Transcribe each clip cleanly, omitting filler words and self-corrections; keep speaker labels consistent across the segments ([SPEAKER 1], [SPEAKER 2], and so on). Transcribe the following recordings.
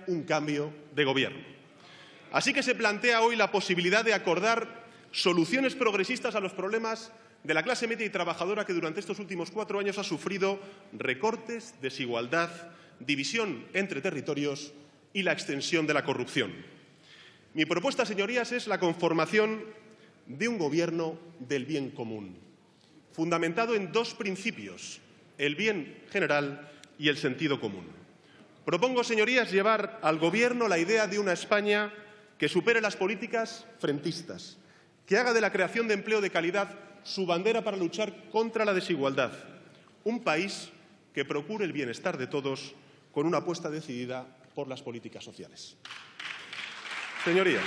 [SPEAKER 1] un cambio de gobierno. Así que se plantea hoy la posibilidad de acordar soluciones progresistas a los problemas de la clase media y trabajadora que durante estos últimos 4 años ha sufrido recortes, desigualdad, división entre territorios y la extensión de la corrupción. Mi propuesta, señorías, es la conformación de un gobierno del bien común, fundamentado en 2 principios, el bien general y el sentido común. Propongo, señorías, llevar al Gobierno la idea de una España que supere las políticas frentistas, que haga de la creación de empleo de calidad su bandera para luchar contra la desigualdad. Un país que procure el bienestar de todos con una apuesta decidida por las políticas sociales. Señorías,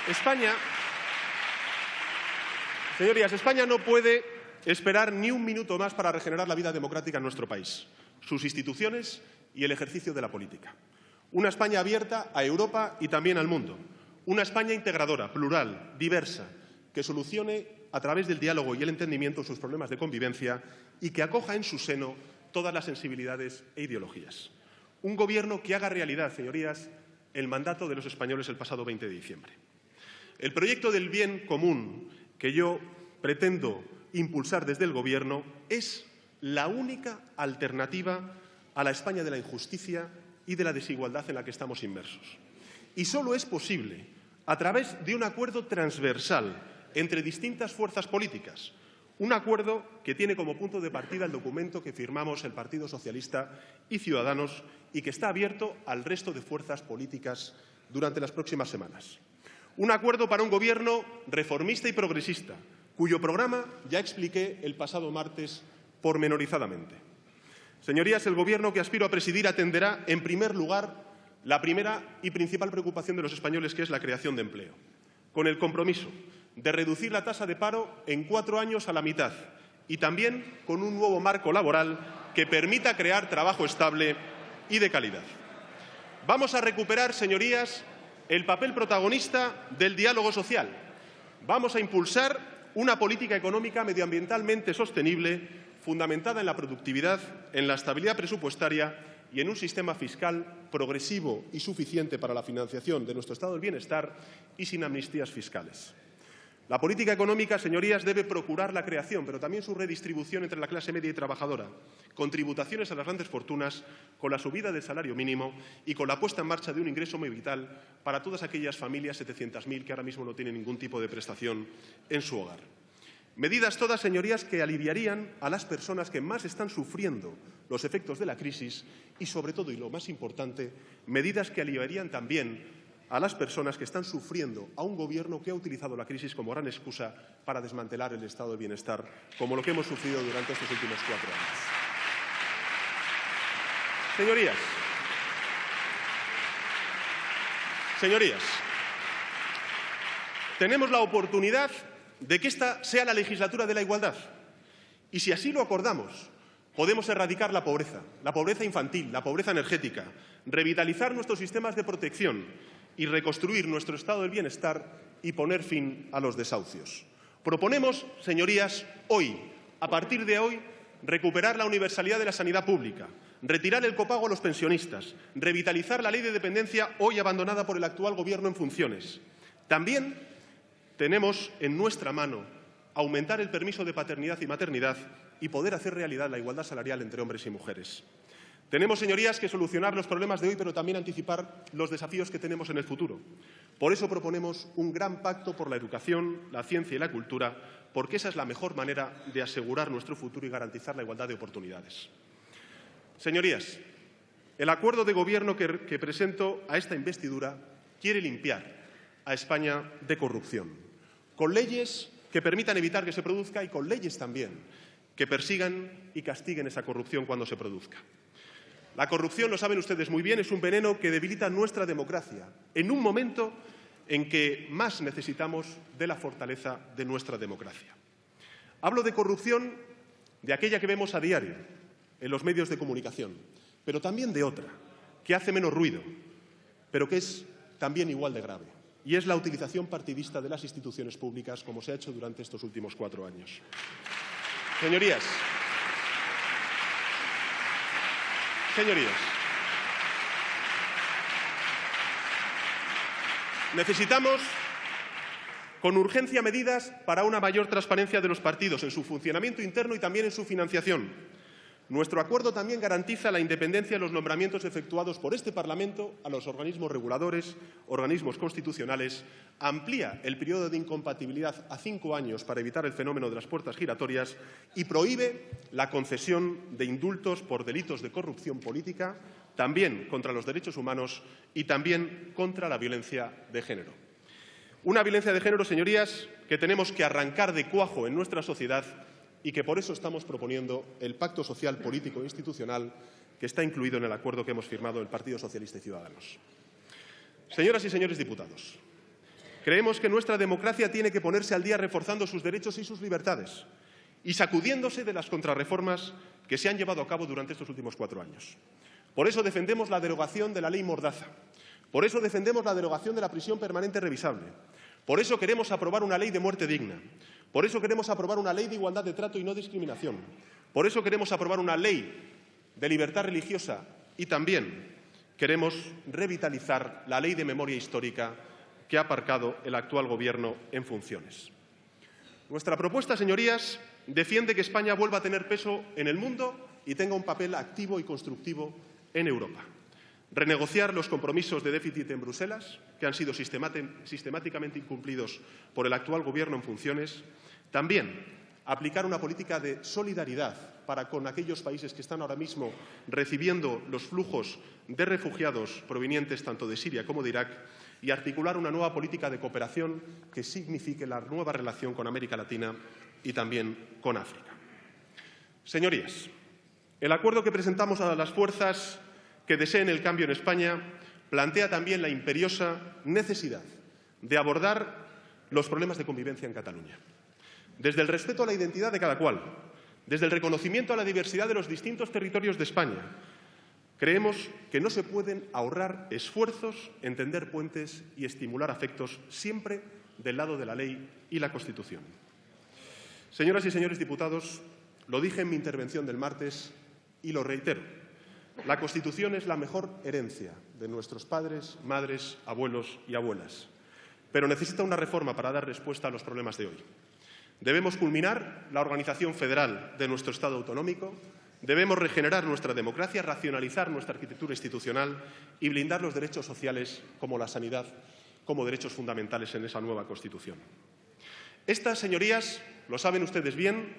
[SPEAKER 1] España no puede esperar ni un minuto más para regenerar la vida democrática en nuestro país, sus instituciones y el ejercicio de la política. Una España abierta a Europa y también al mundo. Una España integradora, plural, diversa, que solucione a través del diálogo y el entendimiento sus problemas de convivencia y que acoja en su seno todas las sensibilidades e ideologías. Un gobierno que haga realidad, señorías, el mandato de los españoles el pasado 20 de diciembre. El proyecto del bien común que yo pretendo impulsar desde el Gobierno es la única alternativa a la España de la injusticia y de la desigualdad en la que estamos inmersos. Y solo es posible a través de un acuerdo transversal entre distintas fuerzas políticas, un acuerdo que tiene como punto de partida el documento que firmamos el Partido Socialista y Ciudadanos y que está abierto al resto de fuerzas políticas durante las próximas semanas. Un acuerdo para un gobierno reformista y progresista, cuyo programa ya expliqué el pasado martes pormenorizadamente. Señorías, el Gobierno que aspiro a presidir atenderá, en primer lugar, la primera y principal preocupación de los españoles, que es la creación de empleo, con el compromiso de reducir la tasa de paro en 4 años a la mitad y también con un nuevo marco laboral que permita crear trabajo estable y de calidad. Vamos a recuperar, señorías, el papel protagonista del diálogo social. Vamos a impulsar una política económica medioambientalmente sostenible, fundamentada en la productividad, en la estabilidad presupuestaria y en un sistema fiscal progresivo y suficiente para la financiación de nuestro estado del bienestar y sin amnistías fiscales. La política económica, señorías, debe procurar la creación, pero también su redistribución entre la clase media y trabajadora, con tributaciones a las grandes fortunas, con la subida del salario mínimo y con la puesta en marcha de un ingreso muy vital para todas aquellas familias, 700.000, que ahora mismo no tienen ningún tipo de prestación en su hogar. Medidas todas, señorías, que aliviarían a las personas que más están sufriendo los efectos de la crisis y, sobre todo, y lo más importante, medidas que aliviarían también a las personas que están sufriendo a un Gobierno que ha utilizado la crisis como gran excusa para desmantelar el estado de bienestar, como lo que hemos sufrido durante estos últimos 4 años. Señorías, tenemos la oportunidad de que esta sea la legislatura de la igualdad. Y si así lo acordamos, podemos erradicar la pobreza infantil, la pobreza energética, revitalizar nuestros sistemas de protección y reconstruir nuestro estado del bienestar y poner fin a los desahucios. Proponemos, señorías, hoy, a partir de hoy, recuperar la universalidad de la sanidad pública, retirar el copago a los pensionistas, revitalizar la ley de dependencia hoy abandonada por el actual Gobierno en funciones. También tenemos en nuestra mano aumentar el permiso de paternidad y maternidad y poder hacer realidad la igualdad salarial entre hombres y mujeres. Tenemos, señorías, que solucionar los problemas de hoy, pero también anticipar los desafíos que tenemos en el futuro. Por eso proponemos un gran pacto por la educación, la ciencia y la cultura, porque esa es la mejor manera de asegurar nuestro futuro y garantizar la igualdad de oportunidades. Señorías, el acuerdo de gobierno que presento a esta investidura quiere limpiar a España de corrupción, con leyes que permitan evitar que se produzca y con leyes también que persigan y castiguen esa corrupción cuando se produzca. La corrupción, lo saben ustedes muy bien, es un veneno que debilita nuestra democracia en un momento en que más necesitamos de la fortaleza de nuestra democracia. Hablo de corrupción de aquella que vemos a diario en los medios de comunicación, pero también de otra, que hace menos ruido, pero que es también igual de grave, y es la utilización partidista de las instituciones públicas, como se ha hecho durante estos últimos 4 años. Señorías, Señorías, necesitamos con urgencia medidas para una mayor transparencia de los partidos en su funcionamiento interno y también en su financiación. Nuestro acuerdo también garantiza la independencia de los nombramientos efectuados por este Parlamento a los organismos reguladores, organismos constitucionales, amplía el periodo de incompatibilidad a 5 años para evitar el fenómeno de las puertas giratorias y prohíbe la concesión de indultos por delitos de corrupción política, también contra los derechos humanos y también contra la violencia de género. Una violencia de género, señorías, que tenemos que arrancar de cuajo en nuestra sociedad y que por eso estamos proponiendo el Pacto Social, Político e Institucional que está incluido en el acuerdo que hemos firmado el Partido Socialista y Ciudadanos. Señoras y señores diputados, creemos que nuestra democracia tiene que ponerse al día reforzando sus derechos y sus libertades y sacudiéndose de las contrarreformas que se han llevado a cabo durante estos últimos 4 años. Por eso defendemos la derogación de la ley Mordaza. Por eso defendemos la derogación de la prisión permanente revisable. Por eso queremos aprobar una ley de muerte digna. Por eso queremos aprobar una ley de igualdad de trato y no discriminación. Por eso queremos aprobar una ley de libertad religiosa y también queremos revitalizar la ley de memoria histórica que ha aparcado el actual Gobierno en funciones. Nuestra propuesta, señorías, defiende que España vuelva a tener peso en el mundo y tenga un papel activo y constructivo en Europa. Renegociar los compromisos de déficit en Bruselas, que han sido sistemáticamente incumplidos por el actual Gobierno en funciones. También aplicar una política de solidaridad para con aquellos países que están ahora mismo recibiendo los flujos de refugiados provenientes tanto de Siria como de Irak y articular una nueva política de cooperación que signifique la nueva relación con América Latina y también con África. Señorías, el acuerdo que presentamos a las fuerzas que deseen el cambio en España plantea también la imperiosa necesidad de abordar los problemas de convivencia en Cataluña. Desde el respeto a la identidad de cada cual, desde el reconocimiento a la diversidad de los distintos territorios de España, creemos que no se pueden ahorrar esfuerzos en tender puentes y estimular afectos siempre del lado de la ley y la Constitución. Señoras y señores diputados, lo dije en mi intervención del martes y lo reitero. La Constitución es la mejor herencia de nuestros padres, madres, abuelos y abuelas, pero necesita una reforma para dar respuesta a los problemas de hoy. Debemos culminar la organización federal de nuestro Estado autonómico, debemos regenerar nuestra democracia, racionalizar nuestra arquitectura institucional y blindar los derechos sociales como la sanidad como derechos fundamentales en esa nueva Constitución. Estas, señorías, lo saben ustedes bien,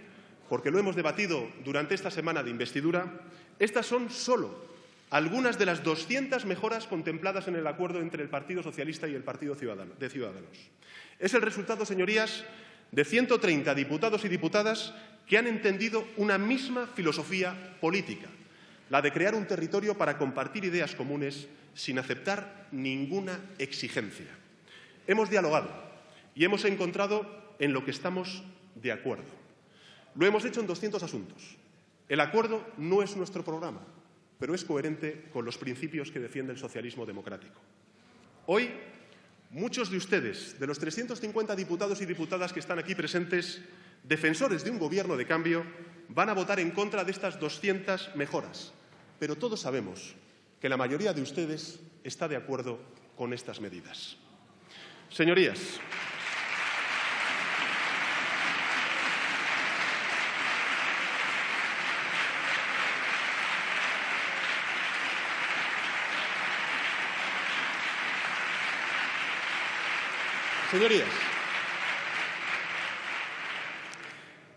[SPEAKER 1] porque lo hemos debatido durante esta semana de investidura, estas son solo algunas de las 200 mejoras contempladas en el acuerdo entre el Partido Socialista y el Partido de Ciudadanos. Es el resultado, señorías, de 130 diputados y diputadas que han entendido una misma filosofía política, la de crear un territorio para compartir ideas comunes sin aceptar ninguna exigencia. Hemos dialogado y hemos encontrado en lo que estamos de acuerdo. Lo hemos hecho en 200 asuntos. El acuerdo no es nuestro programa, pero es coherente con los principios que defiende el socialismo democrático. Hoy, muchos de ustedes, de los 350 diputados y diputadas que están aquí presentes, defensores de un gobierno de cambio, van a votar en contra de estas 200 mejoras. Pero todos sabemos que la mayoría de ustedes está de acuerdo con estas medidas. Señorías,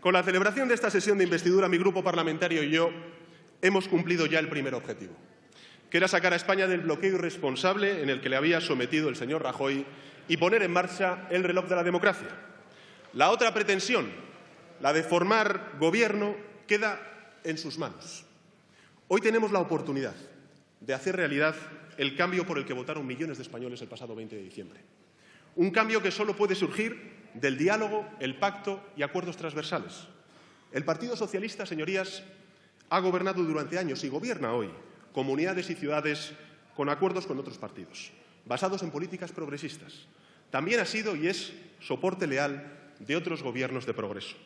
[SPEAKER 1] con la celebración de esta sesión de investidura, mi grupo parlamentario y yo hemos cumplido ya el primer objetivo, que era sacar a España del bloqueo irresponsable en el que le había sometido el señor Rajoy y poner en marcha el reloj de la democracia. La otra pretensión, la de formar gobierno, queda en sus manos. Hoy tenemos la oportunidad de hacer realidad el cambio por el que votaron millones de españoles el pasado 20 de diciembre. Un cambio que solo puede surgir del diálogo, el pacto y acuerdos transversales. El Partido Socialista, señorías, ha gobernado durante años y gobierna hoy comunidades y ciudades con acuerdos con otros partidos, basados en políticas progresistas. También ha sido y es soporte leal de otros gobiernos de progreso.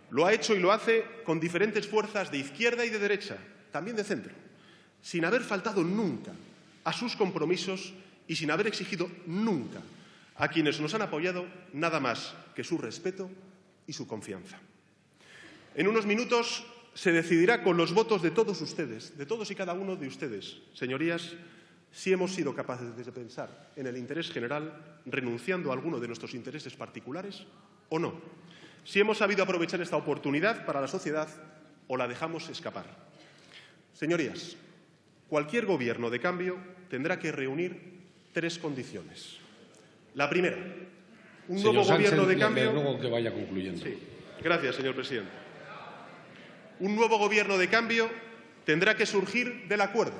[SPEAKER 1] Lo ha hecho y lo hace con diferentes fuerzas de izquierda y de derecha, también de centro. sin haber faltado nunca a sus compromisos y sin haber exigido nunca a quienes nos han apoyado nada más que su respeto y su confianza. En unos minutos se decidirá con los votos de todos ustedes, de todos y cada uno de ustedes, señorías, si hemos sido capaces de pensar en el interés general, renunciando a alguno de nuestros intereses particulares o no. Si hemos sabido aprovechar esta oportunidad para la sociedad o la dejamos escapar. Señorías, cualquier gobierno de cambio tendrá que reunir 3 condiciones. La primera, un nuevo gobierno de cambio.
[SPEAKER 2] Le ruego que vaya concluyendo.
[SPEAKER 1] Sí. Gracias, señor presidente. Un nuevo gobierno de cambio tendrá que surgir del acuerdo.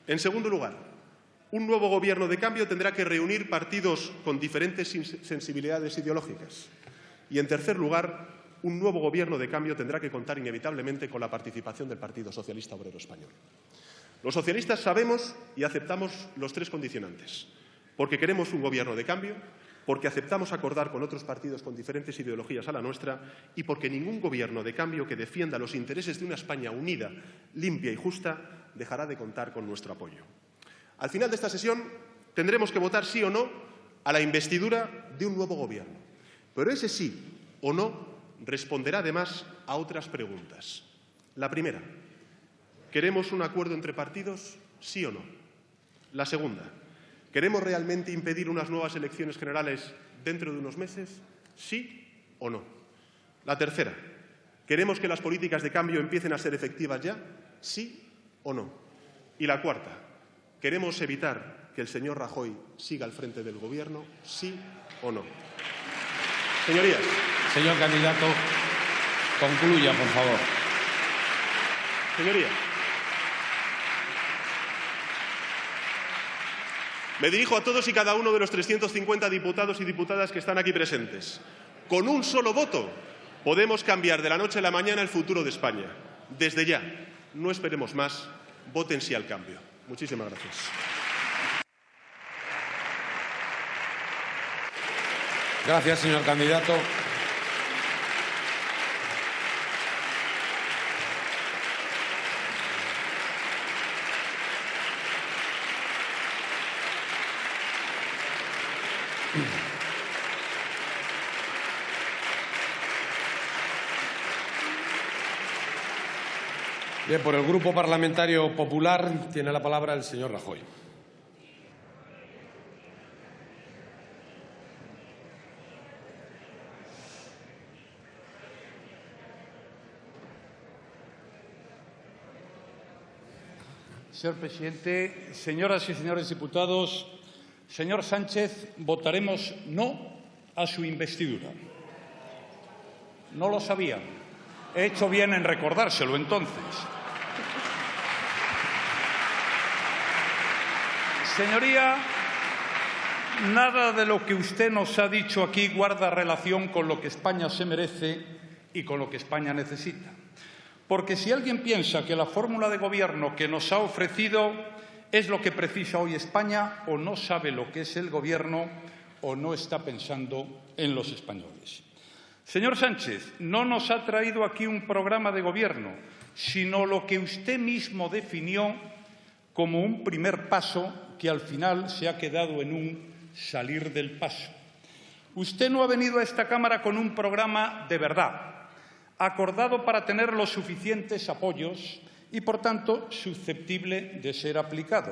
[SPEAKER 1] En segundo lugar, un nuevo gobierno de cambio tendrá que reunir partidos con diferentes sensibilidades ideológicas. Y, en tercer lugar, un nuevo gobierno de cambio tendrá que contar inevitablemente con la participación del Partido Socialista Obrero Español. Los socialistas sabemos y aceptamos los 3 condicionantes, porque queremos un gobierno de cambio, porque aceptamos acordar con otros partidos con diferentes ideologías a la nuestra y porque ningún gobierno de cambio que defienda los intereses de una España unida, limpia y justa dejará de contar con nuestro apoyo. Al final de esta sesión tendremos que votar sí o no a la investidura de un nuevo gobierno. Pero ese sí o no responderá además a otras preguntas. La primera, ¿queremos un acuerdo entre partidos? ¿Sí o no? La segunda, ¿queremos realmente impedir unas nuevas elecciones generales dentro de unos meses? ¿Sí o no? La tercera, ¿queremos que las políticas de cambio empiecen a ser efectivas ya? ¿Sí o no? Y la cuarta, ¿queremos evitar que el señor Rajoy siga al frente del Gobierno? ¿Sí o no? Señorías.
[SPEAKER 2] Señor candidato, concluya, por favor.
[SPEAKER 1] Señorías. Me dirijo a todos y cada uno de los 350 diputados y diputadas que están aquí presentes. Con un solo voto podemos cambiar de la noche a la mañana el futuro de España. Desde ya, no esperemos más, voten sí al cambio. Muchísimas gracias.
[SPEAKER 2] Gracias, señor candidato. Bien, por el Grupo Parlamentario Popular tiene la palabra el señor Rajoy.
[SPEAKER 3] Señor presidente, señoras y señores diputados, señor Sánchez, votaremos no a su investidura. No lo sabía. He hecho bien en recordárselo entonces. Señoría, nada de lo que usted nos ha dicho aquí guarda relación con lo que España se merece y con lo que España necesita. Porque si alguien piensa que la fórmula de gobierno que nos ha ofrecido es lo que precisa hoy España, o no sabe lo que es el gobierno o no está pensando en los españoles. Señor Sánchez, no nos ha traído aquí un programa de gobierno, sino lo que usted mismo definió como un primer paso que al final se ha quedado en un salir del paso. Usted no ha venido a esta Cámara con un programa de verdad, acordado para tener los suficientes apoyos y, por tanto, susceptible de ser aplicado.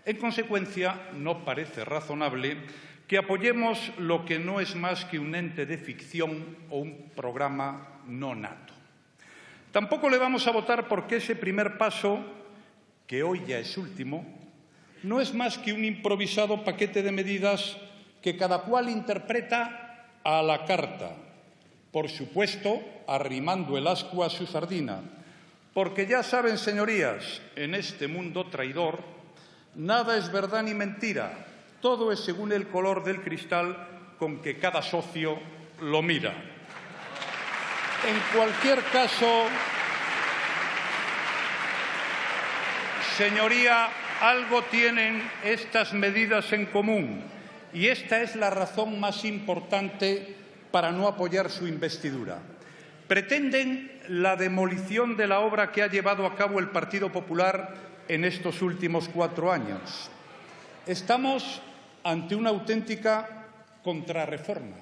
[SPEAKER 3] En consecuencia, no parece razonable que apoyemos lo que no es más que un ente de ficción o un programa no nato. Tampoco le vamos a votar porque ese primer paso, que hoy ya es último, no es más que un improvisado paquete de medidas que cada cual interpreta a la carta, por supuesto, arrimando el ascua a su sardina, porque ya saben, señorías, en este mundo traidor, nada es verdad ni mentira, todo es según el color del cristal con que cada socio lo mira. En cualquier caso, señoría, algo tienen estas medidas en común y esta es la razón más importante para no apoyar su investidura. Pretenden la demolición de la obra que ha llevado a cabo el Partido Popular en estos últimos 4 años. Estamos ante una auténtica contrarreforma,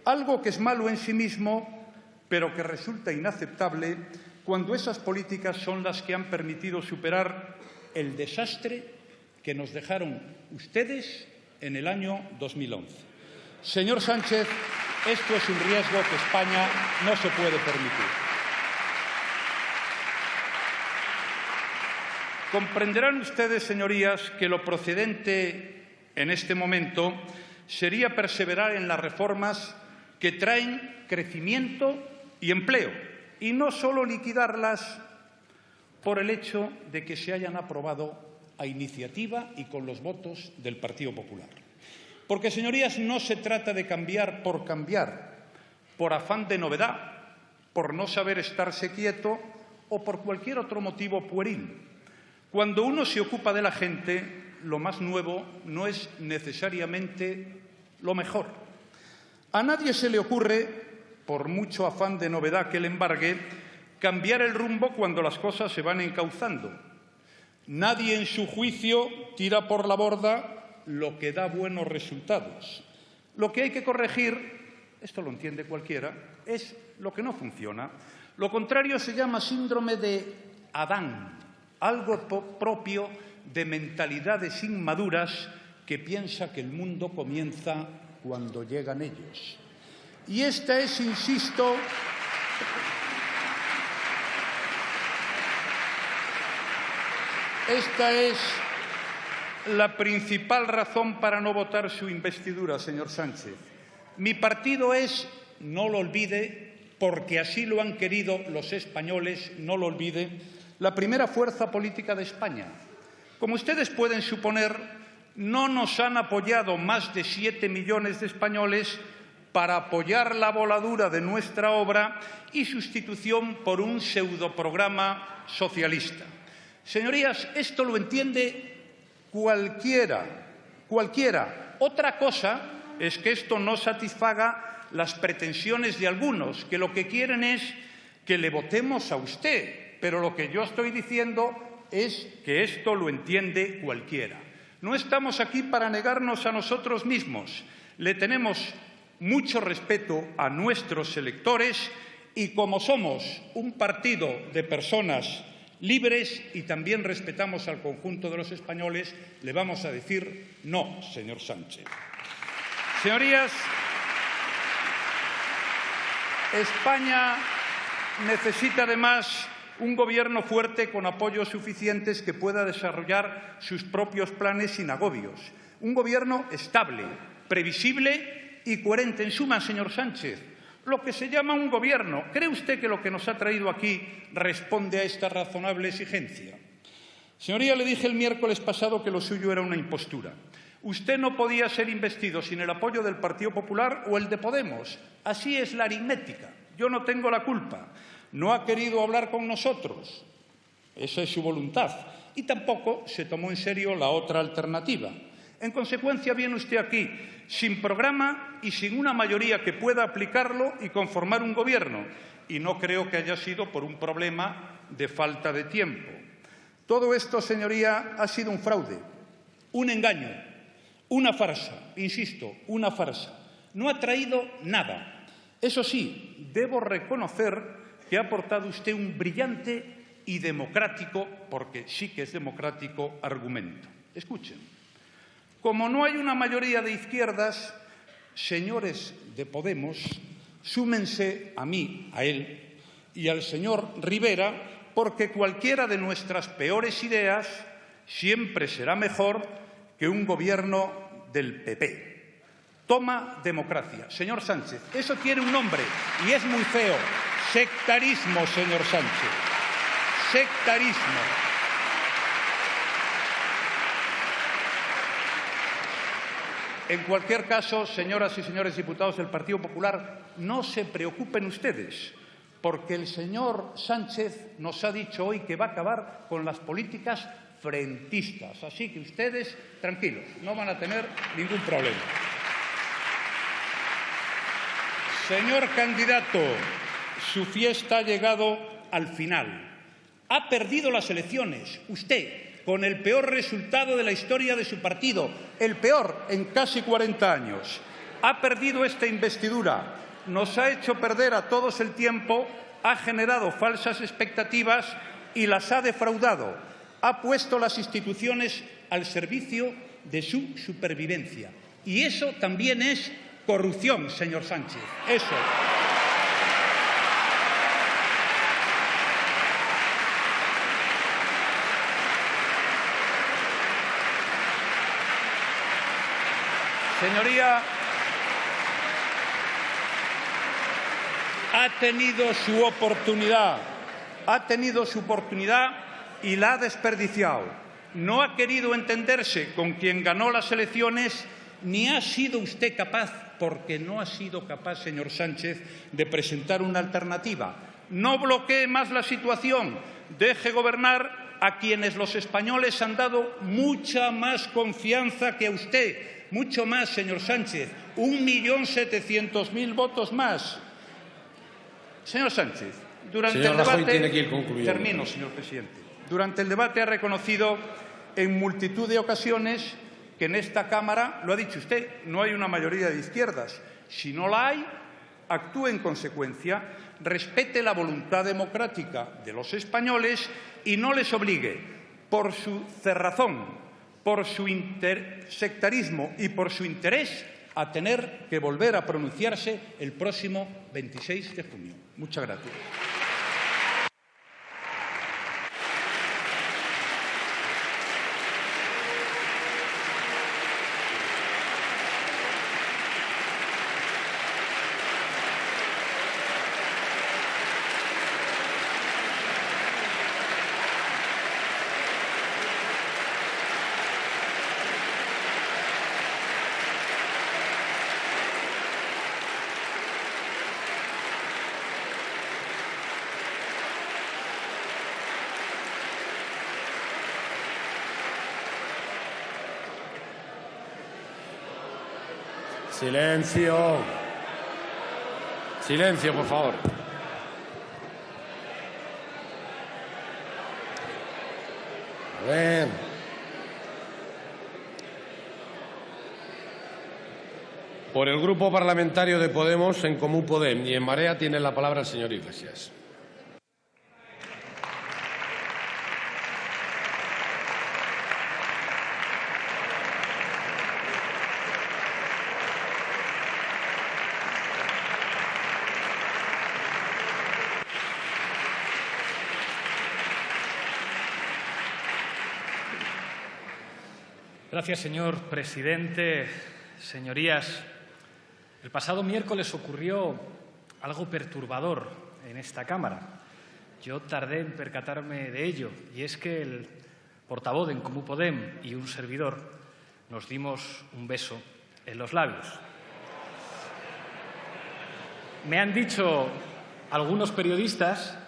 [SPEAKER 3] algo que es malo en sí mismo, pero que resulta inaceptable cuando esas políticas son las que han permitido superar el desastre que nos dejaron ustedes en el año 2011. Señor Sánchez, esto es un riesgo que España no se puede permitir. Comprenderán ustedes, señorías, que lo procedente en este momento sería perseverar en las reformas que traen crecimiento y empleo, y no solo liquidarlas por el hecho de que se hayan aprobado a iniciativa y con los votos del Partido Popular. Porque, señorías, no se trata de cambiar, por afán de novedad, por no saber estarse quieto o por cualquier otro motivo pueril. Cuando uno se ocupa de la gente, lo más nuevo no es necesariamente lo mejor. A nadie se le ocurre, por mucho afán de novedad que le embargue, cambiar el rumbo cuando las cosas se van encauzando. Nadie, en su juicio, tira por la borda lo que da buenos resultados. Lo que hay que corregir, esto lo entiende cualquiera, es lo que no funciona. Lo contrario se llama síndrome de Adán, algo propio de mentalidades inmaduras que piensa que el mundo comienza cuando llegan ellos. Y esta es, insisto, la principal razón para no votar su investidura, señor Sánchez. Mi partido es, no lo olvide, porque así lo han querido los españoles, no lo olvide, la primera fuerza política de España. Como ustedes pueden suponer, no nos han apoyado más de 7 millones de españoles para apoyar la voladura de nuestra obra y sustitución por un pseudoprograma socialista. Señorías, esto lo entiende cualquiera. Otra cosa es que esto no satisfaga las pretensiones de algunos, que lo que quieren es que le votemos a usted. Pero lo que yo estoy diciendo es que esto lo entiende cualquiera. No estamos aquí para negarnos a nosotros mismos. Le tenemos mucho respeto a nuestros electores y, como somos un partido de personas libres y también respetamos al conjunto de los españoles, le vamos a decir no, señor Sánchez. Señorías, España necesita además un gobierno fuerte con apoyos suficientes que pueda desarrollar sus propios planes sin agobios. Un gobierno estable, previsible y coherente. En suma, señor Sánchez, lo que se llama un gobierno. ¿Cree usted que lo que nos ha traído aquí responde a esta razonable exigencia? Señoría, le dije el miércoles pasado que lo suyo era una impostura. Usted no podía ser investido sin el apoyo del Partido Popular o el de Podemos. Así es la aritmética. Yo no tengo la culpa. No ha querido hablar con nosotros. Esa es su voluntad. Y tampoco se tomó en serio la otra alternativa. En consecuencia, viene usted aquí sin programa y sin una mayoría que pueda aplicarlo y conformar un gobierno. Y no creo que haya sido por un problema de falta de tiempo. Todo esto, señoría, ha sido un fraude, un engaño, una farsa. Insisto, una farsa. No ha traído nada. Eso sí, debo reconocer que ha aportado usted un brillante y democrático, porque sí que es democrático, argumento. Escuchen. Como no hay una mayoría de izquierdas, señores de Podemos, súmense a mí, a él y al señor Rivera, porque cualquiera de nuestras peores ideas siempre será mejor que un gobierno del PP. Toma democracia. Señor Sánchez, eso tiene un nombre y es muy feo. Sectarismo, señor Sánchez. Sectarismo. En cualquier caso, señoras y señores diputados del Partido Popular, no se preocupen ustedes, porque el señor Sánchez nos ha dicho hoy que va a acabar con las políticas frentistas. Así que ustedes, tranquilos, no van a tener ningún problema. Señor candidato, su fiesta ha llegado al final. Ha perdido las elecciones. Usted, con el peor resultado de la historia de su partido, el peor en casi 40 años. Ha perdido esta investidura. Nos ha hecho perder a todos el tiempo, ha generado falsas expectativas y las ha defraudado. Ha puesto las instituciones al servicio de su supervivencia. Y eso también es corrupción, señor Sánchez. Eso. Señoría, ha tenido su oportunidad y la ha desperdiciado. No ha querido entenderse con quien ganó las elecciones, ni ha sido usted capaz, porque no ha sido capaz, señor Sánchez, de presentar una alternativa. No bloquee más la situación, deje gobernar a quienes los españoles han dado mucha más confianza que a usted. Mucho más, señor Sánchez, 1.700.000 votos más. Señor Sánchez, durante el debate...
[SPEAKER 2] tiene que ir concluyendo.
[SPEAKER 3] Termino, señor presidente. Durante el debate ha reconocido en multitud de ocasiones que en esta Cámara, lo ha dicho usted, no hay una mayoría de izquierdas. Si no la hay, actúe en consecuencia, respete la voluntad democrática de los españoles y no les obligue, por su cerrazón, por su sectarismo y por su interés, a tener que volver a pronunciarse el próximo 26 de junio. Muchas gracias.
[SPEAKER 2] Silencio. Silencio, por favor. A ver. Por el Grupo Parlamentario de Podemos, en Comú Podem y en Marea tiene la palabra el señor Iglesias.
[SPEAKER 4] Gracias, señor presidente. Señorías, el pasado miércoles ocurrió algo perturbador en esta Cámara. Yo tardé en percatarme de ello, y es que el portavoz de En Comú Podem y un servidor nos dimos un beso en los labios. Me han dicho algunos periodistas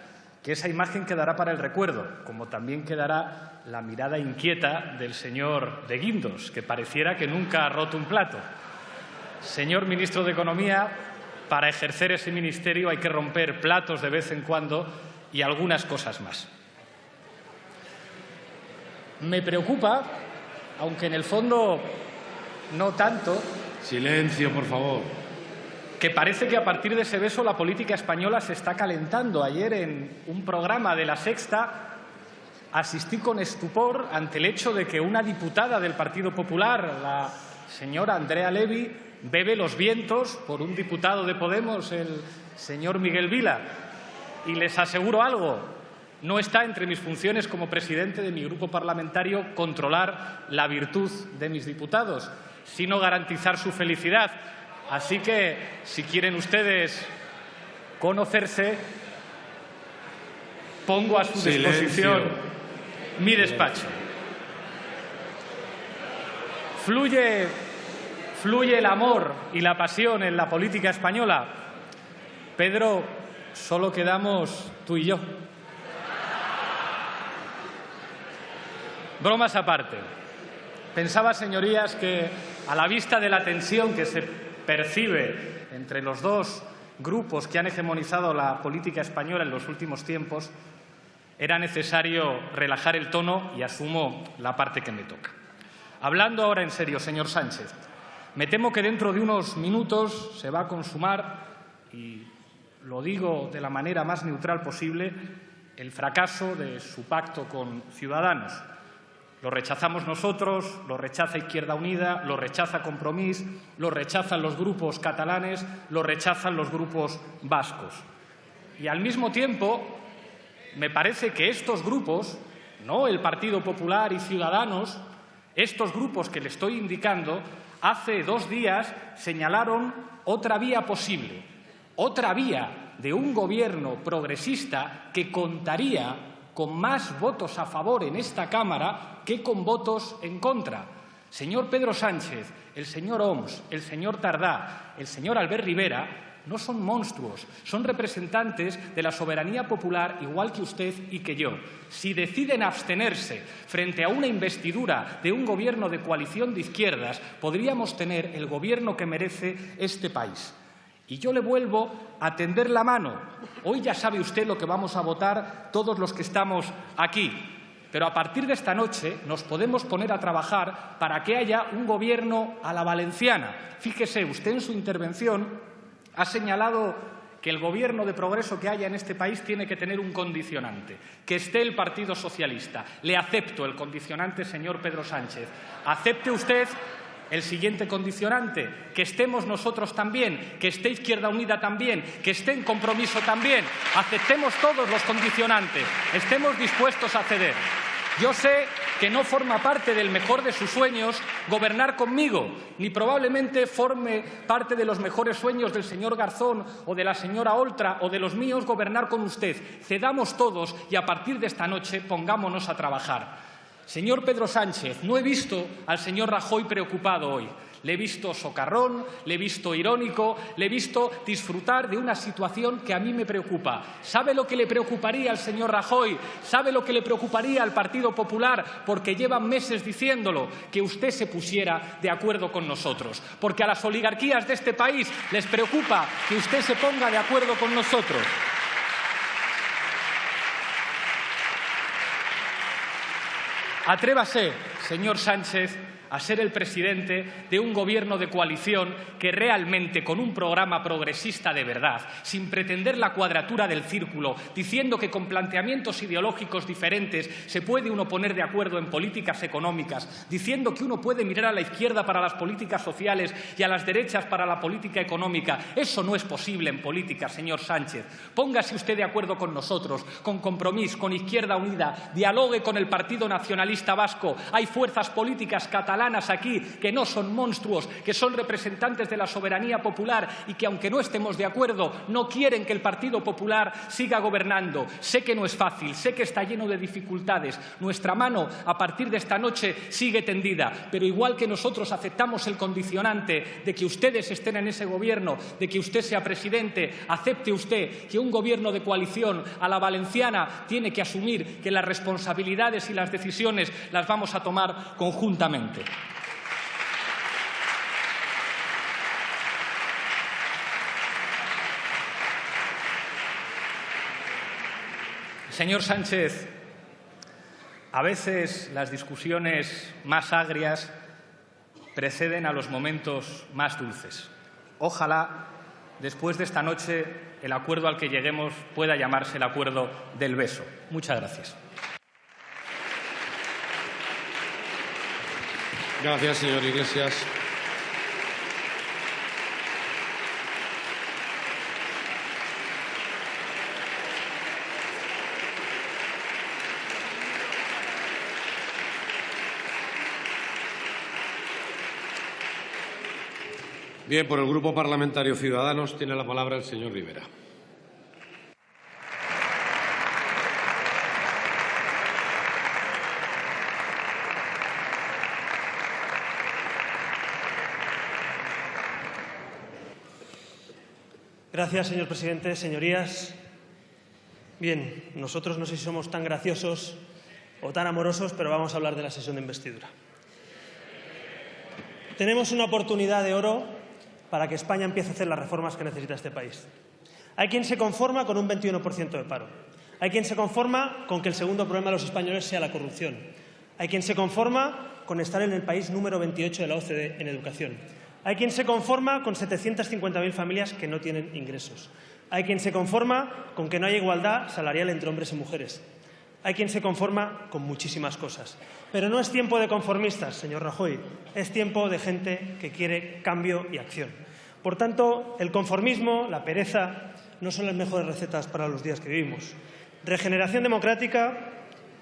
[SPEAKER 4] que esa imagen quedará para el recuerdo, como también quedará la mirada inquieta del señor de Guindos, que pareciera que nunca ha roto un plato. Señor ministro de Economía, para ejercer ese ministerio hay que romper platos de vez en cuando y algunas cosas más. Me preocupa, aunque en el fondo no tanto...
[SPEAKER 2] Silencio, por favor.
[SPEAKER 4] Que parece que a partir de ese beso la política española se está calentando. Ayer en un programa de La Sexta asistí con estupor ante el hecho de que una diputada del Partido Popular, la señora Andrea Levy, bebe los vientos por un diputado de Podemos, el señor Miguel Vila. Y les aseguro algo, no está entre mis funciones como presidente de mi grupo parlamentario controlar la virtud de mis diputados, sino garantizar su felicidad. Así que, si quieren ustedes conocerse, pongo a su disposición mi despacho. Fluye el amor y la pasión en la política española. Pedro, solo quedamos tú y yo. Bromas aparte. Pensaba, señorías, que a la vista de la tensión que se percibe entre los dos grupos que han hegemonizado la política española en los últimos tiempos, Era necesario relajar el tono y asumo la parte que me toca. Hablando ahora en serio, señor Sánchez, me temo que dentro de unos minutos se va a consumar, y lo digo de la manera más neutral posible, el fracaso de su pacto con Ciudadanos. Lo rechazamos nosotros, lo rechaza Izquierda Unida, lo rechaza Compromís, lo rechazan los grupos catalanes, lo rechazan los grupos vascos. Y al mismo tiempo, me parece que estos grupos, no el Partido Popular y Ciudadanos, estos grupos que le estoy indicando, hace 2 días señalaron otra vía posible, otra vía de un gobierno progresista que contaría con más votos a favor en esta Cámara que con votos en contra. Señor Pedro Sánchez, el señor Homs, el señor Tardá, el señor Albert Rivera no son monstruos, son representantes de la soberanía popular igual que usted y que yo. Si deciden abstenerse frente a una investidura de un gobierno de coalición de izquierdas, podríamos tener el gobierno que merece este país. Y yo le vuelvo a tender la mano. Hoy ya sabe usted lo que vamos a votar todos los que estamos aquí. Pero a partir de esta noche nos podemos poner a trabajar para que haya un gobierno a la valenciana. Fíjese, usted en su intervención ha señalado que el gobierno de progreso que haya en este país tiene que tener un condicionante, que esté el Partido Socialista. Le acepto el condicionante, señor Pedro Sánchez. ¿Acepte usted el siguiente condicionante? Que estemos nosotros también, que esté Izquierda Unida también, que esté en Compromiso también. Aceptemos todos los condicionantes. Estemos dispuestos a ceder. Yo sé que no forma parte del mejor de sus sueños gobernar conmigo, ni probablemente forme parte de los mejores sueños del señor Garzón o de la señora Oltra o de los míos gobernar con usted. Cedamos todos y a partir de esta noche pongámonos a trabajar. Señor Pedro Sánchez, no he visto al señor Rajoy preocupado hoy. Le he visto socarrón, le he visto irónico, le he visto disfrutar de una situación que a mí me preocupa. ¿Sabe lo que le preocuparía al señor Rajoy? ¿Sabe lo que le preocuparía al Partido Popular? Porque llevan meses diciéndolo, que usted se pusiera de acuerdo con nosotros. Porque a las oligarquías de este país les preocupa que usted se ponga de acuerdo con nosotros. Atrévase, señor Sánchez, a ser el presidente de un gobierno de coalición que realmente, con un programa progresista de verdad, sin pretender la cuadratura del círculo, diciendo que con planteamientos ideológicos diferentes se puede uno poner de acuerdo en políticas económicas, diciendo que uno puede mirar a la izquierda para las políticas sociales y a las derechas para la política económica. Eso no es posible en política, señor Sánchez. Póngase usted de acuerdo con nosotros, con Compromís, con Izquierda Unida, dialogue con el Partido Nacionalista Vasco. Hay fuerzas políticas catalanas aquí que no son monstruos, que son representantes de la soberanía popular y que, aunque no estemos de acuerdo, no quieren que el Partido Popular siga gobernando. Sé que no es fácil, sé que está lleno de dificultades. Nuestra mano, a partir de esta noche, sigue tendida, pero igual que nosotros aceptamos el condicionante de que ustedes estén en ese gobierno, de que usted sea presidente, acepte usted que un gobierno de coalición a la valenciana tiene que asumir que las responsabilidades y las decisiones las vamos a tomar conjuntamente. Señor Sánchez, a veces las discusiones más agrias preceden a los momentos más dulces. Ojalá, después de esta noche, el acuerdo al que lleguemos pueda llamarse el acuerdo del beso. Muchas gracias.
[SPEAKER 2] Gracias, señor Iglesias. Bien, por el Grupo Parlamentario Ciudadanos tiene la palabra el señor Rivera.
[SPEAKER 5] Gracias, señor presidente. Señorías, bien, nosotros no sé si somos tan graciosos o tan amorosos, pero vamos a hablar de la sesión de investidura. Tenemos una oportunidad de oro para que España empiece a hacer las reformas que necesita este país. Hay quien se conforma con un 21% de paro. Hay quien se conforma con que el segundo problema de los españoles sea la corrupción. Hay quien se conforma con estar en el país número 28 de la OCDE en educación. Hay quien se conforma con 750.000 familias que no tienen ingresos. Hay quien se conforma con que no haya igualdad salarial entre hombres y mujeres. Hay quien se conforma con muchísimas cosas. Pero no es tiempo de conformistas, señor Rajoy. Es tiempo de gente que quiere cambio y acción. Por tanto, el conformismo, la pereza, no son las mejores recetas para los días que vivimos. Regeneración democrática,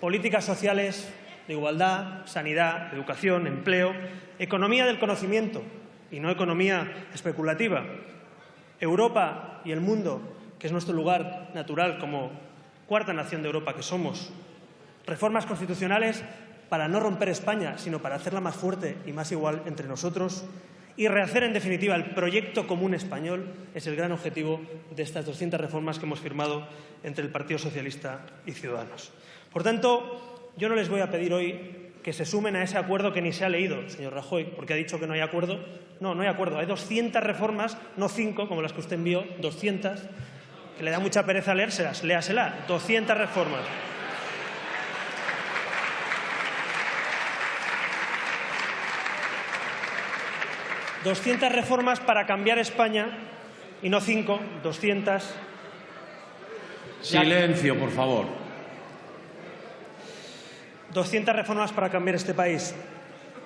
[SPEAKER 5] políticas sociales de igualdad, sanidad, educación, empleo, economía del conocimiento y no economía especulativa. Europa y el mundo, que es nuestro lugar natural como cuarta nación de Europa que somos. Reformas constitucionales para no romper España, sino para hacerla más fuerte y más igual entre nosotros. Y rehacer, en definitiva, el proyecto común español es el gran objetivo de estas 200 reformas que hemos firmado entre el Partido Socialista y Ciudadanos. Por tanto, yo no les voy a pedir hoy que se sumen a ese acuerdo que ni se ha leído, señor Rajoy, porque ha dicho que no hay acuerdo. No, no hay acuerdo. Hay 200 reformas, no 5, como las que usted envió, 200, que le da mucha pereza leérselas. Léasela. 200 reformas. ...200 reformas para cambiar España, y no 5, 200.
[SPEAKER 2] Silencio, por favor.
[SPEAKER 5] 200 reformas para cambiar este país.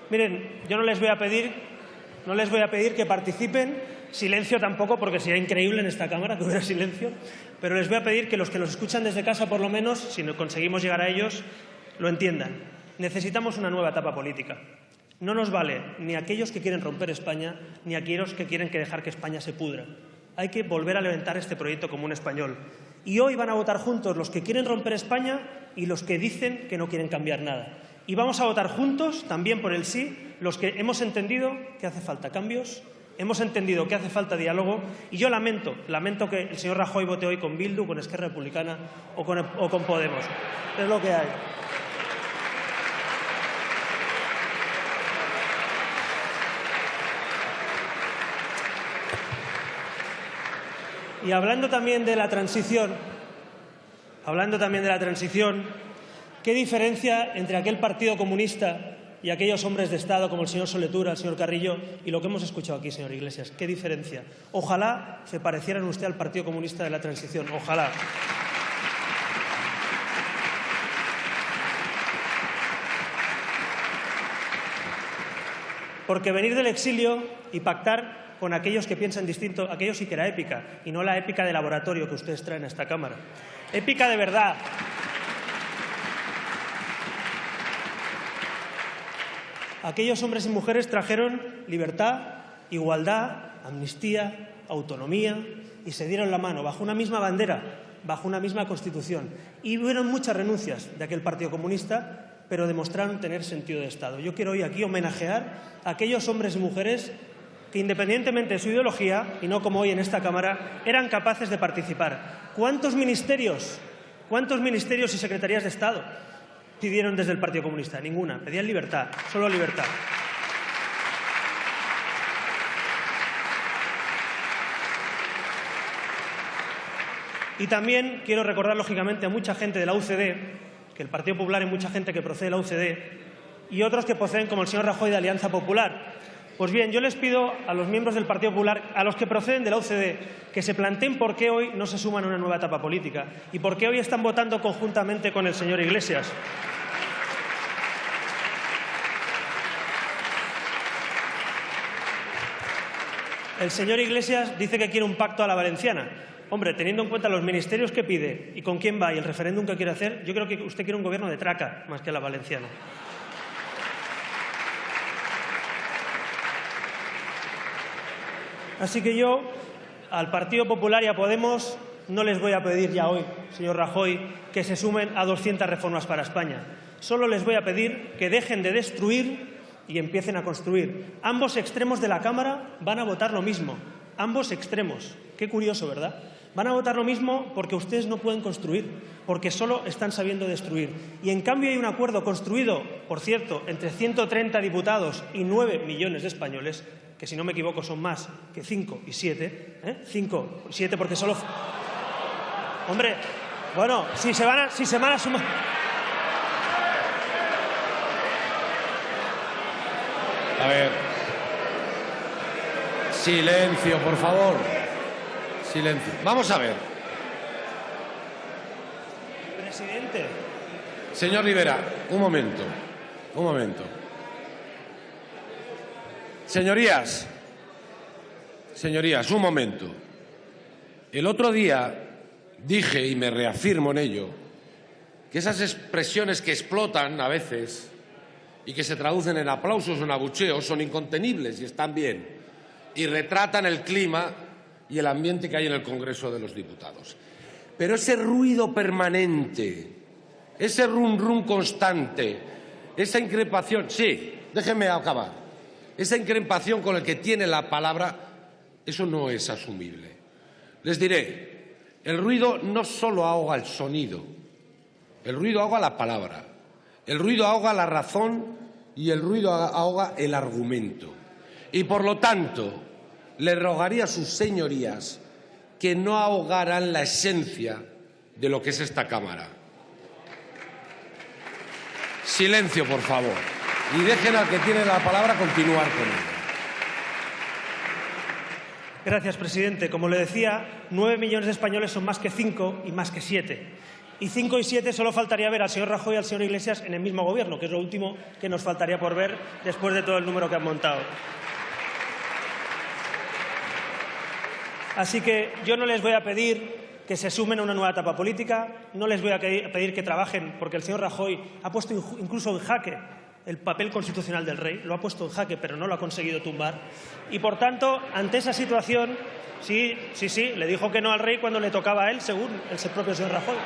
[SPEAKER 5] Miren, yo no les voy a pedir que participen, silencio tampoco, porque sería increíble en esta Cámara que hubiera silencio, pero les voy a pedir que los que nos escuchan desde casa, por lo menos, si no conseguimos llegar a ellos, lo entiendan. Necesitamos una nueva etapa política. No nos vale ni aquellos que quieren romper España, ni aquellos que quieren dejar que España se pudra. Hay que volver a levantar este proyecto común español. Y hoy van a votar juntos los que quieren romper España y los que dicen que no quieren cambiar nada. Y vamos a votar juntos, también por el sí, los que hemos entendido que hace falta cambios, hemos entendido que hace falta diálogo, y yo lamento que el señor Rajoy vote hoy con Bildu, con Esquerra Republicana o con Podemos. Es lo que hay. Y hablando también de la transición, ¿qué diferencia entre aquel Partido Comunista y aquellos hombres de Estado como el señor Soletura, el señor Carrillo y lo que hemos escuchado aquí, señor Iglesias? ¿Qué diferencia? Ojalá se parecieran usted al Partido Comunista de la transición, ojalá. Porque venir del exilio y pactar con aquellos que piensan distinto, aquello sí que era épica, y no la épica de laboratorio que ustedes traen a esta Cámara. Épica de verdad. Aquellos hombres y mujeres trajeron libertad, igualdad, amnistía, autonomía, y se dieron la mano bajo una misma bandera, bajo una misma Constitución. Y hubieron muchas renuncias de aquel Partido Comunista, pero demostraron tener sentido de Estado. Yo quiero hoy aquí homenajear a aquellos hombres y mujeres que, independientemente de su ideología, y no como hoy en esta Cámara, eran capaces de participar. ¿Cuántos ministerios y secretarías de Estado pidieron desde el Partido Comunista? Ninguna. Pedían libertad, solo libertad. Y también quiero recordar, lógicamente, a mucha gente de la UCD, que el Partido Popular hay mucha gente que procede de la UCD, y otros que proceden, como el señor Rajoy, de Alianza Popular. Pues bien, yo les pido a los miembros del Partido Popular, a los que proceden de la UCD, que se planteen por qué hoy no se suman a una nueva etapa política y por qué hoy están votando conjuntamente con el señor Iglesias. El señor Iglesias dice que quiere un pacto a la valenciana. Hombre, teniendo en cuenta los ministerios que pide y con quién va y el referéndum que quiere hacer, yo creo que usted quiere un gobierno de traca más que a la valenciana. Así que yo, al Partido Popular y a Podemos, no les voy a pedir ya hoy, señor Rajoy, que se sumen a 200 reformas para España. Solo les voy a pedir que dejen de destruir y empiecen a construir. Ambos extremos de la Cámara van a votar lo mismo. Ambos extremos. Qué curioso, ¿verdad? Van a votar lo mismo porque ustedes no pueden construir, porque solo están sabiendo destruir. Y en cambio hay un acuerdo construido, por cierto, entre 130 diputados y 9 millones de españoles, que si no me equivoco son más que 5 y 7. 5 y 7 porque solo... Hombre, Bueno, si se van a sumar...
[SPEAKER 2] A ver. Silencio, por favor. Silencio. Vamos a ver.
[SPEAKER 5] Presidente.
[SPEAKER 2] Señor Rivera, un momento. Un momento. Señorías, un momento. El otro día dije, y me reafirmo en ello, que esas expresiones que explotan a veces y que se traducen en aplausos o en abucheos son incontenibles y están bien, y retratan el clima y el ambiente que hay en el Congreso de los Diputados. Pero ese ruido permanente, ese rum constante, esa increpación, sí, déjenme acabar, esa increpación con la que tiene la palabra, eso no es asumible. Les diré, el ruido no solo ahoga el sonido, el ruido ahoga la palabra, el ruido ahoga la razón y el ruido ahoga el argumento. Y por lo tanto, le rogaría a sus señorías que no ahogaran la esencia de lo que es esta Cámara. Silencio, por favor, y dejen al que tiene la palabra continuar con ello.
[SPEAKER 5] Gracias, presidente. Como le decía, 9 millones de españoles son más que 5 y más que 7. Y 5 y 7 solo faltaría ver al señor Rajoy y al señor Iglesias en el mismo gobierno, que es lo último que nos faltaría por ver después de todo el número que han montado. Así que yo no les voy a pedir que se sumen a una nueva etapa política, no les voy a pedir que trabajen, porque el señor Rajoy ha puesto incluso en jaque el papel constitucional del rey, lo ha puesto en jaque, pero no lo ha conseguido tumbar. Y, por tanto, ante esa situación, sí, le dijo que no al rey cuando le tocaba a él, según el propio señor Rajoy.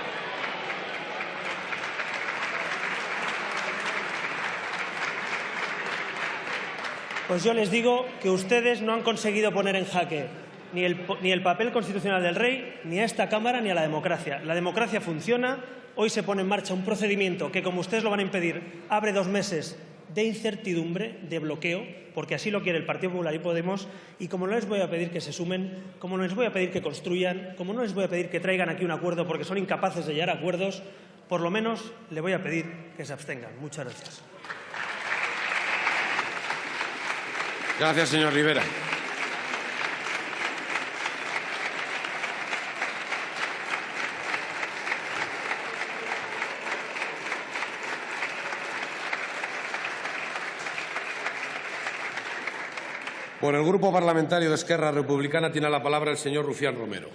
[SPEAKER 5] Pues yo les digo que ustedes no han conseguido poner en jaque ni el papel constitucional del rey, ni a esta Cámara, ni a la democracia. La democracia funciona. Hoy se pone en marcha un procedimiento que, como ustedes lo van a impedir, abre 2 meses de incertidumbre, de bloqueo, porque así lo quiere el Partido Popular y Podemos, y como no les voy a pedir que se sumen, como no les voy a pedir que construyan, como no les voy a pedir que traigan aquí un acuerdo porque son incapaces de llegar a acuerdos, por lo menos le voy a pedir que se abstengan. Muchas gracias.
[SPEAKER 2] Gracias, señor Rivera. Por el Grupo Parlamentario de Esquerra Republicana tiene la palabra el señor Rufián Romero.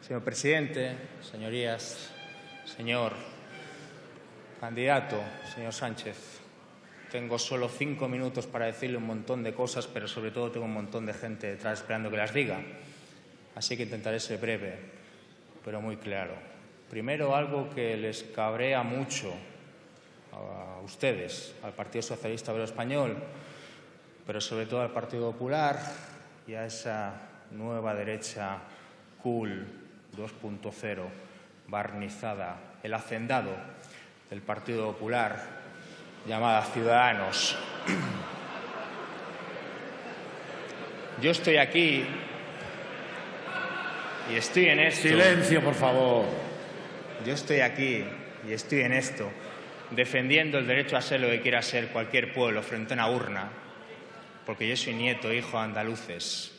[SPEAKER 6] Señor presidente, señorías, señor candidato, señor Sánchez, tengo solo 5 minutos para decirle un montón de cosas, pero sobre todo tengo un montón de gente detrás esperando que las diga. Así que intentaré ser breve, pero muy claro. Primero, algo que les cabrea mucho a ustedes, al Partido Socialista Obrero Español, pero sobre todo al Partido Popular y a esa nueva derecha cool 2.0, barnizada, el hacendado del Partido Popular, llamada Ciudadanos. Yo estoy aquí y estoy en esto.
[SPEAKER 2] Silencio, por favor.
[SPEAKER 6] Yo estoy aquí y estoy en esto, defendiendo el derecho a ser lo que quiera ser cualquier pueblo frente a una urna, porque yo soy nieto e hijo de andaluces,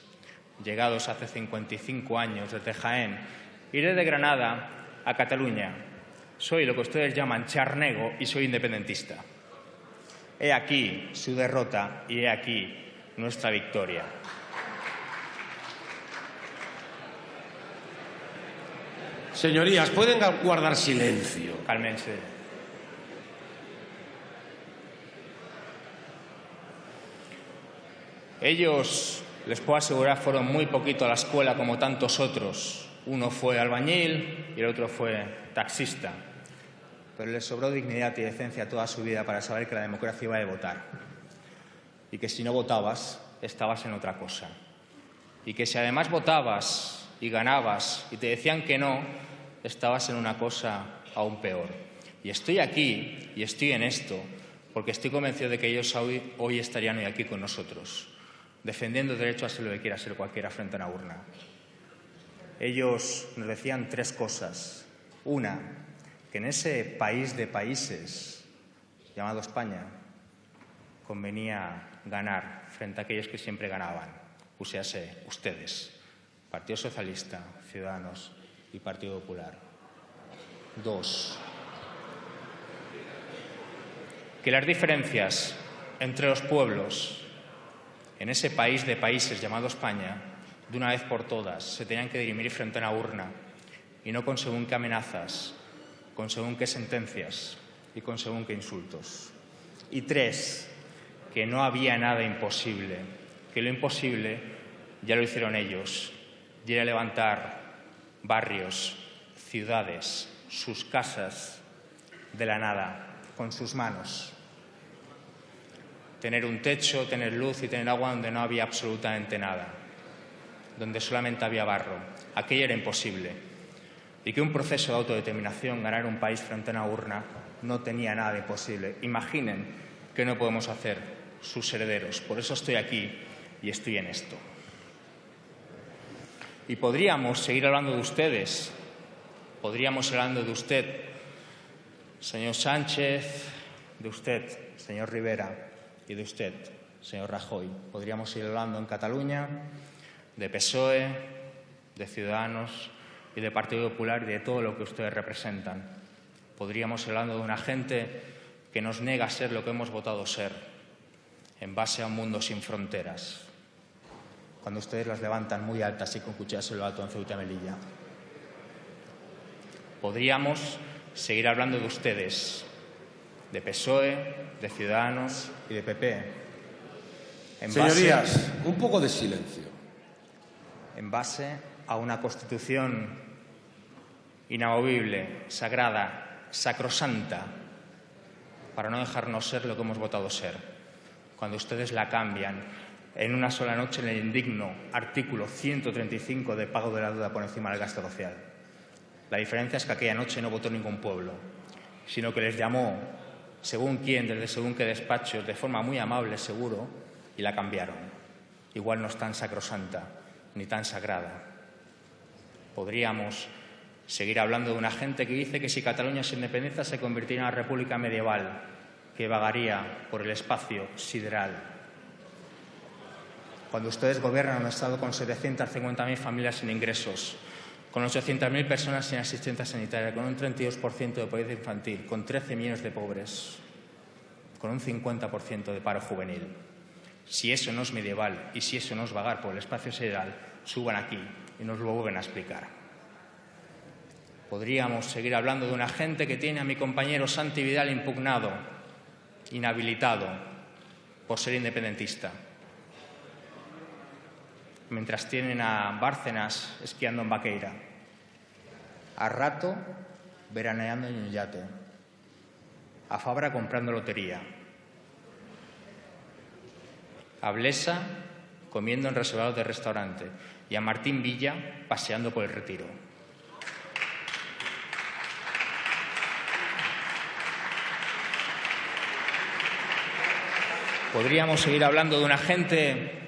[SPEAKER 6] llegados hace 55 años desde Jaén. Iré de Granada a Cataluña. Soy lo que ustedes llaman charnego y soy independentista. He aquí su derrota y he aquí nuestra victoria.
[SPEAKER 2] Señorías, ¿pueden guardar silencio?
[SPEAKER 6] Cálmense. Ellos, les puedo asegurar, fueron muy poquito a la escuela como tantos otros. Uno fue albañil y el otro fue taxista. Pero les sobró dignidad y decencia toda su vida para saber que la democracia iba de votar. Y que si no votabas, estabas en otra cosa. Y que si además votabas y ganabas y te decían que no, estabas en una cosa aún peor. Y estoy aquí y estoy en esto porque estoy convencido de que ellos hoy estarían hoy aquí con nosotros, defendiendo el derecho a ser lo que quiera ser cualquiera frente a una urna. Ellos nos decían tres cosas. Una, que en ese país de países llamado España convenía ganar frente a aquellos que siempre ganaban, uséase ustedes, Partido Socialista, Ciudadanos y Partido Popular. Dos, que las diferencias entre los pueblos en ese país de países llamado España, de una vez por todas, se tenían que dirimir frente a una urna y no con según qué amenazas, con según qué sentencias y con según qué insultos. Y tres, que no había nada imposible, que lo imposible ya lo hicieron ellos, y era levantar barrios, ciudades, sus casas de la nada, con sus manos. Tener un techo, tener luz y tener agua donde no había absolutamente nada, donde solamente había barro. Aquello era imposible. Y que un proceso de autodeterminación, ganar un país frente a una urna, no tenía nada de imposible. Imaginen qué no podemos hacer sus herederos. Por eso estoy aquí y estoy en esto. Y podríamos seguir hablando de ustedes, podríamos seguir hablando de usted, señor Sánchez, de usted, señor Rivera, y de usted, señor Rajoy. Podríamos seguir hablando en Cataluña de PSOE, de Ciudadanos y de Partido Popular y de todo lo que ustedes representan. Podríamos seguir hablando de una gente que nos nega ser lo que hemos votado ser, en base a un mundo sin fronteras, cuando ustedes las levantan muy altas y con cuchillas en lo alto en Ceuta y Melilla. Podríamos seguir hablando de ustedes, de PSOE, de Ciudadanos y de PP.
[SPEAKER 2] Señorías, un poco de silencio.
[SPEAKER 6] En base a una Constitución inamovible, sagrada, sacrosanta, para no dejarnos ser lo que hemos votado ser. Cuando ustedes la cambian en una sola noche en el indigno artículo 135 de pago de la deuda por encima del gasto social. La diferencia es que aquella noche no votó ningún pueblo, sino que les llamó según quién, desde según qué despachos, de forma muy amable, seguro, y la cambiaron. Igual no es tan sacrosanta ni tan sagrada. Podríamos seguir hablando de una gente que dice que si Cataluña se independiza se convertiría en una república medieval que vagaría por el espacio sideral. Cuando ustedes gobiernan un Estado con 750.000 familias sin ingresos, con 800.000 personas sin asistencia sanitaria, con un 32% de pobreza infantil, con 13 millones de pobres, con un 50% de paro juvenil. Si eso no es medieval y si eso no es vagar por el espacio sideral, suban aquí y nos lo vuelven a explicar. Podríamos seguir hablando de una gente que tiene a mi compañero Santi Vidal impugnado, inhabilitado por ser independentista, mientras tienen a Bárcenas esquiando en Vaqueira, a Rato veraneando en un yate, a Fabra comprando lotería, a Blesa comiendo en reservados de restaurante y a Martín Villa paseando por el Retiro. Podríamos seguir hablando de una gente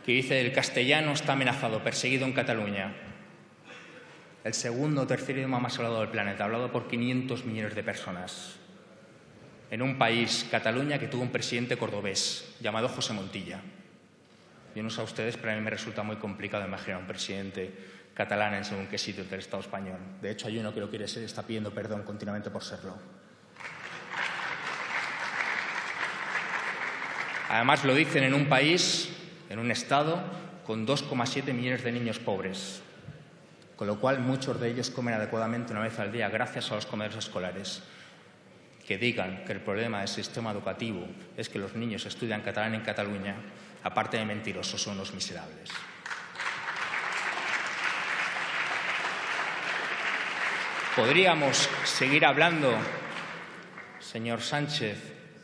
[SPEAKER 6] que dice el castellano está amenazado, perseguido en Cataluña. El segundo o tercer idioma más hablado del planeta, hablado por 500 millones de personas. En un país, Cataluña, que tuvo un presidente cordobés llamado José Montilla. Yo no sé a ustedes, pero a mí me resulta muy complicado imaginar un presidente catalán en según qué sitio del Estado español. De hecho, hay uno que lo quiere ser y está pidiendo perdón continuamente por serlo. Además, lo dicen en un país, en un Estado, con 2,7 millones de niños pobres, con lo cual muchos de ellos comen adecuadamente una vez al día gracias a los comedores escolares. Que digan que el problema del sistema educativo es que los niños estudian catalán en Cataluña aparte de mentirosos, son unos miserables. Podríamos seguir hablando, señor Sánchez,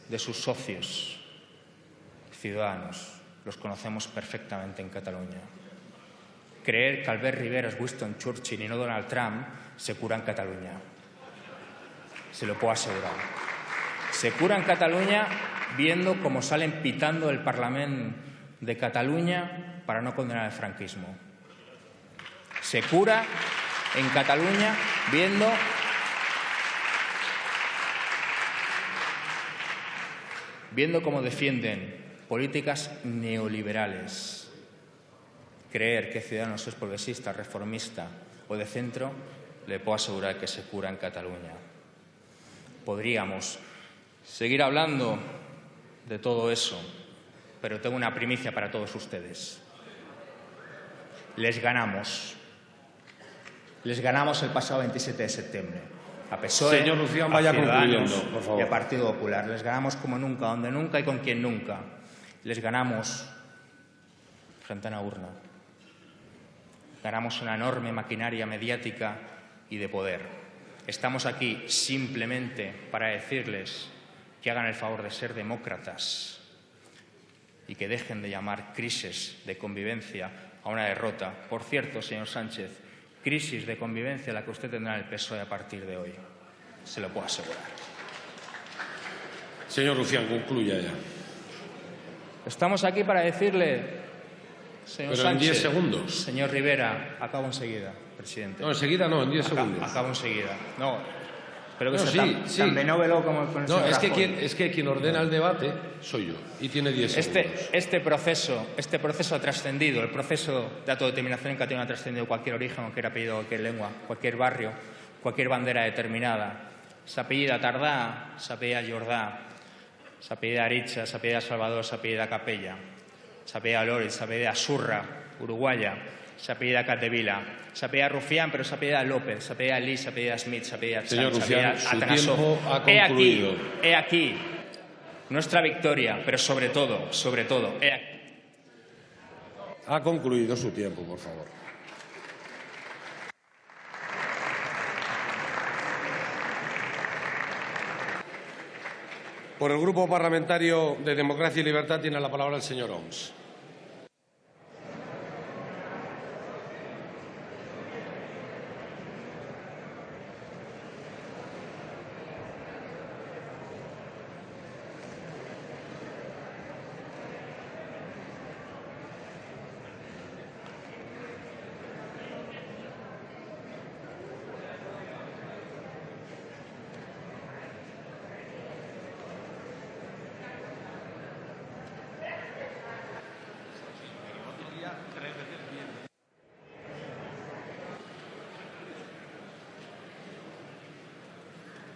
[SPEAKER 6] de sus socios, Ciudadanos. Los conocemos perfectamente en Cataluña. Creer que Albert Rivera es Winston Churchill y no Donald Trump se cura en Cataluña. Se lo puedo asegurar. Se cura en Cataluña viendo cómo salen pitando el Parlamento de Cataluña para no condenar el franquismo. Se cura en Cataluña viendo cómo defienden políticas neoliberales. Creer que Ciudadanos es progresista, reformista o de centro, le puedo asegurar que se cura en Cataluña. Podríamos seguir hablando de todo eso, pero tengo una primicia para todos ustedes. Les ganamos. Les ganamos el pasado 27 de septiembre. A PSOE,
[SPEAKER 2] señor Lucián, vaya concluyendo, por favor.
[SPEAKER 6] Y a Partido Popular. Les ganamos como nunca, donde nunca y con quien nunca. Les ganamos frente a una urna. Ganamos una enorme maquinaria mediática y de poder. Estamos aquí simplemente para decirles que hagan el favor de ser demócratas y que dejen de llamar crisis de convivencia a una derrota. Por cierto, señor Sánchez, crisis de convivencia la que usted tendrá en el PSOE a partir de hoy. Se lo puedo asegurar.
[SPEAKER 2] Señor Lucián, concluya ya.
[SPEAKER 6] Estamos aquí para decirle, señor
[SPEAKER 2] Pero
[SPEAKER 6] Sánchez,
[SPEAKER 2] en 10 segundos.
[SPEAKER 6] Señor Rivera, acabo enseguida, presidente.
[SPEAKER 2] No, enseguida no, en 10 segundos.
[SPEAKER 6] Acabo enseguida. No, espero que
[SPEAKER 2] No,
[SPEAKER 6] sea
[SPEAKER 2] sí.
[SPEAKER 6] tan benévolo como con el
[SPEAKER 2] No,
[SPEAKER 6] señor
[SPEAKER 2] es que quien ordena el debate soy yo y tiene 10 segundos.
[SPEAKER 6] Este proceso ha trascendido, el proceso de autodeterminación en Cataluña ha trascendido cualquier origen, cualquier apellido, cualquier lengua, cualquier barrio, cualquier bandera determinada. Se apellida Tardá, se apellida Jordá, se apellida Aritxa, se apellida Salvador, se apellida Capella, se apellida Loris, se apellida Surra, uruguaya, se apellida Capdevila, se apellida Rufián, pero se apellida López, se apellida Lee, se apellida Smith, se apellida Chan,
[SPEAKER 2] señor Rufián,
[SPEAKER 6] se
[SPEAKER 2] su
[SPEAKER 6] apellida
[SPEAKER 2] tiempo ha concluido.
[SPEAKER 6] He aquí nuestra victoria, pero sobre todo, he aquí.
[SPEAKER 2] Ha concluido su tiempo, por favor. Por el Grupo Parlamentario de Democracia y Libertad tiene la palabra el señor Homs.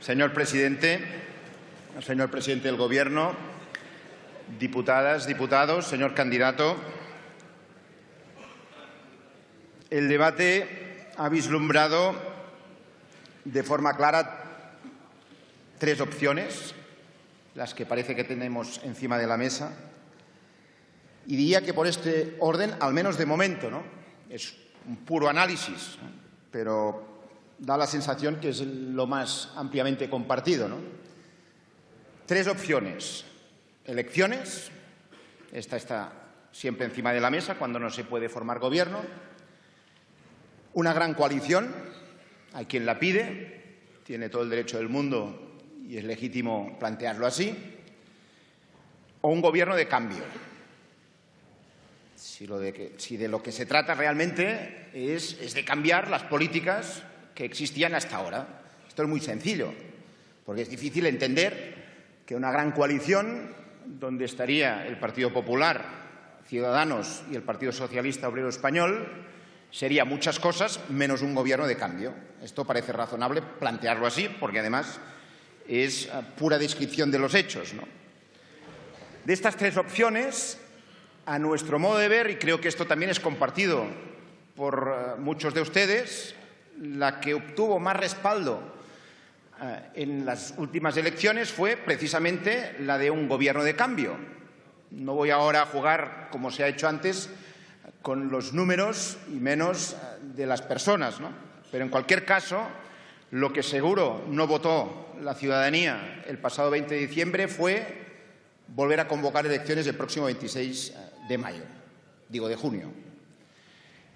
[SPEAKER 7] Señor presidente del Gobierno, diputadas, diputados, señor candidato, el debate ha vislumbrado de forma clara tres opciones, las que parece que tenemos encima de la mesa, y diría que por este orden, al menos de momento, ¿no? Es un puro análisis, ¿no? Pero da la sensación que es lo más ampliamente compartido, ¿no? Tres opciones. Elecciones. Esta está siempre encima de la mesa cuando no se puede formar gobierno. Una gran coalición. Hay quien la pide. Tiene todo el derecho del mundo y es legítimo plantearlo así. O un gobierno de cambio. Si de lo que se trata realmente es de cambiar las políticas que existían hasta ahora. Esto es muy sencillo, porque es difícil entender que una gran coalición, donde estaría el Partido Popular, Ciudadanos y el Partido Socialista Obrero Español, sería muchas cosas menos un gobierno de cambio. Esto parece razonable plantearlo así, porque además es pura descripción de los hechos, ¿no? De estas tres opciones, a nuestro modo de ver, y creo que esto también es compartido por muchos de ustedes, la que obtuvo más respaldo en las últimas elecciones fue precisamente la de un gobierno de cambio. No voy ahora a jugar, como se ha hecho antes, con los números y menos de las personas, ¿no? Pero en cualquier caso, lo que seguro no votó la ciudadanía el pasado 20 de diciembre fue volver a convocar elecciones el próximo 26 de junio.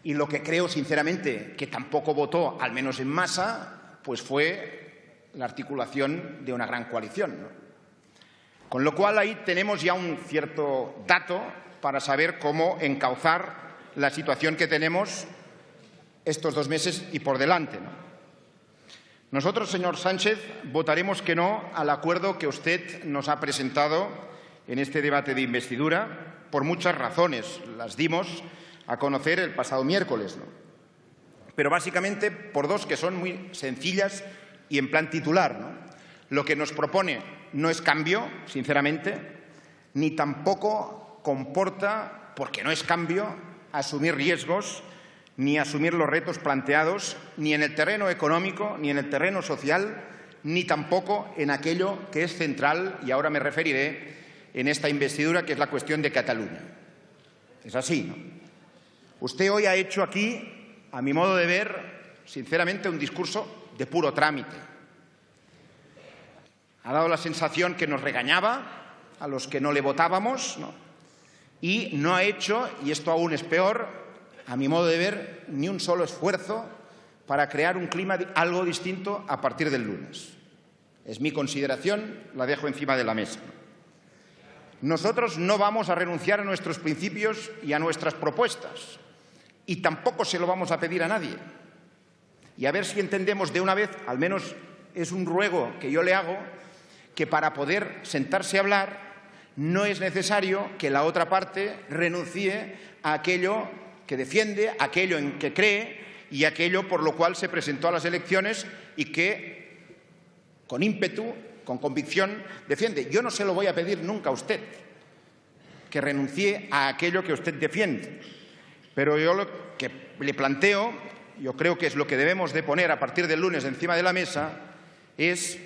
[SPEAKER 7] Y lo que creo, sinceramente, que tampoco votó, al menos en masa, pues fue la articulación de una gran coalición, ¿no? Con lo cual, ahí tenemos ya un cierto dato para saber cómo encauzar la situación que tenemos estos 2 meses y por delante, ¿no? Nosotros, señor Sánchez, votaremos que no al acuerdo que usted nos ha presentado en este debate de investidura por muchas razones. Las dimos a conocer el pasado miércoles, ¿no? Pero básicamente por 2 que son muy sencillas y en plan titular, ¿no? Lo que nos propone no es cambio, sinceramente, ni tampoco comporta, porque no es cambio, asumir riesgos ni asumir los retos planteados ni en el terreno económico, ni en el terreno social, ni tampoco en aquello que es central, y ahora me referiré, en esta investidura, que es la cuestión de Cataluña. Es así, ¿no? Usted hoy ha hecho aquí, a mi modo de ver, sinceramente, un discurso de puro trámite. Ha dado la sensación que nos regañaba a los que no le votábamos, ¿no? Y no ha hecho, y esto aún es peor, a mi modo de ver, ni un solo esfuerzo para crear un clima algo distinto a partir del lunes. Es mi consideración, la dejo encima de la mesa. Nosotros no vamos a renunciar a nuestros principios y a nuestras propuestas, y tampoco se lo vamos a pedir a nadie. Y a ver si entendemos de una vez, al menos es un ruego que yo le hago, que para poder sentarse a hablar no es necesario que la otra parte renuncie a aquello que defiende, a aquello en que cree y aquello por lo cual se presentó a las elecciones y que, con ímpetu, con convicción, defiende. Yo no se lo voy a pedir nunca a usted, que renuncie a aquello que usted defiende. Pero yo lo que le planteo, yo creo que es lo que debemos de poner a partir del lunes encima de la mesa, es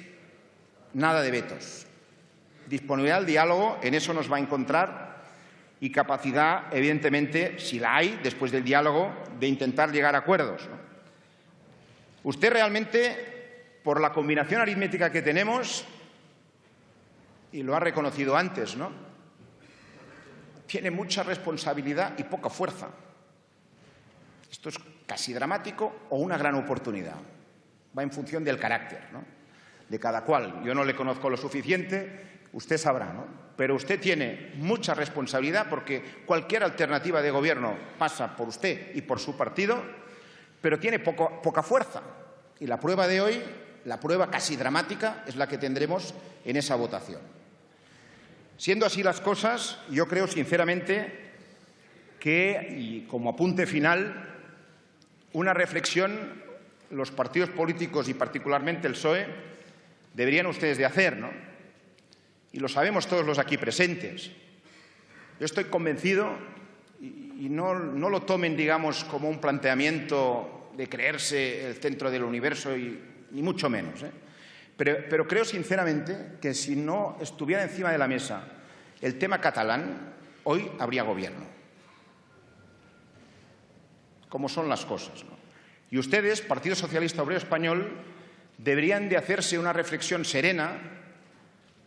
[SPEAKER 7] nada de vetos. Disponibilidad al diálogo, en eso nos va a encontrar, y capacidad, evidentemente, si la hay, después del diálogo, de intentar llegar a acuerdos, ¿no? Usted realmente, por la combinación aritmética que tenemos, y lo ha reconocido antes, ¿no?, tiene mucha responsabilidad y poca fuerza. Esto es casi dramático o una gran oportunidad. Va en función del carácter, ¿no?, de cada cual. Yo no le conozco lo suficiente, usted sabrá, ¿no? Pero usted tiene mucha responsabilidad porque cualquier alternativa de gobierno pasa por usted y por su partido, pero tiene poca fuerza. Y la prueba de hoy, la prueba casi dramática, es la que tendremos en esa votación. Siendo así las cosas, yo creo sinceramente que, y como apunte final, una reflexión los partidos políticos y particularmente el PSOE deberían ustedes de hacer, ¿no? Y lo sabemos todos los aquí presentes. Yo estoy convencido, y no lo tomen, digamos, como un planteamiento de creerse el centro del universo, ni mucho menos, ¿eh? Pero creo sinceramente que si no estuviera encima de la mesa el tema catalán, hoy habría gobierno. Como son las cosas, ¿no? Y ustedes, Partido Socialista Obrero Español, deberían de hacerse una reflexión serena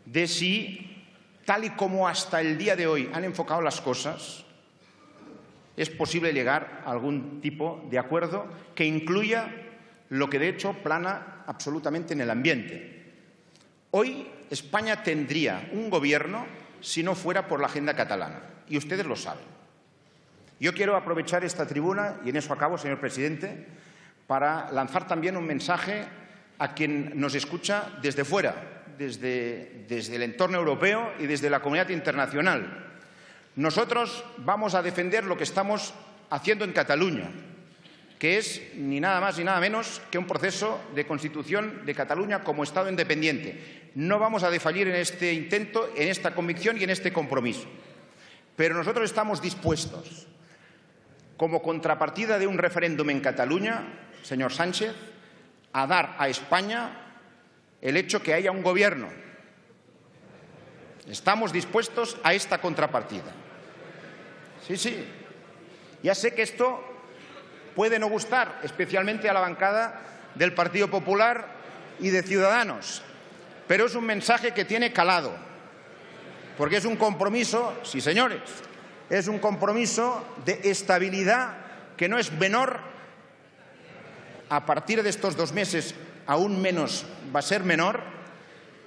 [SPEAKER 7] de si, tal y como hasta el día de hoy han enfocado las cosas, es posible llegar a algún tipo de acuerdo que incluya lo que de hecho plana absolutamente en el ambiente. Hoy España tendría un gobierno si no fuera por la agenda catalana, y ustedes lo saben. Yo quiero aprovechar esta tribuna, y en eso acabo, señor presidente, para lanzar también un mensaje a quien nos escucha desde fuera, desde el entorno europeo y desde la comunidad internacional. Nosotros vamos a defender lo que estamos haciendo en Cataluña, que es ni nada más ni nada menos que un proceso de constitución de Cataluña como Estado independiente. No vamos a defallir en este intento, en esta convicción y en este compromiso. Pero nosotros estamos dispuestos, como contrapartida de un referéndum en Cataluña, señor Sánchez, a dar a España el hecho que haya un gobierno Estamos dispuestos a esta contrapartida. Sí, sí. Ya sé que esto puede no gustar, especialmente a la bancada del Partido Popular y de Ciudadanos, pero es un mensaje que tiene calado, porque es un compromiso, sí señores, es un compromiso de estabilidad que no es menor. A partir de estos 2 meses, aún menos va a ser menor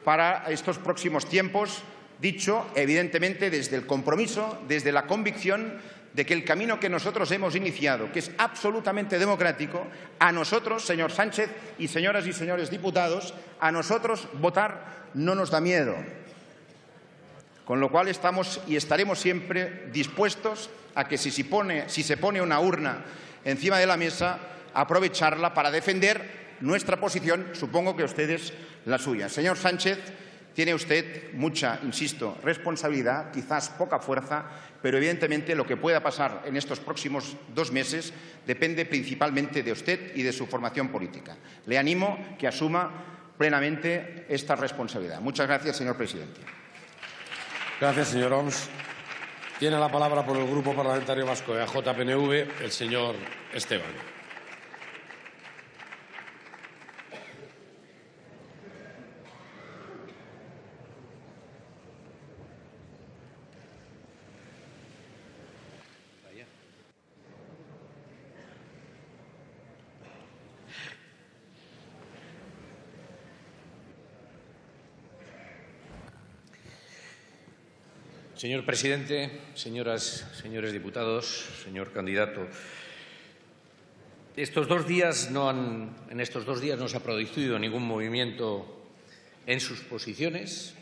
[SPEAKER 7] para estos próximos tiempos, dicho evidentemente desde el compromiso, desde la convicción de que el camino que nosotros hemos iniciado, que es absolutamente democrático, a nosotros, señor Sánchez y señoras y señores diputados, a nosotros votar no nos da miedo. Con lo cual estamos y estaremos siempre dispuestos a que si se pone una urna encima de la mesa, aprovecharla para defender nuestra posición, supongo que ustedes la suya. Señor Sánchez, tiene usted mucha, insisto, responsabilidad, quizás poca fuerza, pero evidentemente lo que pueda pasar en estos próximos 2 meses depende principalmente de usted y de su formación política. Le animo a que asuma plenamente esta responsabilidad. Muchas gracias, señor presidente.
[SPEAKER 2] Gracias, señor Homs. Tiene la palabra por el Grupo Parlamentario Vasco de AJ-PNV el señor Esteban.
[SPEAKER 8] Señor presidente, señoras y señores diputados, señor candidato, en estos 2 días no se ha producido ningún movimiento en sus posiciones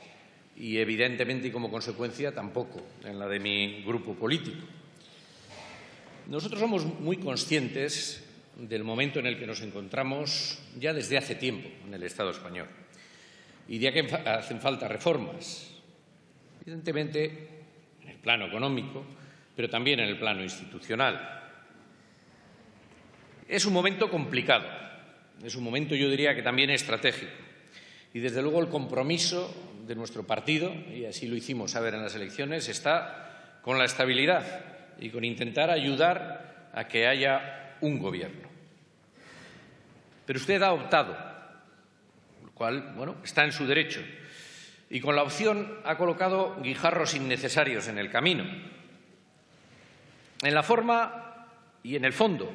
[SPEAKER 8] y, evidentemente, y como consecuencia, tampoco en la de mi grupo político. Nosotros somos muy conscientes del momento en el que nos encontramos ya desde hace tiempo en el Estado español y de que hacen falta reformas. Evidentemente, en el plano económico, pero también en el plano institucional. Es un momento complicado, es un momento, yo diría, que también estratégico. Y, desde luego, el compromiso de nuestro partido, y así lo hicimos saber en las elecciones, está con la estabilidad y con intentar ayudar a que haya un gobierno. Pero usted ha optado, lo cual, bueno, está en su derecho, y con la opción ha colocado guijarros innecesarios en el camino, en la forma y en el fondo.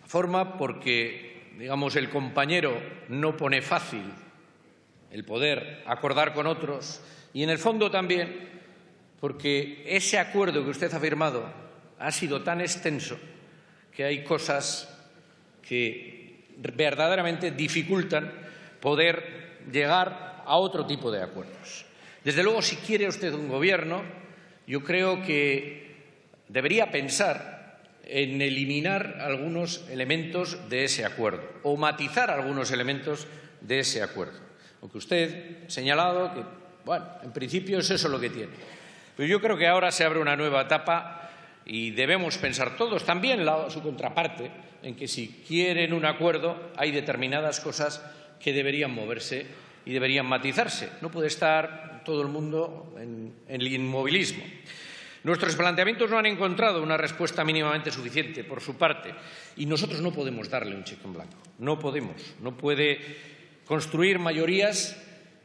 [SPEAKER 8] La forma porque, digamos, el compañero no pone fácil el poder acordar con otros, y en el fondo también porque ese acuerdo que usted ha firmado ha sido tan extenso que hay cosas que verdaderamente dificultan poder llegar a otro tipo de acuerdos. Desde luego, si quiere usted un gobierno, yo creo que debería pensar en eliminar algunos elementos de ese acuerdo o matizar algunos elementos de ese acuerdo. Aunque usted ha señalado que, bueno, en principio es eso lo que tiene. Pero yo creo que ahora se abre una nueva etapa y debemos pensar todos, también su contraparte, en que si quieren un acuerdo hay determinadas cosas que deberían moverse y deberían matizarse. No puede estar todo el mundo en el inmovilismo. Nuestros planteamientos no han encontrado una respuesta mínimamente suficiente por su parte y nosotros no podemos darle un cheque en blanco. No podemos. No puede construir mayorías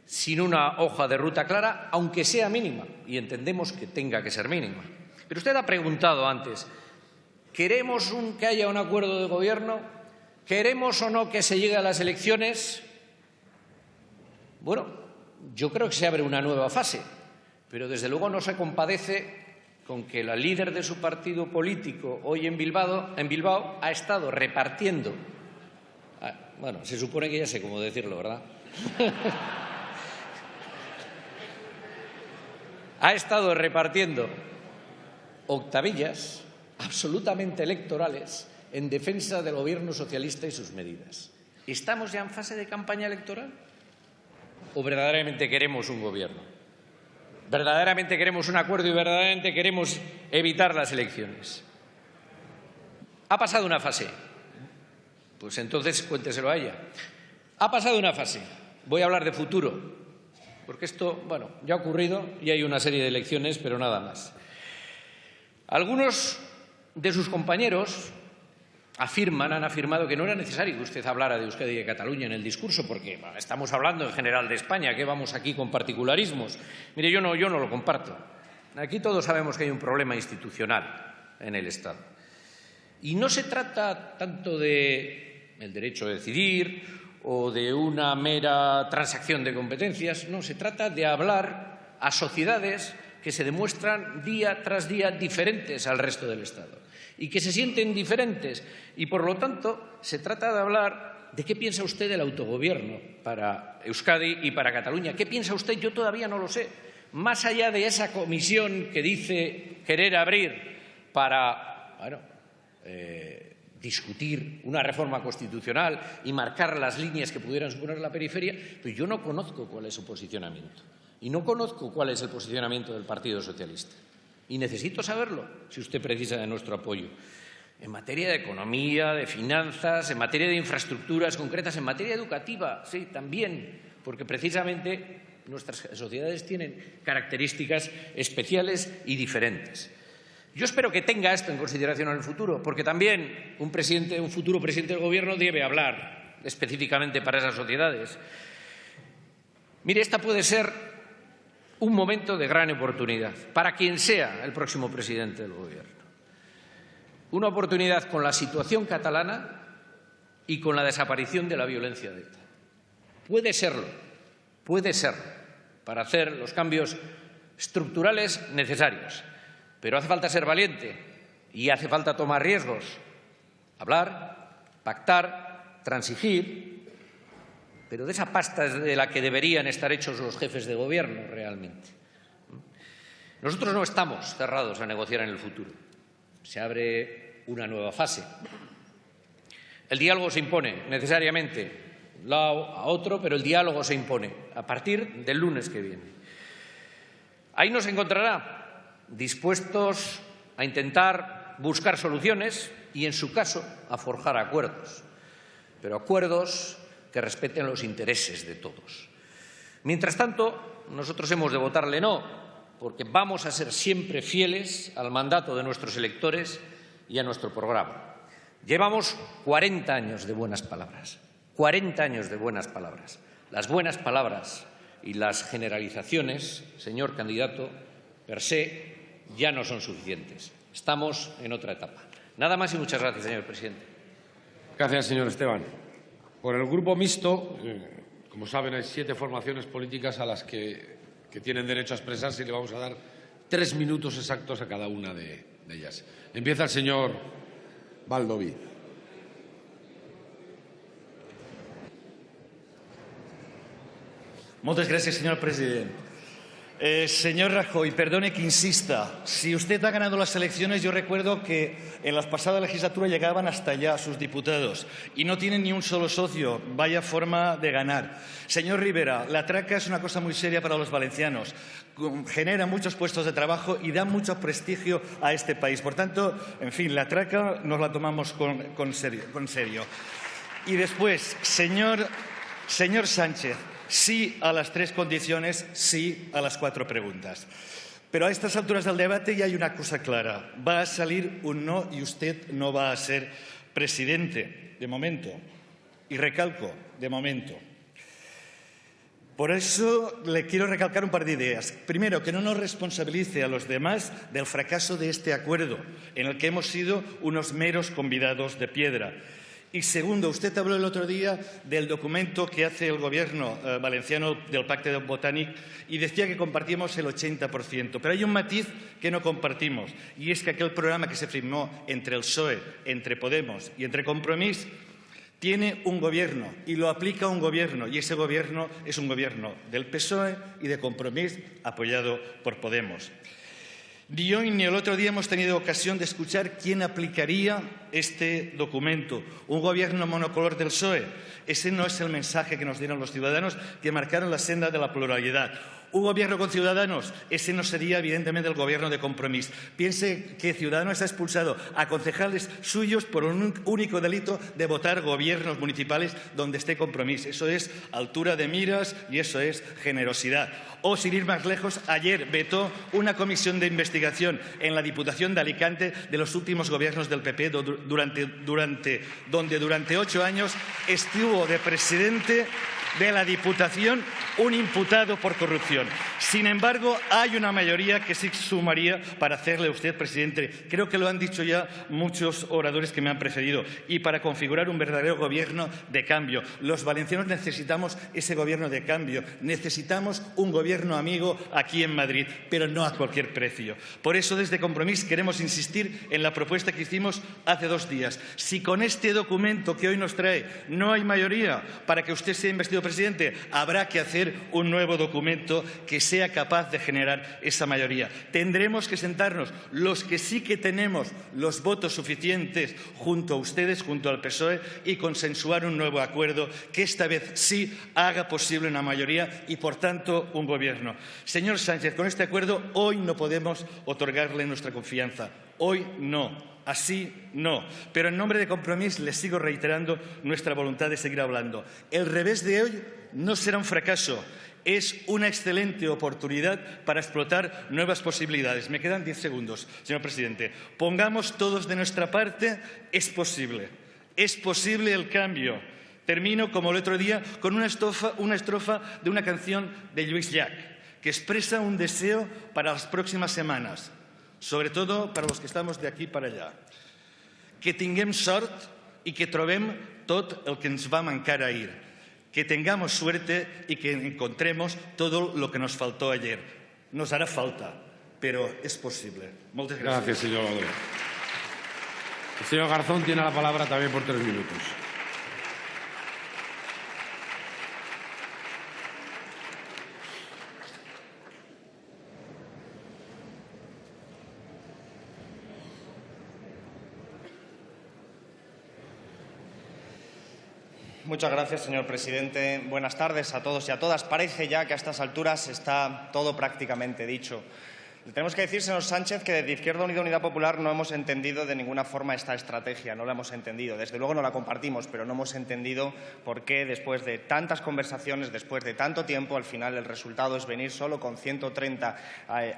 [SPEAKER 8] sin una hoja de ruta clara, aunque sea mínima, y entendemos que tenga que ser mínima. Pero usted ha preguntado antes, ¿queremos que haya un acuerdo de gobierno? ¿Queremos o no que se llegue a las elecciones? Bueno, yo creo que se abre una nueva fase, pero desde luego no se compadece con que la líder de su partido político hoy en Bilbao ha estado repartiendo. Bueno, se supone que ya sé cómo decirlo, ¿verdad? Ha estado repartiendo octavillas absolutamente electorales en defensa del gobierno socialista y sus medidas. ¿Estamos ya en fase de campaña electoral? ¿O verdaderamente queremos un gobierno? ¿Verdaderamente queremos un acuerdo y verdaderamente queremos evitar las elecciones? ¿Ha pasado una fase? Pues entonces cuénteselo a ella. Ha pasado una fase. Voy a hablar de futuro. porque esto, bueno, ya ha ocurrido y hay una serie de elecciones, pero nada más. Algunos de sus compañeros han afirmado que no era necesario que usted hablara de Euskadi y de Cataluña en el discurso, porque bueno, estamos hablando en general de España, ¿qué vamos aquí con particularismos? Mire, yo no lo comparto. Aquí todos sabemos que hay un problema institucional en el Estado. Y no se trata tanto del derecho a decidir o de una mera transacción de competencias, no, se trata de hablar a sociedades que se demuestran día tras día diferentes al resto del Estado y que se sienten diferentes. Y, por lo tanto, se trata de hablar de qué piensa usted del autogobierno para Euskadi y para Cataluña. ¿Qué piensa usted? Yo todavía no lo sé. Más allá de esa comisión que dice querer abrir para discutir una reforma constitucional y marcar las líneas que pudieran suponer la periferia, pues yo no conozco cuál es su posicionamiento. Y no conozco cuál es el posicionamiento del Partido Socialista. Y necesito saberlo, si usted precisa de nuestro apoyo. En materia de economía, de finanzas, en materia de infraestructuras concretas, en materia educativa, sí, también, porque precisamente nuestras sociedades tienen características especiales y diferentes. Yo espero que tenga esto en consideración en el futuro, porque también un futuro presidente del Gobierno debe hablar específicamente para esas sociedades. Mire, esta puede ser un momento de gran oportunidad para quien sea el próximo presidente del Gobierno. Una oportunidad con la situación catalana y con la desaparición de la violencia de ETA. Puede serlo, para hacer los cambios estructurales necesarios. Pero hace falta ser valiente y hace falta tomar riesgos, hablar, pactar, transigir, pero de esa pasta es de la que deberían estar hechos los jefes de gobierno realmente. Nosotros no estamos cerrados a negociar en el futuro. Se abre una nueva fase. El diálogo se impone necesariamente de un lado a otro, pero el diálogo se impone a partir del lunes que viene. Ahí nos encontrará dispuestos a intentar buscar soluciones y, en su caso, a forjar acuerdos, pero acuerdos que respeten los intereses de todos. Mientras tanto, nosotros hemos de votarle no, porque vamos a ser siempre fieles al mandato de nuestros electores y a nuestro programa. Llevamos 40 años de buenas palabras, 40 años de buenas palabras. Las buenas palabras y las generalizaciones, señor candidato, per se, ya no son suficientes. Estamos en otra etapa. Nada más y muchas gracias, señor presidente.
[SPEAKER 2] Gracias, señor Esteban. Por el Grupo Mixto, como saben, hay 7 formaciones políticas a las que tienen derecho a expresarse y le vamos a dar 3 minutos exactos a cada una de ellas. Empieza el señor Baldoví.
[SPEAKER 9] Moltes gràcies, señor president. Señor Rajoy, perdone que insista. Si usted ha ganado las elecciones, yo recuerdo que en la pasada legislatura llegaban hasta allá sus diputados y no tienen ni un solo socio. Vaya forma de ganar. Señor Rivera, la traca es una cosa muy seria para los valencianos. Genera muchos puestos de trabajo y da mucho prestigio a este país. Por tanto, en fin, la traca nos la tomamos con serio. Y después, señor Sánchez, sí a las 3 condiciones, sí a las 4 preguntas. Pero a estas alturas del debate ya hay una cosa clara. Va a salir un no y usted no va a ser presidente, de momento. Y recalco, de momento. Por eso le quiero recalcar un par de ideas. Primero, que no nos responsabilice a los demás del fracaso de este acuerdo, en el que hemos sido unos meros convidados de piedra. Y segundo, usted habló el otro día del documento que hace el Gobierno valenciano del Pacte Botànic y decía que compartimos el 80%. Pero hay un matiz que no compartimos y es que aquel programa que se firmó entre el PSOE, entre Podemos y entre Compromís tiene un gobierno y lo aplica un gobierno y ese gobierno es un gobierno del PSOE y de Compromís apoyado por Podemos. Ni hoy ni el otro día hemos tenido ocasión de escuchar quién aplicaría este documento. Un gobierno monocolor del PSOE. Ese no es el mensaje que nos dieron los ciudadanos que marcaron la senda de la pluralidad. Un gobierno con Ciudadanos, ese no sería evidentemente el gobierno de Compromís. Piense que Ciudadanos ha expulsado a concejales suyos por un único delito de votar gobiernos municipales donde esté Compromís. Eso es altura de miras y eso es generosidad. O, sin ir más lejos, ayer vetó una comisión de investigación en la Diputación de Alicante de los últimos gobiernos del PP, donde durante 8 años estuvo de presidente de la Diputación un imputado por corrupción. Sin embargo, hay una mayoría que sí sumaría para hacerle a usted presidente. Creo que lo han dicho ya muchos oradores que me han precedido. Y para configurar un verdadero gobierno de cambio. Los valencianos necesitamos ese gobierno de cambio. Necesitamos un gobierno amigo aquí en Madrid, pero no a cualquier precio. Por eso, desde Compromís, queremos insistir en la propuesta que hicimos hace 2 días. Si con este documento que hoy nos trae no hay mayoría para que usted sea investido presidente, habrá que hacer un nuevo documento que sea capaz de generar esa mayoría. Tendremos que sentarnos los que sí que tenemos los votos suficientes junto a ustedes, junto al PSOE, y consensuar un nuevo acuerdo que esta vez sí haga posible una mayoría y, por tanto, un gobierno. Señor Sánchez, con este acuerdo hoy no podemos otorgarle nuestra confianza. Hoy no. Así no. Pero en nombre de Compromís les sigo reiterando nuestra voluntad de seguir hablando. El revés de hoy no será un fracaso. Es una excelente oportunidad para explotar nuevas posibilidades. Me quedan 10 segundos, señor presidente. Pongamos todos de nuestra parte. Es posible. Es posible el cambio. Termino, como el otro día, con una estrofa de una canción de Lluís Llach, que expresa un deseo para las próximas semanas, sobre todo para los que estamos de aquí para allá. Que tinguem sort i que trobem tot el que ens va mancar ahir. Que tengamos suerte y que encontremos todo lo que nos faltó ayer. Nos hará falta, pero es posible. Muchas gracias.
[SPEAKER 2] Gracias, señor Balaguer. El señor Garzón tiene la palabra también por 3 minutos.
[SPEAKER 10] Muchas gracias, señor presidente. Buenas tardes a todos y a todas. Parece ya que a estas alturas está todo prácticamente dicho. Le tenemos que decir, señor Sánchez, que desde Izquierda Unida y Unidad Popular no hemos entendido de ninguna forma esta estrategia, no la hemos entendido. Desde luego no la compartimos, pero no hemos entendido por qué, después de tantas conversaciones, después de tanto tiempo, al final el resultado es venir solo con 130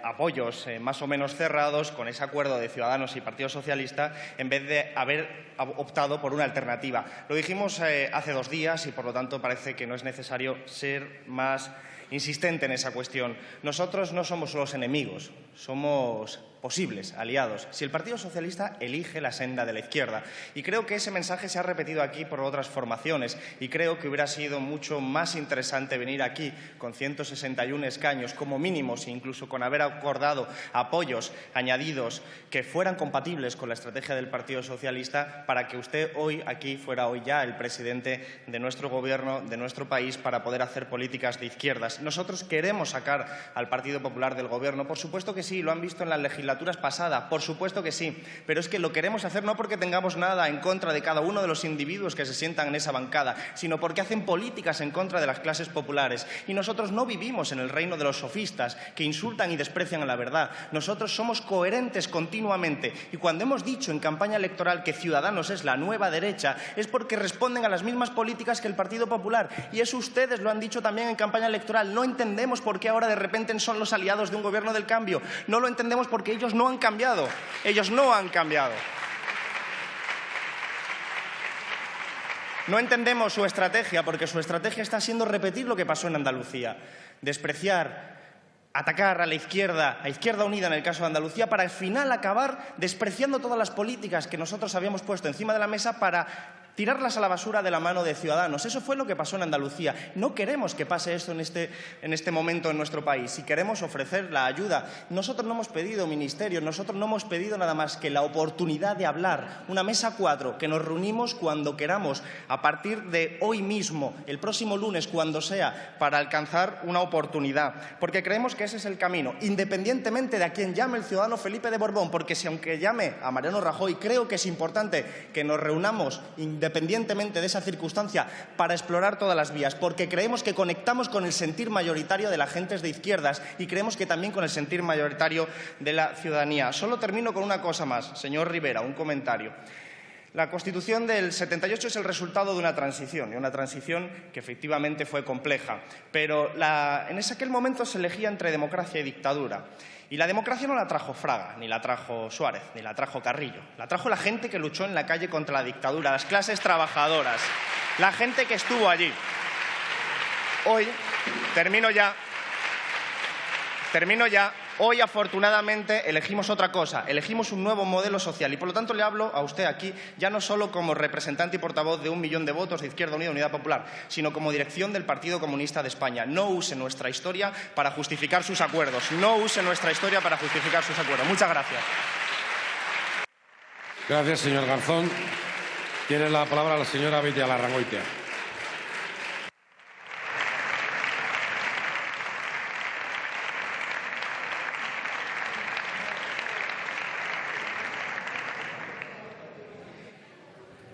[SPEAKER 10] apoyos más o menos cerrados, con ese acuerdo de Ciudadanos y Partido Socialista, en vez de haber optado por una alternativa. Lo dijimos hace 2 días y, por lo tanto, parece que no es necesario ser más insistente en esa cuestión. Nosotros no somos los enemigos, somos posibles aliados, si el Partido Socialista elige la senda de la izquierda. Y creo que ese mensaje se ha repetido aquí por otras formaciones y creo que hubiera sido mucho más interesante venir aquí con 161 escaños como mínimos, incluso con haber acordado apoyos añadidos que fueran compatibles con la estrategia del Partido Socialista, para que usted hoy aquí fuera hoy ya el presidente de nuestro gobierno, de nuestro país, para poder hacer políticas de izquierdas. Nosotros queremos sacar al Partido Popular del gobierno, por supuesto que sí, lo han visto en las legislaturas pasadas, por supuesto que sí, pero es que lo queremos hacer no porque tengamos nada en contra de cada uno de los individuos que se sientan en esa bancada, sino porque hacen políticas en contra de las clases populares. Y nosotros no vivimos en el reino de los sofistas que insultan y desprecian a la verdad. Nosotros somos coherentes continuamente y cuando hemos dicho en campaña electoral que Ciudadanos es la nueva derecha es porque responden a las mismas políticas que el Partido Popular, y eso ustedes lo han dicho también en campaña electoral. No entendemos por qué ahora de repente son los aliados de un gobierno del cambio. No lo entendemos porque ellos no han cambiado. Ellos no han cambiado. No entendemos su estrategia, porque su estrategia está siendo repetir lo que pasó en Andalucía. Despreciar, atacar a la Izquierda Unida en el caso de Andalucía, para al final acabar despreciando todas las políticas que nosotros habíamos puesto encima de la mesa para tirarlas a la basura de la mano de Ciudadanos. Eso fue lo que pasó en Andalucía. No queremos que pase esto en este momento en nuestro país y queremos ofrecer la ayuda. Nosotros no hemos pedido ministerios, nosotros no hemos pedido nada más que la oportunidad de hablar. Una mesa 4, que nos reunimos cuando queramos, a partir de hoy mismo, el próximo lunes, cuando sea, para alcanzar una oportunidad. Porque creemos que ese es el camino, independientemente de a quién llame el ciudadano Felipe de Borbón, porque si aunque llame a Mariano Rajoy, creo que es importante que nos reunamos independientemente de esa circunstancia para explorar todas las vías, porque creemos que conectamos con el sentir mayoritario de la gente de izquierdas y creemos que también con el sentir mayoritario de la ciudadanía. Solo termino con una cosa más, señor Rivera, un comentario. La Constitución del 78 es el resultado de una transición, y una transición que efectivamente fue compleja, pero en aquel momento se elegía entre democracia y dictadura. Y la democracia no la trajo Fraga, ni la trajo Suárez, ni la trajo Carrillo. La trajo la gente que luchó en la calle contra la dictadura, las clases trabajadoras, la gente que estuvo allí. Hoy, termino ya, hoy afortunadamente elegimos otra cosa, elegimos un nuevo modelo social y por lo tanto le hablo a usted aquí ya no solo como representante y portavoz de 1 millón de votos de Izquierda Unida, Unidad Popular, sino como dirección del Partido Comunista de España. No use nuestra historia para justificar sus acuerdos, no use nuestra historia para justificar sus acuerdos. Muchas gracias.
[SPEAKER 2] Gracias, señor Garzón. Tiene la palabra la señora Beitialarrangoitia.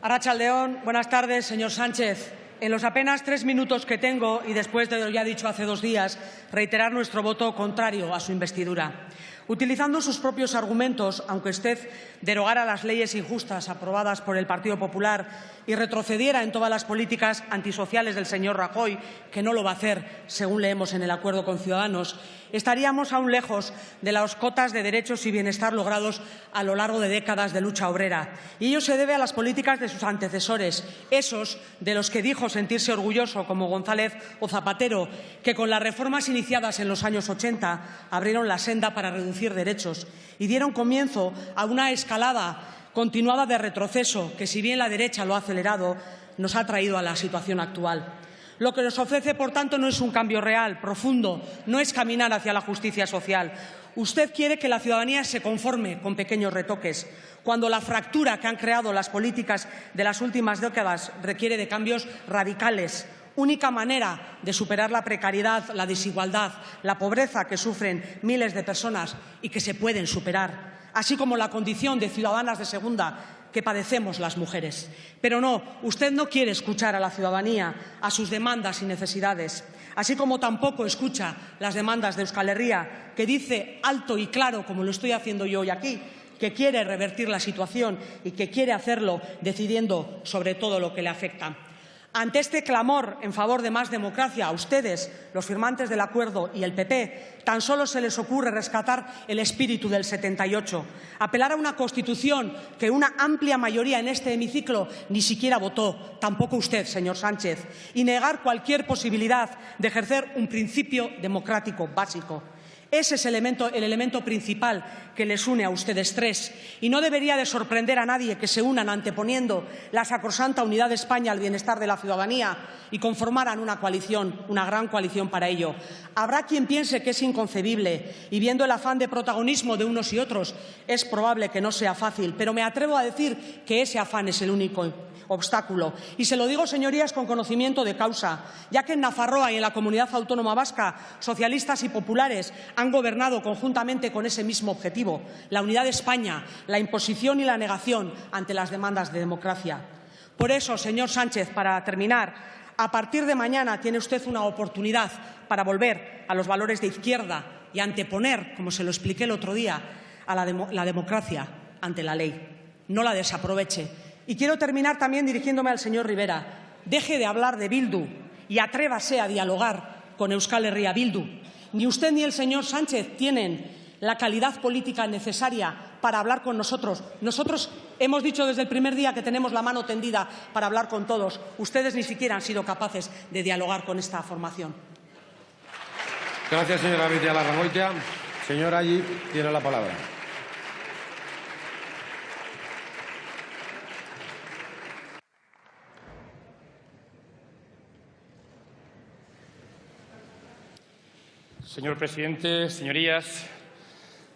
[SPEAKER 11] Arratsaldeon, buenas tardes, señor Sánchez. En los apenas 3 minutos que tengo, y después de lo ya dicho hace 2 días, reiterar nuestro voto contrario a su investidura. Utilizando sus propios argumentos, aunque usted derogara las leyes injustas aprobadas por el Partido Popular y retrocediera en todas las políticas antisociales del señor Rajoy, que no lo va a hacer, según leemos en el acuerdo con Ciudadanos, estaríamos aún lejos de las cotas de derechos y bienestar logrados a lo largo de décadas de lucha obrera. Y ello se debe a las políticas de sus antecesores, esos de los que dijo sentirse orgulloso, como González o Zapatero, que con las reformas iniciadas en los años 80 abrieron la senda para reducir derechos y dieron comienzo a una escalada continuada de retroceso que, si bien la derecha lo ha acelerado, nos ha traído a la situación actual. Lo que nos ofrece, por tanto, no es un cambio real, profundo, no es caminar hacia la justicia social. Usted quiere que la ciudadanía se conforme con pequeños retoques, cuando la fractura que han creado las políticas de las últimas décadas requiere de cambios radicales. Única manera de superar la precariedad, la desigualdad, la pobreza que sufren miles de personas y que se pueden superar, así como la condición de ciudadanas de segunda que padecemos las mujeres. Pero no, usted no quiere escuchar a la ciudadanía, a sus demandas y necesidades, así como tampoco escucha las demandas de Euskal Herria, que dice alto y claro, como lo estoy haciendo yo hoy aquí, que quiere revertir la situación y que quiere hacerlo decidiendo sobre todo lo que le afecta. Ante este clamor en favor de más democracia, a ustedes, los firmantes del acuerdo y el PP, tan solo se les ocurre rescatar el espíritu del 78, apelar a una Constitución que una amplia mayoría en este hemiciclo ni siquiera votó, tampoco usted, señor Sánchez, y negar cualquier posibilidad de ejercer un principio democrático básico. Ese es el elemento principal que les une a ustedes tres. Y no debería de sorprender a nadie que se unan anteponiendo la sacrosanta unidad de España al bienestar de la ciudadanía y conformaran una coalición, una gran coalición para ello. Habrá quien piense que es inconcebible y, viendo el afán de protagonismo de unos y otros, es probable que no sea fácil. Pero me atrevo a decir que ese afán es el único obstáculo. Y se lo digo, señorías, con conocimiento de causa, ya que en Nafarroa y en la Comunidad Autónoma Vasca, socialistas y populares han gobernado conjuntamente con ese mismo objetivo, la unidad de España, la imposición y la negación ante las demandas de democracia. Por eso, señor Sánchez, para terminar, a partir de mañana tiene usted una oportunidad para volver a los valores de izquierda y anteponer, como se lo expliqué el otro día, a la democracia ante la ley. No la desaproveche. Y quiero terminar también dirigiéndome al señor Rivera. Deje de hablar de Bildu y atrévase a dialogar con Euskal Herria Bildu. Ni usted ni el señor Sánchez tienen la calidad política necesaria para hablar con nosotros. Nosotros hemos dicho desde el primer día que tenemos la mano tendida para hablar con todos. Ustedes ni siquiera han sido capaces de dialogar con esta formación.
[SPEAKER 2] Gracias, señora Beitialarrangoitia. Señor Allí tiene la palabra.
[SPEAKER 4] Señor presidente, señorías,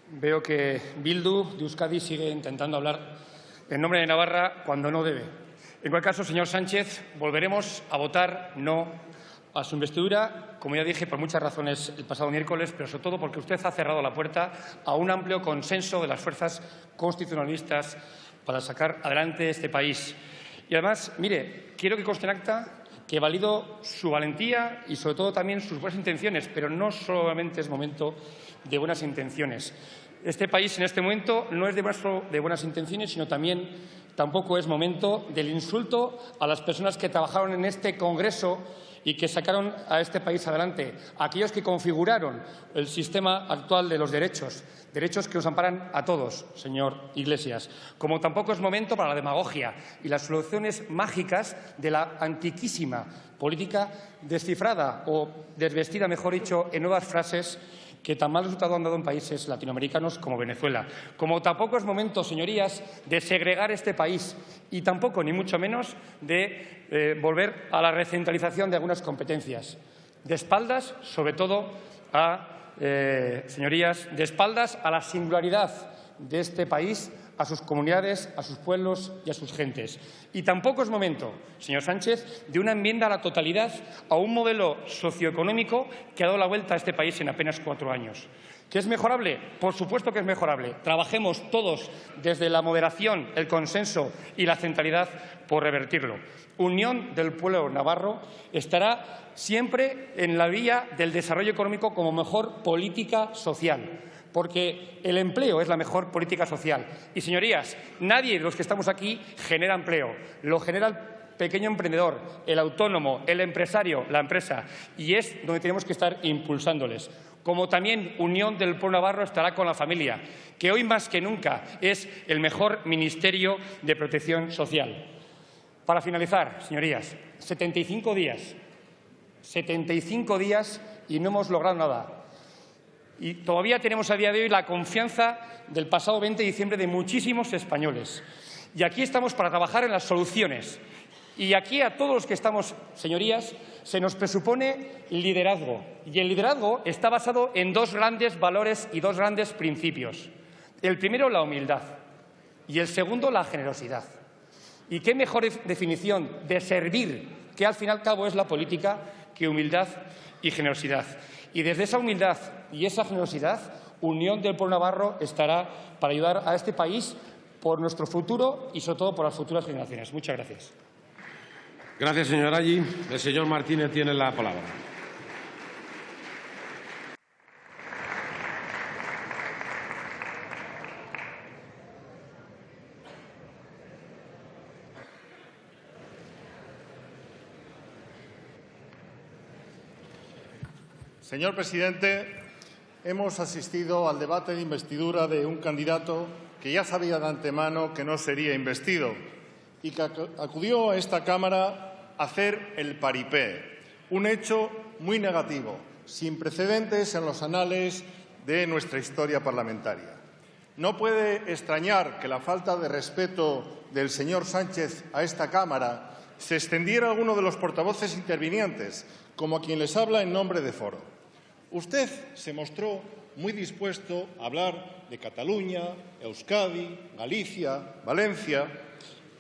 [SPEAKER 4] veo que Bildu de Euskadi sigue intentando hablar en nombre de Navarra cuando no debe. En cualquier caso, señor Sánchez, volveremos a votar no a su investidura, como ya dije, por muchas razones el pasado miércoles, pero sobre todo porque usted ha cerrado la puerta a un amplio consenso de las fuerzas constitucionalistas para sacar adelante este país. Y además, mire, quiero que conste en acta que valido su valentía y sobre todo también sus buenas intenciones, pero no solamente es momento de buenas intenciones. Este país en este momento no es de buenas intenciones, sino tampoco es momento del insulto a las personas que trabajaron en este Congreso y que sacaron a este país adelante, aquellos que configuraron el sistema actual de los derechos que nos amparan a todos, señor Iglesias. Como tampoco es momento para la demagogia y las soluciones mágicas de la antiquísima política descifrada o desvestida, mejor dicho, en nuevas frases que tan mal resultado han dado en países latinoamericanos como Venezuela. Como tampoco es momento, señorías, de segregar este país y tampoco, ni mucho menos, de volver a la recentralización de algunas competencias. De espaldas, sobre todo, señorías, de espaldas a la singularidad de este país, a sus comunidades, a sus pueblos y a sus gentes. Y tampoco es momento, señor Sánchez, de una enmienda a la totalidad a un modelo socioeconómico que ha dado la vuelta a este país en apenas 4 años. ¿Que es mejorable? Por supuesto que es mejorable. Trabajemos todos desde la moderación, el consenso y la centralidad por revertirlo. Unión del pueblo navarro estará siempre en la vía del desarrollo económico como mejor política social, porque el empleo es la mejor política social. Y, señorías, nadie de los que estamos aquí genera empleo. Lo genera el pequeño emprendedor, el autónomo, el empresario, la empresa. Y es donde tenemos que estar impulsándoles. Como también Unión del Pueblo Navarro estará con la familia, que hoy más que nunca es el mejor ministerio de protección social. Para finalizar, señorías, 75 días y no hemos logrado nada. Y todavía tenemos a día de hoy la confianza del pasado 20 de diciembre de muchísimos españoles. Y aquí estamos para trabajar en las soluciones. Y aquí a todos los que estamos, señorías, se nos presupone liderazgo. Y el liderazgo está basado en 2 grandes valores y 2 grandes principios. El primero, la humildad. Y el segundo, la generosidad. ¿Y qué mejor definición de servir, que al fin y al cabo es la política, que humildad y generosidad? Y desde esa humildad y esa generosidad, Unión del Pueblo Navarro estará para ayudar a este país por nuestro futuro y, sobre todo, por las futuras generaciones. Muchas gracias.
[SPEAKER 2] Gracias, señor Aggi. El señor Martínez tiene la palabra.
[SPEAKER 12] Señor presidente, hemos asistido al debate de investidura de un candidato que ya sabía de antemano que no sería investido y que acudió a esta Cámara a hacer el paripé, un hecho muy negativo, sin precedentes en los anales de nuestra historia parlamentaria. No puede extrañar que la falta de respeto del señor Sánchez a esta Cámara se extendiera a alguno de los portavoces intervinientes, como a quien les habla en nombre de Foro. Usted se mostró muy dispuesto a hablar de Cataluña, Euskadi, Galicia, Valencia,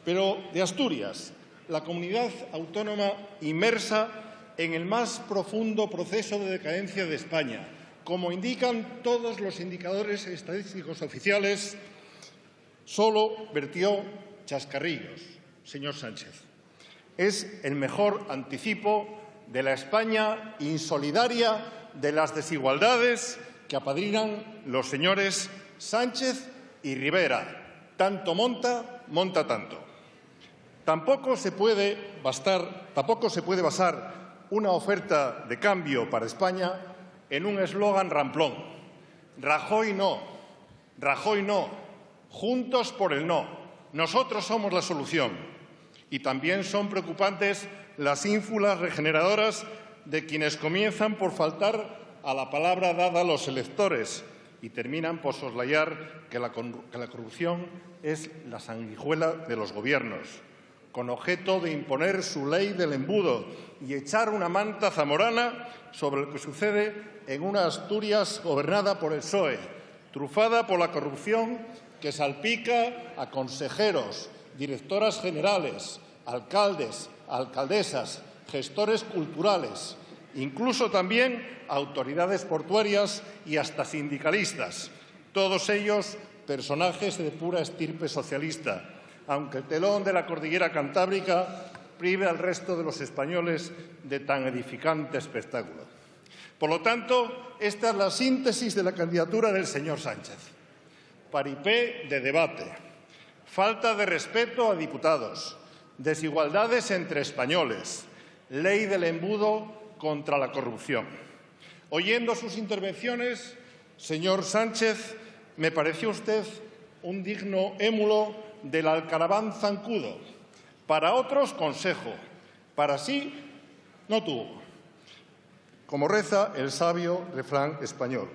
[SPEAKER 12] pero de Asturias, la comunidad autónoma inmersa en el más profundo proceso de decadencia de España. Como indican todos los indicadores estadísticos oficiales, solo vertió chascarrillos, señor Sánchez. Es el mejor anticipo de la España insolidaria, de las desigualdades que apadrinan los señores Sánchez y Rivera. Tanto monta, monta tanto. Tampoco se puede basar una oferta de cambio para España en un eslogan ramplón. Rajoy no, juntos por el no. Nosotros somos la solución. Y también son preocupantes las ínfulas regeneradoras de quienes comienzan por faltar a la palabra dada a los electores y terminan por soslayar que la corrupción es la sanguijuela de los gobiernos. con objeto de imponer su ley del embudo y echar una manta zamorana sobre lo que sucede en una Asturias gobernada por el PSOE, trufada por la corrupción que salpica a consejeros, directoras generales, alcaldes, alcaldesas, gestores culturales, incluso también autoridades portuarias y hasta sindicalistas, todos ellos personajes de pura estirpe socialista, aunque el telón de la cordillera cantábrica prive al resto de los españoles de tan edificante espectáculo. Por lo tanto, esta es la síntesis de la candidatura del señor Sánchez. Paripé de debate, falta de respeto a diputados, desigualdades entre españoles, ley del embudo contra la corrupción. Oyendo sus intervenciones, señor Sánchez, me pareció usted un digno émulo del alcaraván zancudo. Para otros, consejo. Para sí, no tuvo. Como reza el sabio refrán español.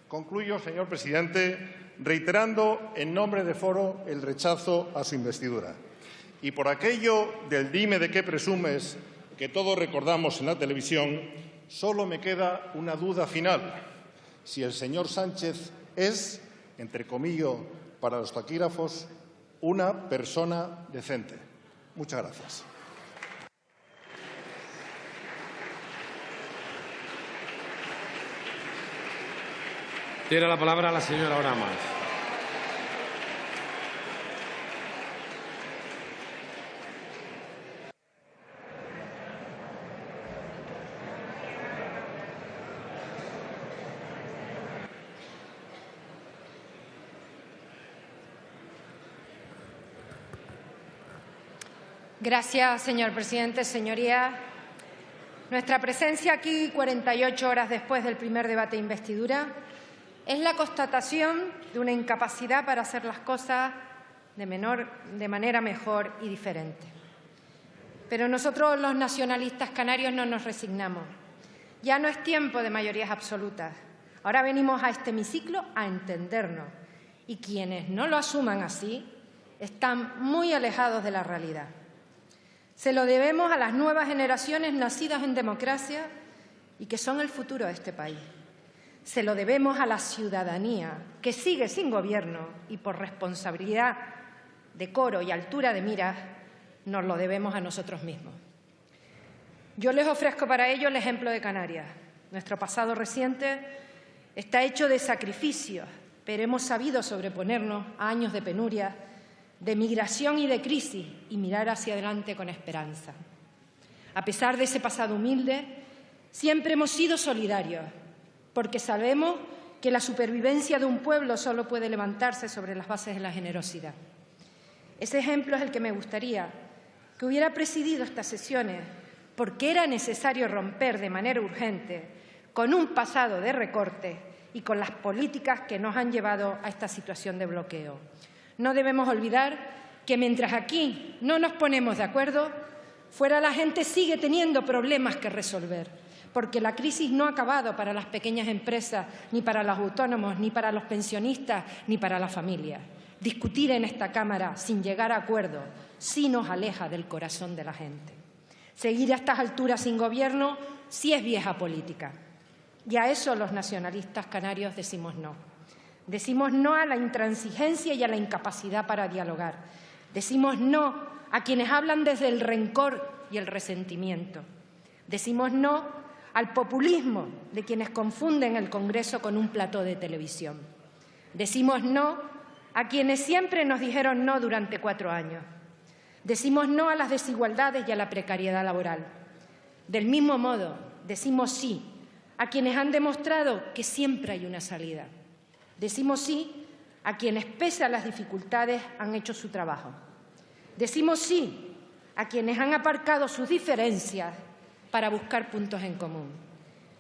[SPEAKER 12] Concluyo, señor presidente, reiterando en nombre de Foro el rechazo a su investidura. Y por aquello del dime de qué presumes que todos recordamos en la televisión, solo me queda una duda final. Si el señor Sánchez es, entre comillas, para los taquígrafos, una persona decente. Muchas gracias.
[SPEAKER 2] Tiene la palabra la señora Oramas.
[SPEAKER 13] Gracias, señor presidente. Señorías, nuestra presencia aquí, 48 horas después del primer debate de investidura, es la constatación de una incapacidad para hacer las cosas de manera mejor y diferente. Pero nosotros, los nacionalistas canarios, no nos resignamos. Ya no es tiempo de mayorías absolutas. Ahora venimos a este hemiciclo a entendernos. Y quienes no lo asuman así están muy alejados de la realidad. Se lo debemos a las nuevas generaciones nacidas en democracia y que son el futuro de este país. Se lo debemos a la ciudadanía, que sigue sin gobierno y por responsabilidad, decoro y altura de miras, nos lo debemos a nosotros mismos. Yo les ofrezco para ello el ejemplo de Canarias. Nuestro pasado reciente está hecho de sacrificios, pero hemos sabido sobreponernos a años de penuria, de migración y de crisis y mirar hacia adelante con esperanza. A pesar de ese pasado humilde, siempre hemos sido solidarios, porque sabemos que la supervivencia de un pueblo solo puede levantarse sobre las bases de la generosidad. Ese ejemplo es el que me gustaría que hubiera presidido estas sesiones, porque era necesario romper de manera urgente con un pasado de recorte y con las políticas que nos han llevado a esta situación de bloqueo. No debemos olvidar que mientras aquí no nos ponemos de acuerdo, fuera la gente sigue teniendo problemas que resolver, porque la crisis no ha acabado para las pequeñas empresas, ni para los autónomos, ni para los pensionistas, ni para las familias. Discutir en esta Cámara sin llegar a acuerdo sí nos aleja del corazón de la gente. Seguir a estas alturas sin gobierno sí es vieja política. Y a eso los nacionalistas canarios decimos no. Decimos no a la intransigencia y a la incapacidad para dialogar. Decimos no a quienes hablan desde el rencor y el resentimiento. Decimos no al populismo de quienes confunden el Congreso con un plató de televisión. Decimos no a quienes siempre nos dijeron no durante 4 años. Decimos no a las desigualdades y a la precariedad laboral. Del mismo modo, decimos sí a quienes han demostrado que siempre hay una salida. Decimos sí a quienes, pese a las dificultades, han hecho su trabajo. Decimos sí a quienes han aparcado sus diferencias para buscar puntos en común.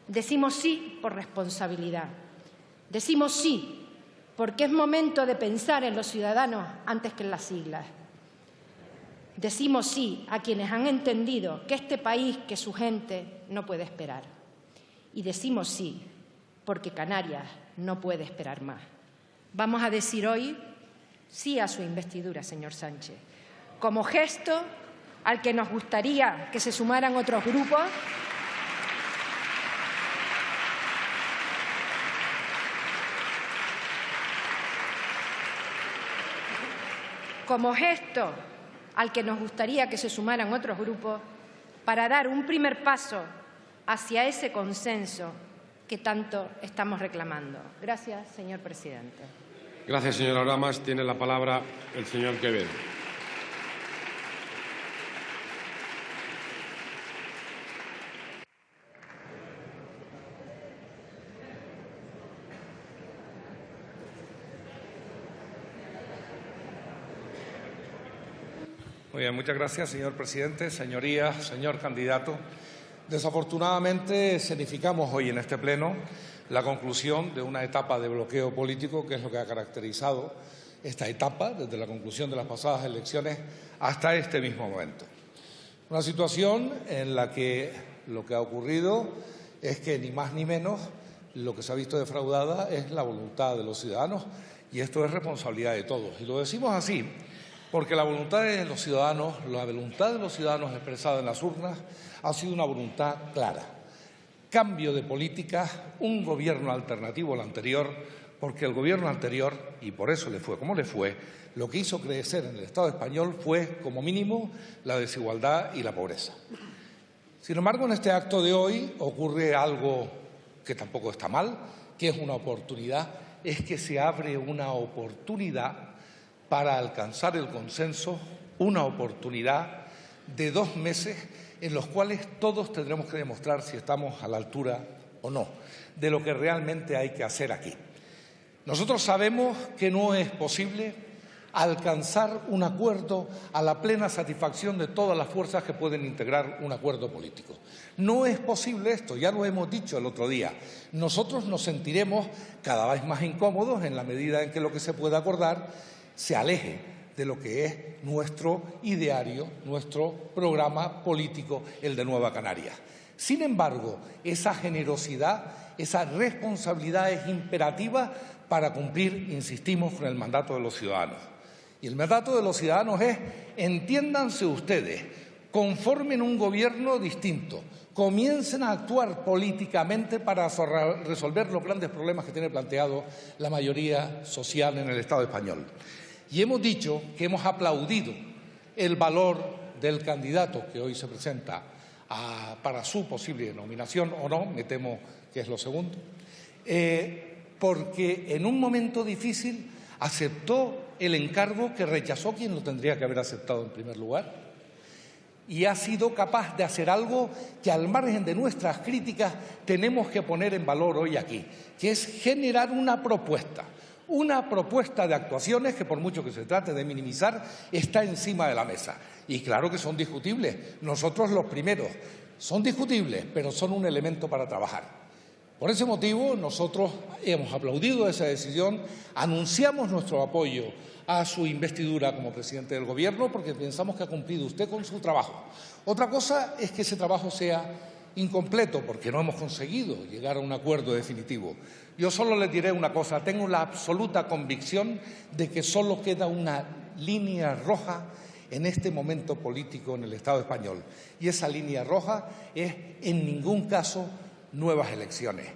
[SPEAKER 13] Decimos sí por responsabilidad. Decimos sí porque es momento de pensar en los ciudadanos antes que en las siglas. Decimos sí a quienes han entendido que este país, que su gente, no puede esperar. Y decimos sí porque Canarias no puede esperar más. Vamos a decir hoy sí a su investidura, señor Sánchez, como gesto al que nos gustaría que se sumaran otros grupos, como gesto al que nos gustaría que se sumaran otros grupos, para dar un primer paso hacia ese consenso que tanto estamos reclamando. Gracias, señor presidente.
[SPEAKER 2] Gracias, señora Oramas. Tiene la palabra el señor Quevedo.
[SPEAKER 3] Muy bien, muchas gracias, señor presidente. Señorías, señor candidato, desafortunadamente significamos hoy en este pleno la conclusión de una etapa de bloqueo político, que es lo que ha caracterizado esta etapa desde la conclusión de las pasadas elecciones hasta este mismo momento. Una situación en la que lo que ha ocurrido es que ni más ni menos lo que se ha visto defraudada es la voluntad de los ciudadanos, y esto es responsabilidad de todos. Y lo decimos así porque la voluntad de los ciudadanos expresada en las urnas ha sido una voluntad clara. Cambio de política, un gobierno alternativo al anterior, porque el gobierno anterior, y por eso le fue como le fue, lo que hizo crecer en el Estado español fue, como mínimo, la desigualdad y la pobreza. Sin embargo, en este acto de hoy ocurre algo que tampoco está mal, que es una oportunidad, es que se abre una oportunidad para alcanzar el consenso, una oportunidad de 2 meses en los cuales todos tendremos que demostrar si estamos a la altura o no de lo que realmente hay que hacer aquí. Nosotros sabemos que no es posible alcanzar un acuerdo a la plena satisfacción de todas las fuerzas que pueden integrar un acuerdo político. No es posible esto, ya lo hemos dicho el otro día. Nosotros nos sentiremos cada vez más incómodos en la medida en que lo que se pueda acordar se aleje de lo que es nuestro ideario, nuestro programa político, el de Nueva Canarias. Sin embargo, esa generosidad, esa responsabilidad es imperativa para cumplir, insistimos, con el mandato de los ciudadanos. Y el mandato de los ciudadanos es, entiéndanse ustedes, conformen un gobierno distinto, comiencen a actuar políticamente para resolver los grandes problemas que tiene planteado la mayoría social en el Estado español. Y hemos dicho que hemos aplaudido el valor del candidato que hoy se presenta para su posible nominación, o no, me temo que es lo segundo, porque en un momento difícil aceptó el encargo que rechazó quien lo tendría que haber aceptado en primer lugar, y ha sido capaz de hacer algo que, al margen de nuestras críticas, tenemos que poner en valor hoy aquí, que es generar una propuesta de actuaciones que, por mucho que se trate de minimizar, está encima de la mesa. Y claro que son discutibles, nosotros los primeros, son discutibles, pero son un elemento para trabajar. Por ese motivo, nosotros hemos aplaudido esa decisión, anunciamos nuestro apoyo a su investidura como presidente del Gobierno, porque pensamos que ha cumplido usted con su trabajo. Otra cosa es que ese trabajo sea incompleto, porque no hemos conseguido llegar a un acuerdo definitivo. Yo solo les diré una cosa, tengo la absoluta convicción de que solo queda una línea roja en este momento político en el Estado español, y esa línea roja es, en ningún caso, nuevas elecciones.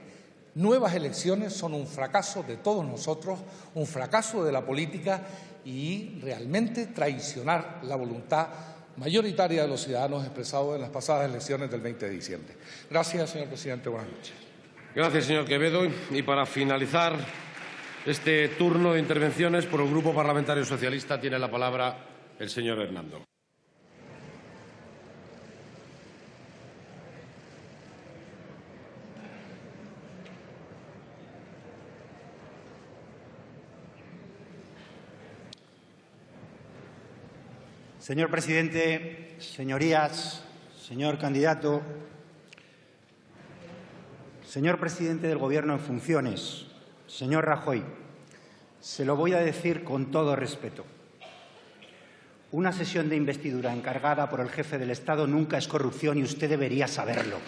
[SPEAKER 3] Nuevas elecciones son un fracaso de todos nosotros, un fracaso de la política y realmente traicionar la voluntad mayoritaria de los ciudadanos expresado en las pasadas elecciones del 20 de diciembre. Gracias, señor presidente. Buenas noches.
[SPEAKER 2] Gracias, señor Quevedo. Y para finalizar este turno de intervenciones por el Grupo Parlamentario Socialista tiene la palabra el señor Hernando.
[SPEAKER 14] Señor presidente, señorías, señor candidato, señor presidente del Gobierno en funciones, señor Rajoy, se lo voy a decir con todo respeto. Una sesión de investidura encargada por el jefe del Estado nunca es corrupción y usted debería saberlo.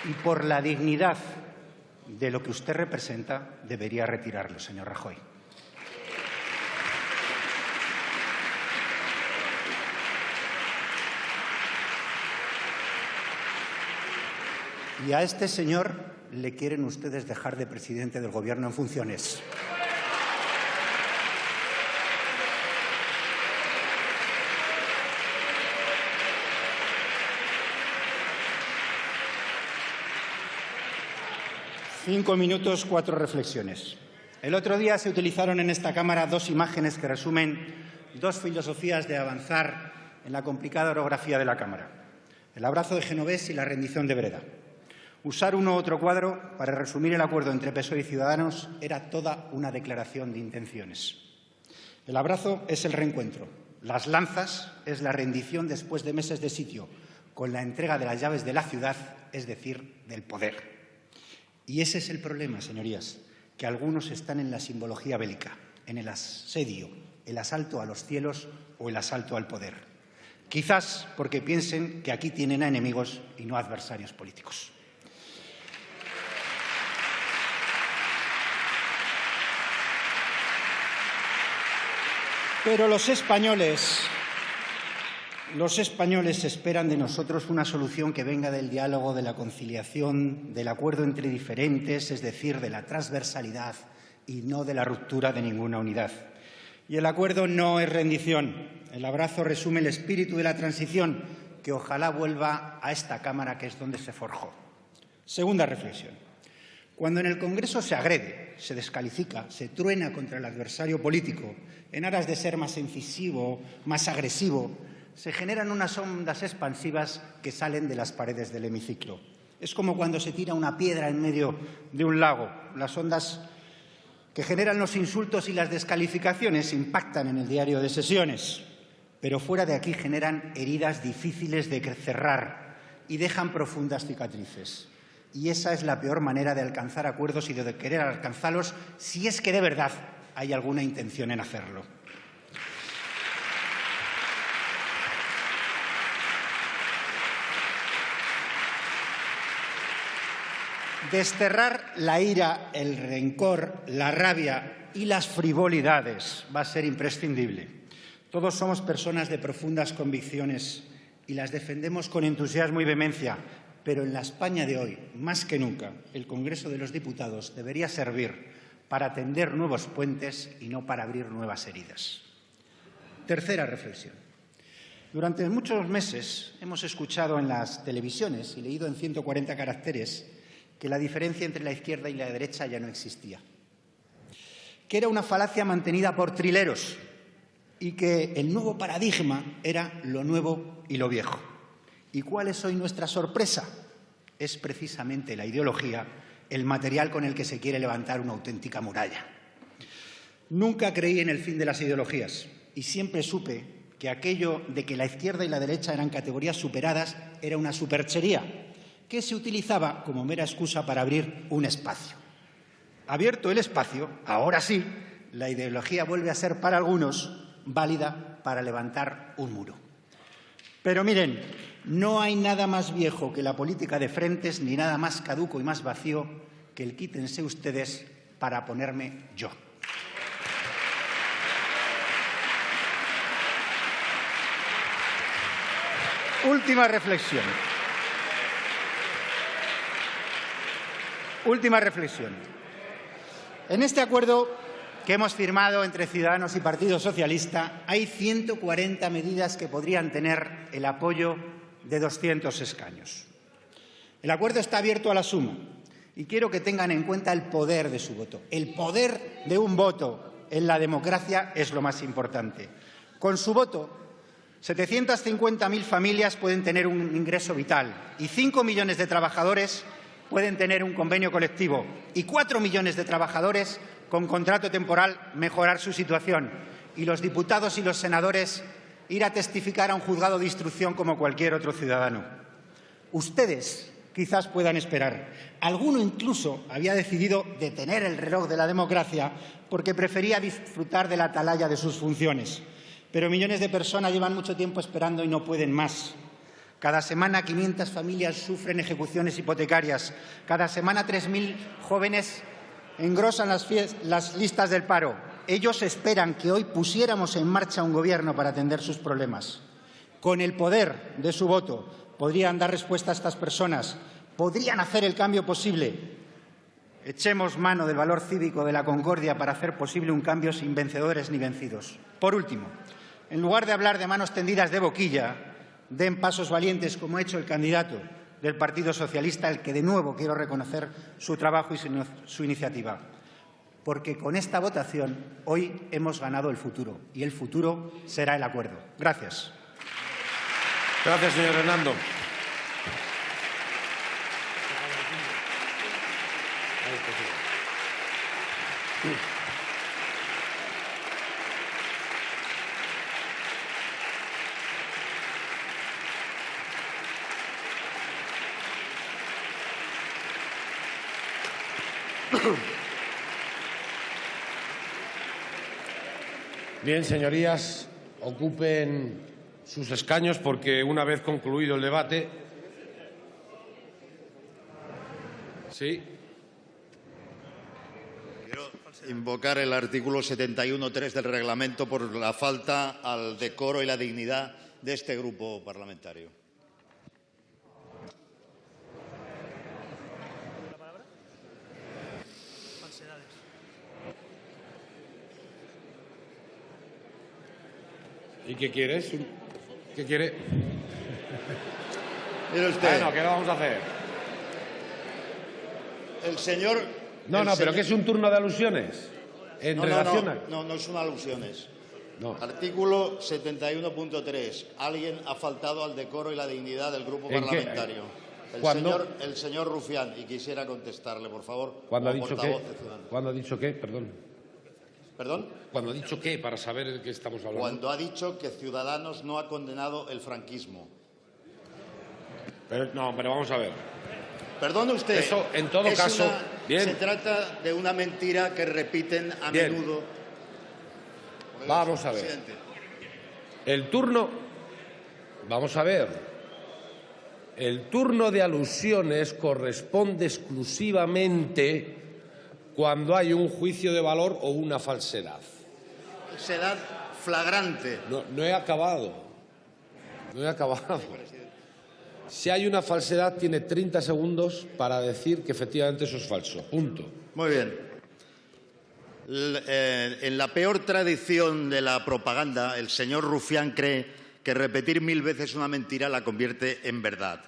[SPEAKER 14] y por la dignidad de lo que usted representa, debería retirarlo, señor Rajoy. Y a este señor le quieren ustedes dejar de presidente del Gobierno en funciones. Cinco minutos, 4 reflexiones. El otro día se utilizaron en esta Cámara 2 imágenes que resumen 2 filosofías de avanzar en la complicada orografía de la Cámara: el abrazo de Genovés y la rendición de Breda. Usar uno u otro cuadro para resumir el acuerdo entre PSOE y Ciudadanos era toda una declaración de intenciones. El abrazo es el reencuentro. Las lanzas es la rendición después de meses de sitio, con la entrega de las llaves de la ciudad, es decir, del poder. Y ese es el problema, señorías, que algunos están en la simbología bélica, en el asedio, el asalto a los cielos o el asalto al poder. Quizás porque piensen que aquí tienen a enemigos y no a adversarios políticos. Pero los españoles esperan de nosotros una solución que venga del diálogo, de la conciliación, del acuerdo entre diferentes, es decir, de la transversalidad y no de la ruptura de ninguna unidad. Y el acuerdo no es rendición. El abrazo resume el espíritu de la transición, que ojalá vuelva a esta Cámara, que es donde se forjó. Segunda reflexión. Cuando en el Congreso se agrede, se descalifica, se truena contra el adversario político, en aras de ser más incisivo, más agresivo, se generan unas ondas expansivas que salen de las paredes del hemiciclo. Es como cuando se tira una piedra en medio de un lago. Las ondas que generan los insultos y las descalificaciones impactan en el diario de sesiones, pero fuera de aquí generan heridas difíciles de cerrar y dejan profundas cicatrices. Y esa es la peor manera de alcanzar acuerdos y de querer alcanzarlos, si es que de verdad hay alguna intención en hacerlo. Desterrar la ira, el rencor, la rabia y las frivolidades va a ser imprescindible. Todos somos personas de profundas convicciones y las defendemos con entusiasmo y vehemencia, pero en la España de hoy, más que nunca, el Congreso de los Diputados debería servir para tender nuevos puentes y no para abrir nuevas heridas. Tercera reflexión. Durante muchos meses hemos escuchado en las televisiones y leído en 140 caracteres que la diferencia entre la izquierda y la derecha ya no existía, que era una falacia mantenida por trileros y que el nuevo paradigma era lo nuevo y lo viejo. ¿Y cuál es hoy nuestra sorpresa? Es precisamente la ideología, el material con el que se quiere levantar una auténtica muralla. Nunca creí en el fin de las ideologías y siempre supe que aquello de que la izquierda y la derecha eran categorías superadas era una superchería que se utilizaba como mera excusa para abrir un espacio. Abierto el espacio, ahora sí, la ideología vuelve a ser para algunos válida para levantar un muro. Pero miren, no hay nada más viejo que la política de frentes, ni nada más caduco y más vacío que el quítense ustedes para ponerme yo. Última reflexión. En este acuerdo que hemos firmado entre Ciudadanos y Partido Socialista hay 140 medidas que podrían tener el apoyo de 200 escaños. El acuerdo está abierto a la suma y quiero que tengan en cuenta el poder de su voto. El poder de un voto en la democracia es lo más importante. Con su voto, 750.000 familias pueden tener un ingreso vital y 5 millones de trabajadores pueden tener un convenio colectivo y 4 millones de trabajadores con contrato temporal mejorar su situación y los diputados y los senadores ir a testificar a un juzgado de instrucción como cualquier otro ciudadano. Ustedes quizás puedan esperar. Alguno incluso había decidido detener el reloj de la democracia porque prefería disfrutar de la atalaya de sus funciones. Pero millones de personas llevan mucho tiempo esperando y no pueden más. Cada semana 500 familias sufren ejecuciones hipotecarias. Cada semana 3.000 jóvenes engrosan las listas del paro. Ellos esperan que hoy pusiéramos en marcha un gobierno para atender sus problemas. Con el poder de su voto podrían dar respuesta a estas personas, podrían hacer el cambio posible. Echemos mano del valor cívico de la concordia para hacer posible un cambio sin vencedores ni vencidos. Por último, en lugar de hablar de manos tendidas de boquilla, den pasos valientes como ha hecho el candidato del Partido Socialista, al que de nuevo quiero reconocer su trabajo y su iniciativa. Porque con esta votación hoy hemos ganado el futuro y el futuro será el acuerdo. Gracias.
[SPEAKER 2] Gracias, señor Hernando. Bien, señorías, ocupen sus escaños porque una vez concluido el debate... Sí.
[SPEAKER 15] Quiero invocar el artículo 71.3 del reglamento por la falta al decoro y la dignidad de este grupo parlamentario.
[SPEAKER 2] ¿Y qué quieres? ¿Qué quiere?
[SPEAKER 15] Mire usted.
[SPEAKER 2] Bueno, ¿qué le vamos a hacer?
[SPEAKER 15] El señor...
[SPEAKER 2] No, pero ¿qué es un turno de alusiones?
[SPEAKER 15] No son alusiones.
[SPEAKER 2] No.
[SPEAKER 15] Artículo 71.3. Alguien ha faltado al decoro y la dignidad del grupo parlamentario. El señor Rufián, y quisiera contestarle, por favor.
[SPEAKER 2] ¿Cuándo ha dicho qué? ¿Cuándo ha dicho qué? Perdón.
[SPEAKER 15] ¿Perdón?
[SPEAKER 2] ¿Cuándo ha dicho qué? Para saber de qué estamos hablando.
[SPEAKER 15] Cuando ha dicho que Ciudadanos no ha condenado el franquismo.
[SPEAKER 2] Pero vamos a ver.
[SPEAKER 15] Perdone usted.
[SPEAKER 2] Eso, en todo caso... Bien.
[SPEAKER 15] Se trata de una mentira que repiten a menudo.
[SPEAKER 2] Vamos a ver. El turno... Vamos a ver. El turno de alusiones corresponde exclusivamente cuando hay un juicio de valor o una falsedad.
[SPEAKER 15] Falsedad flagrante.
[SPEAKER 2] No he acabado. Si hay una falsedad, tiene 30 segundos para decir que efectivamente eso es falso. Punto.
[SPEAKER 15] Muy bien. En la peor tradición de la propaganda, el señor Rufián cree que repetir 1000 veces una mentira la convierte en verdad.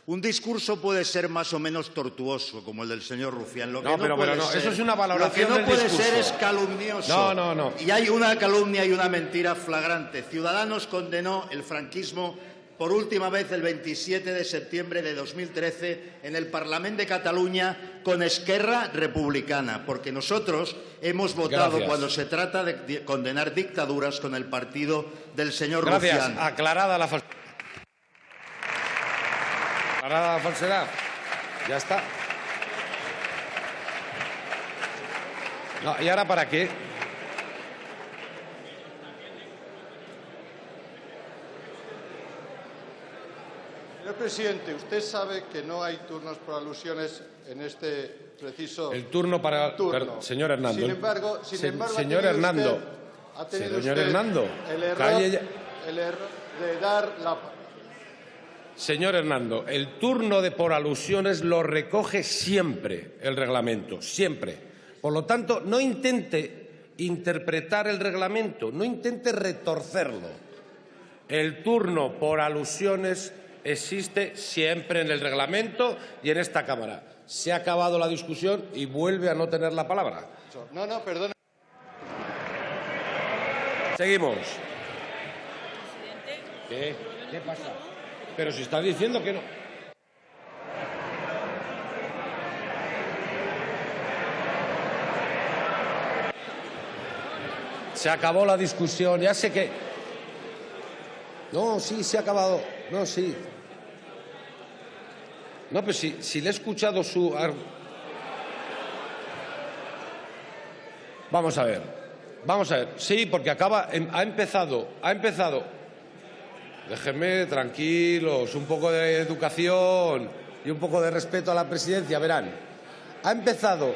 [SPEAKER 15] Un discurso puede ser más o menos tortuoso, como el del señor Rufián.
[SPEAKER 2] Eso es una valoración del discurso.
[SPEAKER 15] Lo que no puede ser es calumnioso.
[SPEAKER 2] No.
[SPEAKER 15] Y hay una calumnia y una mentira flagrante. Ciudadanos condenó el franquismo por última vez el 27 de septiembre de 2013 en el Parlamento de Cataluña con Esquerra Republicana, porque nosotros hemos votado cuando se trata de condenar dictaduras con el partido del señor Rufián.
[SPEAKER 2] Aclarada la falsedad. Aclarada la falsedad. Ya está. No, ¿y ahora para qué?
[SPEAKER 16] Señor presidente, usted sabe que no hay turnos por alusiones en este preciso
[SPEAKER 2] el turno para
[SPEAKER 16] turno.
[SPEAKER 2] Señor Hernando.
[SPEAKER 16] Sin embargo,
[SPEAKER 2] señor Hernando.
[SPEAKER 16] ha tenido
[SPEAKER 2] Señor
[SPEAKER 16] usted
[SPEAKER 2] Hernando.
[SPEAKER 16] el error de dar la...
[SPEAKER 2] Señor Hernando, el turno de por alusiones lo recoge siempre el reglamento, siempre. Por lo tanto, no intente interpretar el reglamento, no intente retorcerlo. El turno por alusiones existe siempre en el reglamento y en esta Cámara. Se ha acabado la discusión y vuelve a no tener la palabra.
[SPEAKER 16] No, perdona.
[SPEAKER 2] Seguimos. ¿Qué pasa? Pero si está diciendo que no. Se acabó la discusión, ya sé que... No, sí, se ha acabado. No, sí. No, pues si le he escuchado su... Vamos a ver. Sí, porque ha empezado. Déjenme tranquilos, un poco de educación y un poco de respeto a la presidencia. Verán, ha empezado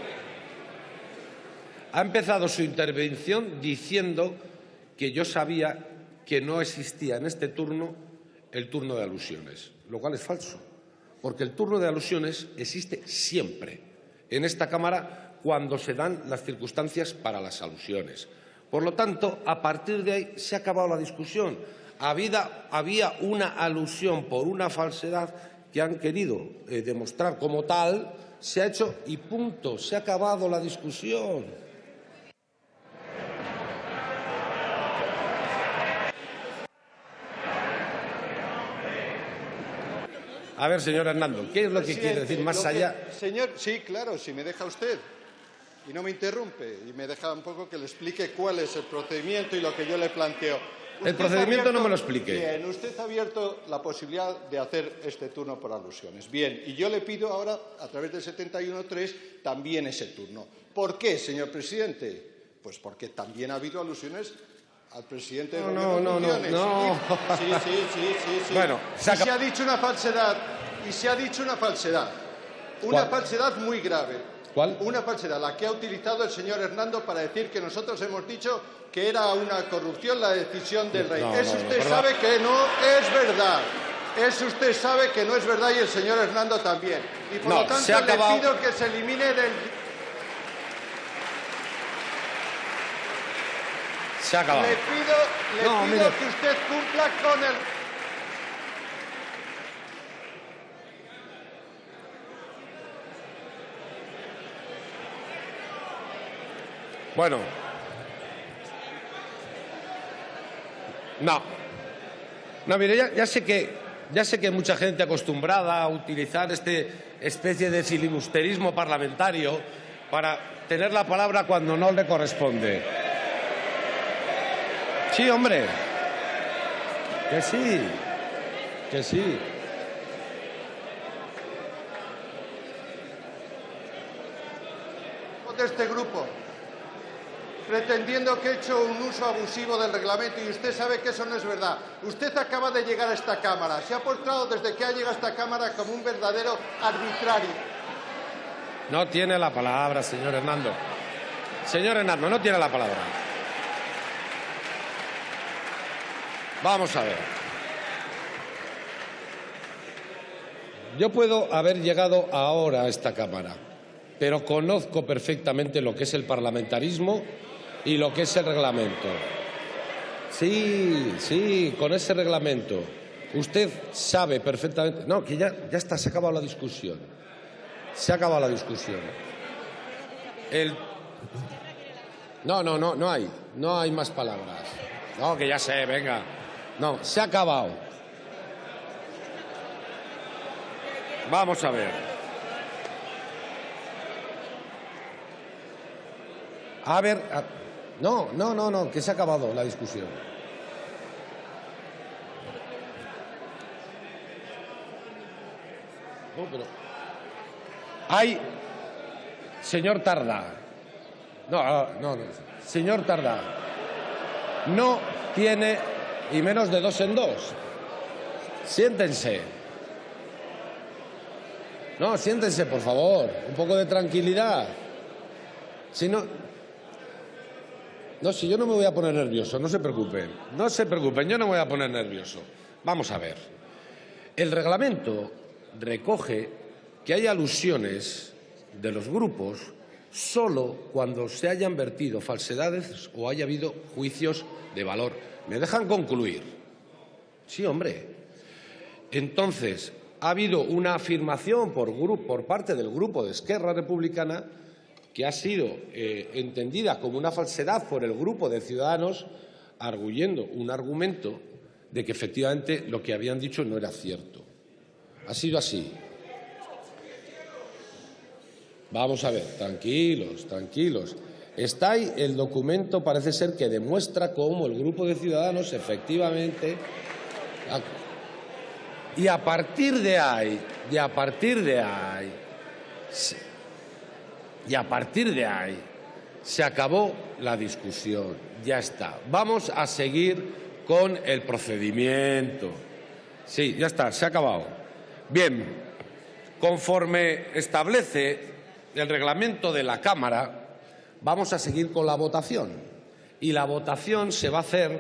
[SPEAKER 2] su intervención diciendo que yo sabía que no existía en este turno el turno de alusiones, lo cual es falso, porque el turno de alusiones existe siempre en esta Cámara cuando se dan las circunstancias para las alusiones. Por lo tanto, a partir de ahí se ha acabado la discusión. Había una alusión por una falsedad que han querido demostrar como tal, se ha hecho y punto, se ha acabado la discusión. A ver, señor Hernando, ¿qué es lo que quiere decir más allá?
[SPEAKER 16] Señor, sí, claro, si me deja usted y no me interrumpe y me deja un poco que le explique cuál es el procedimiento y lo que yo le planteo.
[SPEAKER 2] El procedimiento no me lo explique.
[SPEAKER 16] Bien, usted ha abierto la posibilidad de hacer este turno por alusiones. Bien, y yo le pido ahora, a través del 71.3, también ese turno. ¿Por qué, señor presidente? Pues porque también ha habido alusiones al presidente del Gobierno en funciones.
[SPEAKER 2] No.
[SPEAKER 16] Sí.
[SPEAKER 2] Bueno,
[SPEAKER 16] y se ha dicho una falsedad. Una falsedad muy grave.
[SPEAKER 2] ¿Cuál?
[SPEAKER 16] Una falsedad, la que ha utilizado el señor Hernando para decir que nosotros hemos dicho que era una corrupción la decisión del rey. Usted sabe que no es verdad. Usted sabe que no es verdad y el señor Hernando también. Y por lo tanto le pido que se elimine del...
[SPEAKER 2] Se ha acabado.
[SPEAKER 16] Le pido que usted cumpla con el...
[SPEAKER 2] Bueno. No, mire, ya sé que hay mucha gente acostumbrada a utilizar este especie de filibusterismo parlamentario para tener la palabra cuando no le corresponde. Sí, hombre. Que sí.
[SPEAKER 16] De este grupo, pretendiendo que he hecho un uso abusivo del reglamento y usted sabe que eso no es verdad. Usted acaba de llegar a esta Cámara, se ha portado desde que ha llegado a esta Cámara como un verdadero arbitrario.
[SPEAKER 2] No tiene la palabra, señor Hernando. Señor Hernando, no tiene la palabra. Vamos a ver. Yo puedo haber llegado ahora a esta Cámara, pero conozco perfectamente lo que es el parlamentarismo y lo que es el reglamento. Sí, con ese reglamento. Usted sabe perfectamente... No, que ya está, se ha acabado la discusión. No hay más palabras. No, que ya sé, venga. No, se ha acabado. Vamos a ver. No, que se ha acabado la discusión. No, pero... Señor Tardá. No. Señor Tardá. No tiene... Y menos de 2 en 2. Siéntense. No, siéntense, por favor. Un poco de tranquilidad. Si yo no me voy a poner nervioso, no se preocupen, yo no me voy a poner nervioso. Vamos a ver. El reglamento recoge que hay alusiones de los grupos solo cuando se hayan vertido falsedades o haya habido juicios de valor. ¿Me dejan concluir? Sí, hombre. Entonces, ha habido una afirmación por parte del grupo de Esquerra Republicana que ha sido entendida como una falsedad por el grupo de Ciudadanos, arguyendo un argumento de que efectivamente lo que habían dicho no era cierto. Ha sido así. Vamos a ver, tranquilos. Está ahí el documento, parece ser que demuestra cómo el grupo de Ciudadanos efectivamente... Y a partir de ahí, se acabó la discusión. Ya está. Vamos a seguir con el procedimiento. Sí, ya está, se ha acabado. Bien, conforme establece el reglamento de la Cámara, vamos a seguir con la votación. Y la votación se va a hacer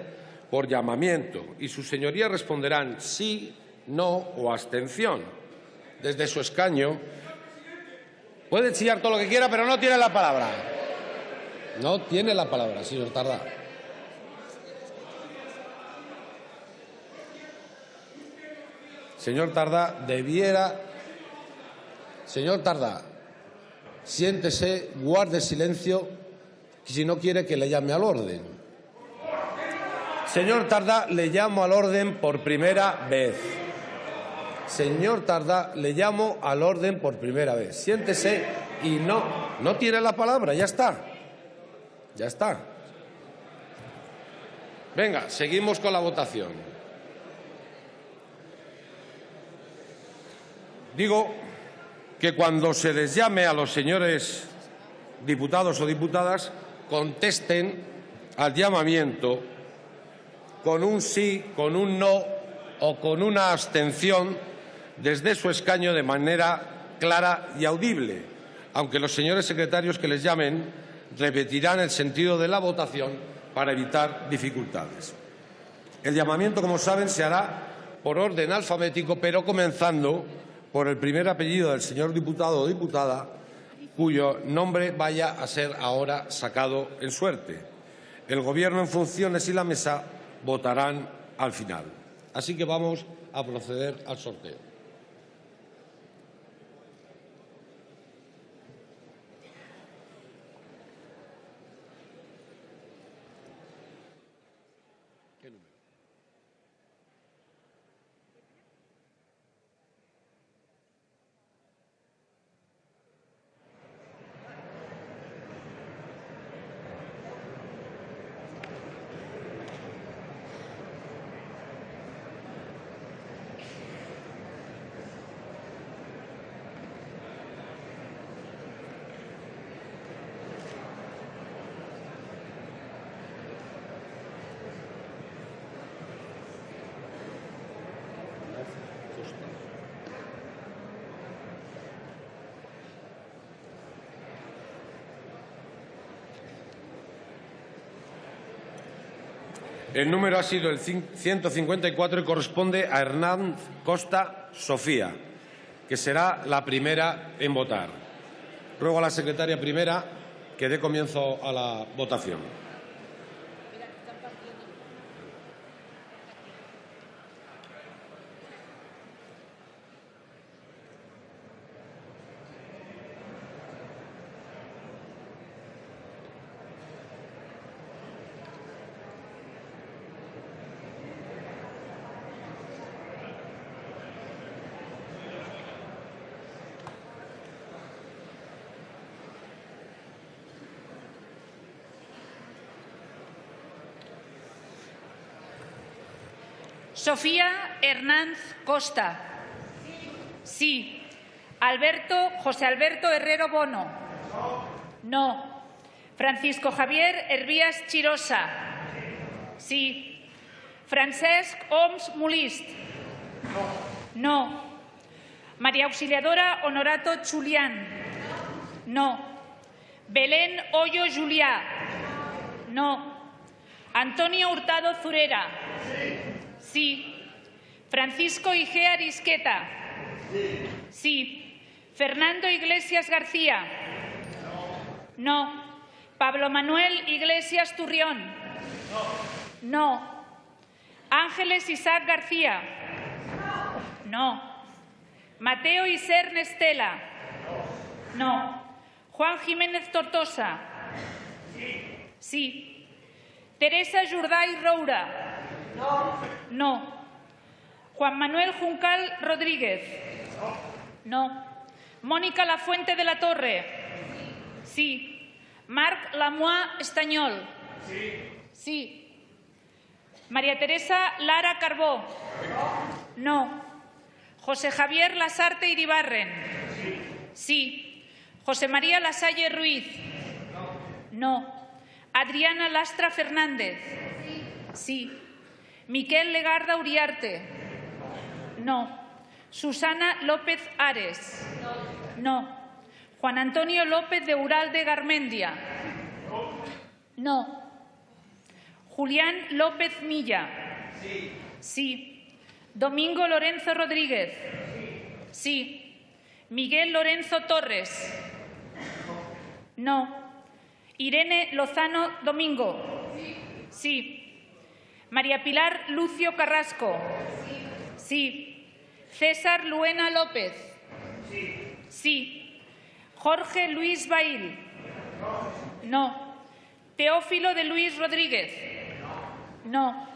[SPEAKER 2] por llamamiento. Y sus señorías responderán sí, no o abstención. Desde su escaño. Puede chillar todo lo que quiera, pero no tiene la palabra. No tiene la palabra, señor Tardá. Señor Tardá, Señor Tardá, siéntese, guarde silencio, si no quiere que le llame al orden. Señor Tardá, le llamo al orden por primera vez. Señor Tardá, le llamo al orden por primera vez. Siéntese y no tiene la palabra, ya está. Ya está. Venga, seguimos con la votación. Digo que cuando se les llame a los señores diputados o diputadas, contesten al llamamiento con un sí, con un no o con una abstención desde su escaño de manera clara y audible, aunque los señores secretarios que les llamen repetirán el sentido de la votación para evitar dificultades. El llamamiento, como saben, se hará por orden alfabético, pero comenzando por el primer apellido del señor diputado o diputada cuyo nombre vaya a ser ahora sacado en suerte. El Gobierno en funciones y la mesa votarán al final. Así que vamos a proceder al sorteo. El número ha sido el 154 y corresponde a Hernán Costa Sofía, que será la primera en votar. Ruego a la secretaria primera que dé comienzo a la votación.
[SPEAKER 17] Sofía Hernández Costa. Sí. José Alberto Herrero Bono. No. Francisco Javier Hervías Chirosa. Sí. Francesc Oms Molist. No. María Auxiliadora Honorato Chulián. No. Belén Hoyo Juliá. No. Antonio Hurtado Zurera. Sí. Francisco Igea Arisqueta. Sí. Fernando Iglesias García. No. Pablo Manuel Iglesias Turrión. No. Ángeles Isaac García. No. Mateo Iser Nestela. No. Juan Jiménez Tortosa. Sí. Teresa Jordà i Roura. No. Juan Manuel Juncal Rodríguez. No. Mónica Lafuente de la Torre. Sí. Marc Lamois Estañol. Sí. María Teresa Lara Carbó. No. José Javier Lasarte Iribarren. Sí. José María Lasalle Ruiz. No. Adriana Lastra Fernández. Sí. Miquel Legarda Uriarte. No. Susana López Ares. No. Juan Antonio López de Uralde Garmendia. No. Julián López Milla. Sí. Domingo Lorenzo Rodríguez. Sí. Miguel Lorenzo Torres. No. Irene Lozano Domingo. Sí. María Pilar Lucio Carrasco. Sí. César Luena López. Sí. Jorge Luis Bail. No. Teófilo de Luis Rodríguez. No.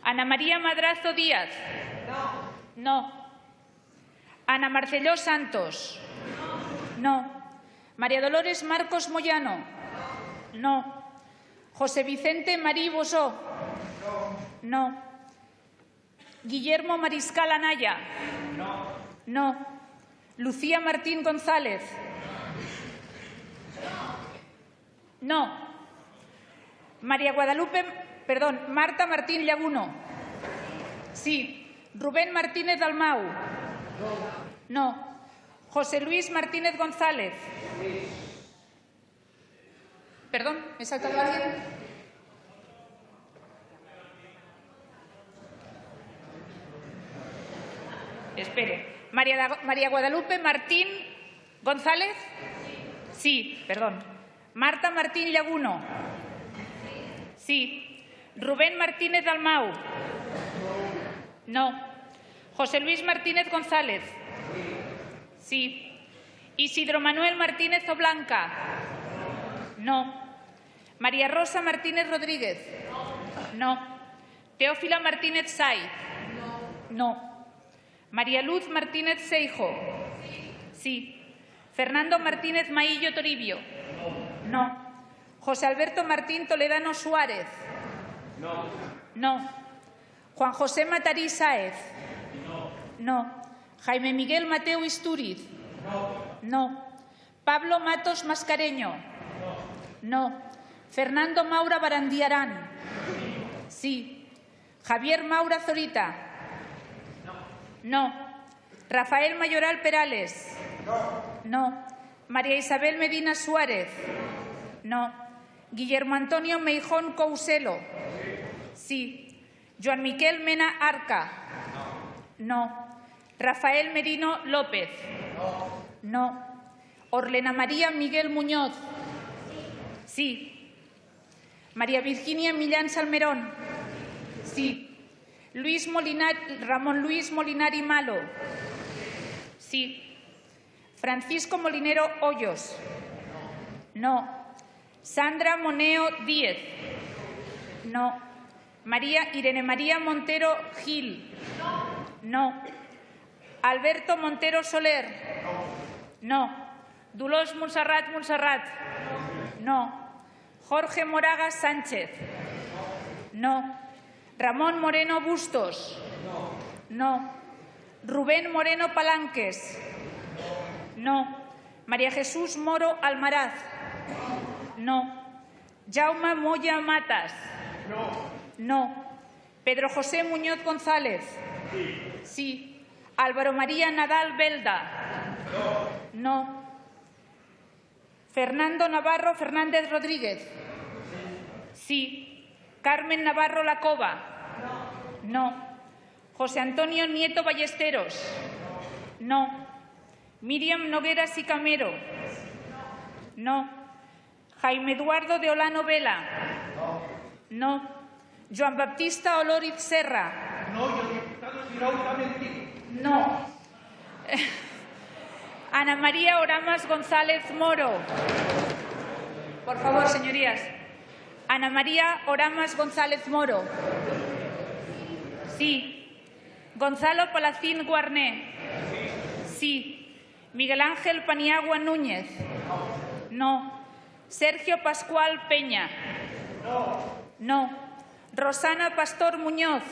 [SPEAKER 17] Ana María Madrazo Díaz. No. Ana Marcelló Santos. No. María Dolores Marcos Moyano. No. José Vicente Marí Bosó. No. Guillermo Mariscal Anaya. No. Lucía Martín González. No. Marta Martín Llaguno. Sí. Rubén Martínez Dalmau. No. José Luis Martínez González. Perdón, ¿me he saltado a alguien? Espere. María Guadalupe Martín González. Sí, perdón. Marta Martín Llaguno. Sí. Rubén Martínez Dalmau. No. José Luis Martínez González. Sí. Isidro Manuel Martínez Oblanca. No. María Rosa Martínez Rodríguez. No. Teófila Martínez Saiz. No. María Luz Martínez Seijo. Sí. Fernando Martínez Maillo Toribio. No. José Alberto Martín Toledano Suárez. No. Juan José Matarí Sáez. No. Jaime Miguel Mateo Istúriz. No. Pablo Matos Mascareño. No. Fernando Maura Barandiarán. Sí. Javier Maura Zorita. No. Rafael Mayoral Perales. No. María Isabel Medina Suárez. No. Guillermo Antonio Meijón Couselo. Sí. Joan Miquel Mena Arca. No. Rafael Merino López. No. Orlena María Miguel Muñoz. Sí. María Virginia Millán Salmerón. Sí. Ramón Luis Molinari Malo. Sí. Francisco Molinero Hoyos. No. Sandra Moneo Díez. No. Irene María Montero Gil. No. Alberto Montero Soler. No. Dolors Montserrat Montserrat. No. Jorge Moraga Sánchez. No. Ramón Moreno Bustos. No. Rubén Moreno Palanques. No. María Jesús Moro Almaraz. No. Jaume Moya Matas. No. Pedro José Muñoz González. Sí. Álvaro María Nadal Belda. No. Fernando Navarro Fernández Rodríguez. Sí. Carmen Navarro Lacova. No. José Antonio Nieto Ballesteros. No. Miriam Noguera Sicamero. No. Jaime Eduardo de Olano Vela. No. Joan Baptista Olóriz Serra. No. Ana María Oramas González Moro. Por favor, señorías. Ana María Oramas González Moro. Sí. Gonzalo Palacín Guarné. Sí. Miguel Ángel Paniagua Núñez. No. Sergio Pascual Peña. No. Rosana Pastor Muñoz.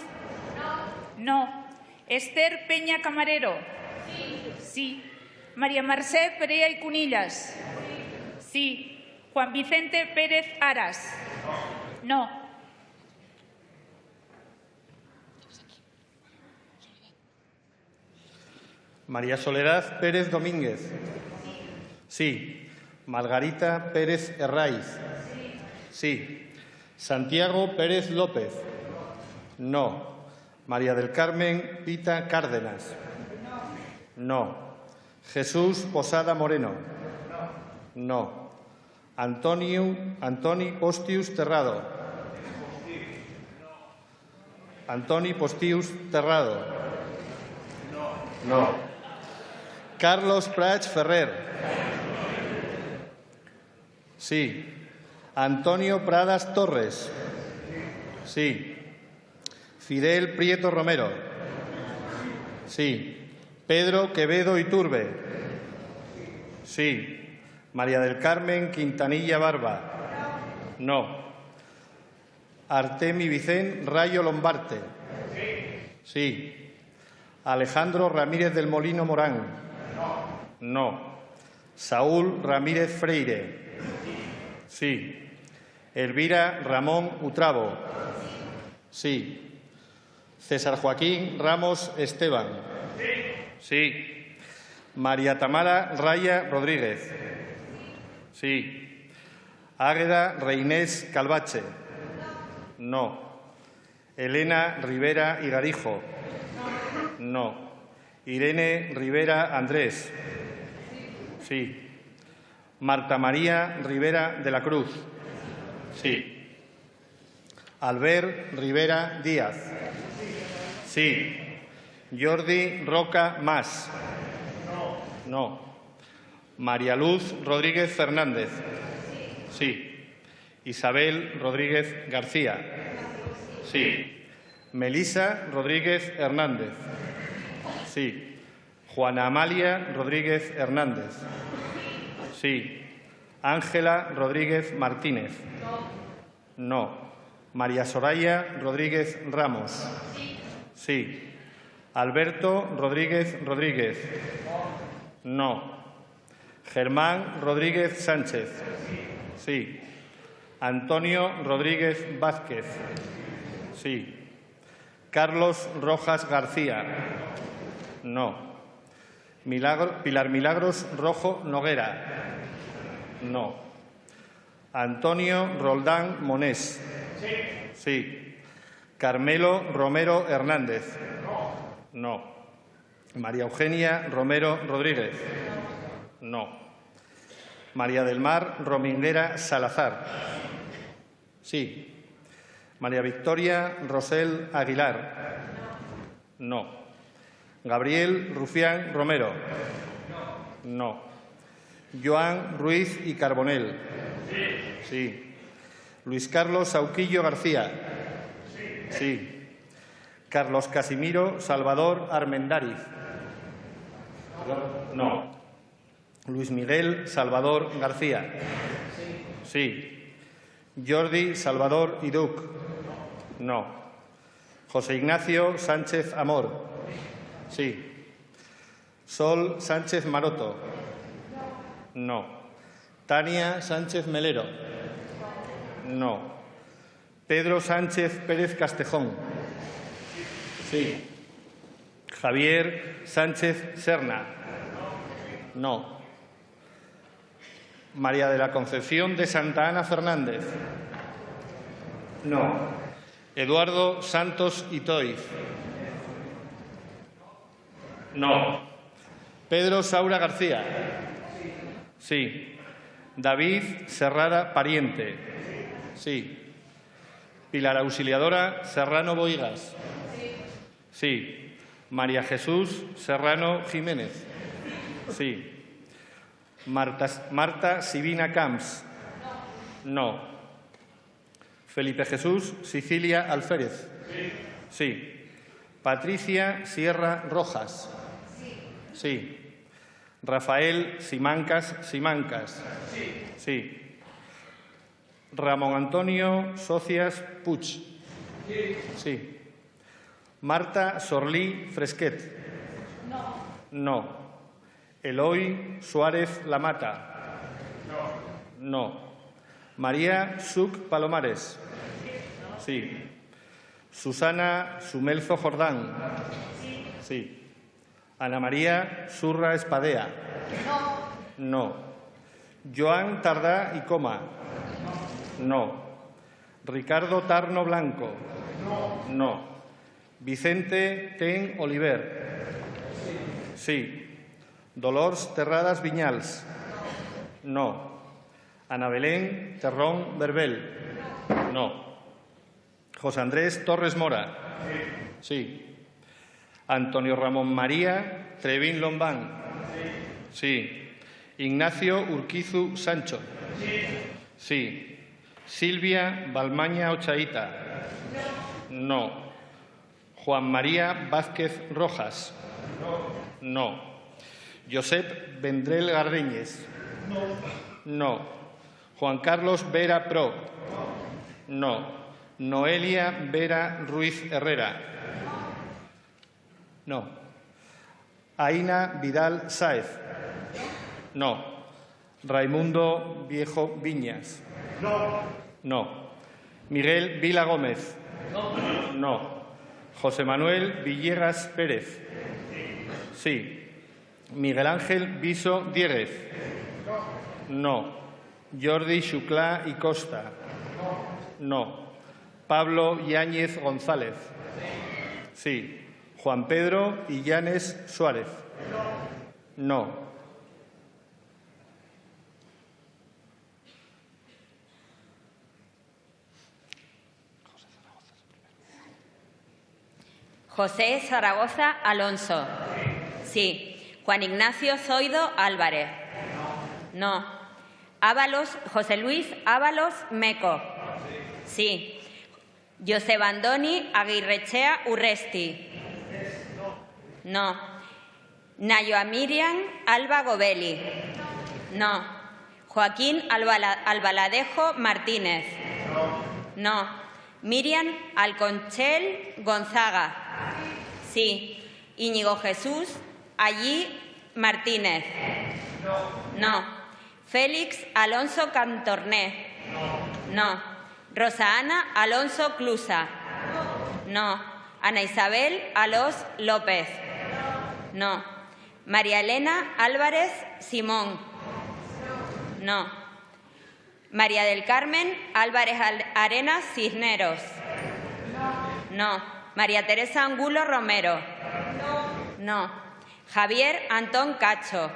[SPEAKER 17] No. Esther Peña Camarero. Sí. María Mercè Perea y Cunillas. Sí. Juan Vicente Pérez Aras. No.
[SPEAKER 12] María Soledad Pérez Domínguez. Sí. Margarita Pérez Herraiz. Sí. Santiago Pérez López. No. María del Carmen Pita Cárdenas. No. Jesús Posada Moreno. No. Antoni Postius Terrado. Antoni Postius Terrado. No. Carlos Prats Ferrer. Sí. Antonio Pradas Torres. Sí. Fidel Prieto Romero. Sí. Pedro Quevedo Iturbe. Sí. María del Carmen Quintanilla Barba. No. Artemi Vicén Rayo Lombarte. Sí. Alejandro Ramírez del Molino Morán. No. Saúl Ramírez Freire. Sí. Elvira Ramón Utravo. Sí. César Joaquín Ramos Esteban. Sí. María Tamara Raya Rodríguez. Sí. Águeda Reinés Calvache. No. Elena Rivera Igarijo. No. Irene Rivera Andrés. Sí. Marta María Rivera de la Cruz. Sí. Albert Rivera Díaz. Sí. Jordi Roca Mas. No. María Luz Rodríguez Fernández. Sí. Isabel Rodríguez García. Sí. Melisa Rodríguez Hernández. Sí. Juana Amalia Rodríguez Hernández. Sí. Ángela Rodríguez Martínez. No. María Soraya Rodríguez Ramos. Sí. Alberto Rodríguez Rodríguez. No. Germán Rodríguez Sánchez. Sí. Antonio Rodríguez Vázquez. Sí. Carlos Rojas García. No. Pilar Milagros Rojo Noguera. No. Antonio Roldán Monés. Sí. Carmelo Romero Hernández. No. María Eugenia Romero Rodríguez. No. María del Mar Rominguera Salazar. Sí. María Victoria Rosell Aguilar. No. Gabriel Rufián Romero. No. Joan Ruiz y Carbonell. Sí. Luis Carlos Sauquillo García. Sí. Carlos Casimiro Salvador Armendáriz. No. Luis Miguel Salvador García. Sí. Jordi Salvador Iduc. No. José Ignacio Sánchez Amor. Sí. Sol Sánchez Maroto. No. Tania Sánchez Melero. No. Pedro Sánchez Pérez Castejón. Sí. Javier Sánchez Serna. No. María de la Concepción de Santa Ana Fernández. No. Eduardo Santos Itoiz. No. Pedro Saura García. Sí. David Serrada Pariente. Sí. Pilar Auxiliadora Serrano Boigas. Sí. María Jesús Serrano Jiménez. Sí. Marta Sibina Camps. No. Felipe Jesús Sicilia Alférez. Sí. Patricia Sierra Rojas. Sí. Rafael Simancas Simancas. Sí. Ramón Antonio Socias Puig. Sí. Marta Sorlí Fresquet. No. Eloy Suárez Lamata. No. María Suc Palomares. Sí. Susana Sumelzo Jordán. Sí. Ana María Surra Espadea. No. Joan Tardá y Coma. No. Ricardo Tarno Blanco. No. Vicente Ten Oliver. Sí. Dolors Terradas Viñals. No. Ana Belén Terrón Verbel. No. José Andrés Torres Mora. Sí. Antonio Ramón María Trevín Lombán. Sí. Ignacio Urquizu Sancho. Sí. Silvia Balmaña Ochaíta. No. Juan María Vázquez Rojas. No. Josep Vendrell Gardeñes. No. Juan Carlos Vera Pro. No. Noelia Vera Ruiz Herrera. No. Aina Vidal Sáez. No. Raimundo Viejo Viñas. No. Miguel Vila Gómez. No. José Manuel Villegas Pérez. Sí. Miguel Ángel Viso Dieguez. No. Jordi Xuclá y Costa. No. Pablo Yáñez González. Sí. Juan Pedro Illanes Suárez. No.
[SPEAKER 18] José Zaragoza Alonso. Sí. Juan Ignacio Zoido Álvarez. No. José Luis Ábalos Meco. Sí. José Andoni Aguirrechea Urresti. No. Nayoa Miriam Alba Gobeli. No. Joaquín Albaladejo Martínez. No. Miriam Alconchel Gonzaga. Sí. Íñigo Jesús Allí Martínez. No. Félix Alonso Cantorné. No. Rosa Ana Alonso Clusa. No. Ana Isabel Alós López. No. María Elena Álvarez Simón. No. María del Carmen Álvarez Arenas Cisneros. No. María Teresa Angulo Romero. No. Javier Antón Cacho.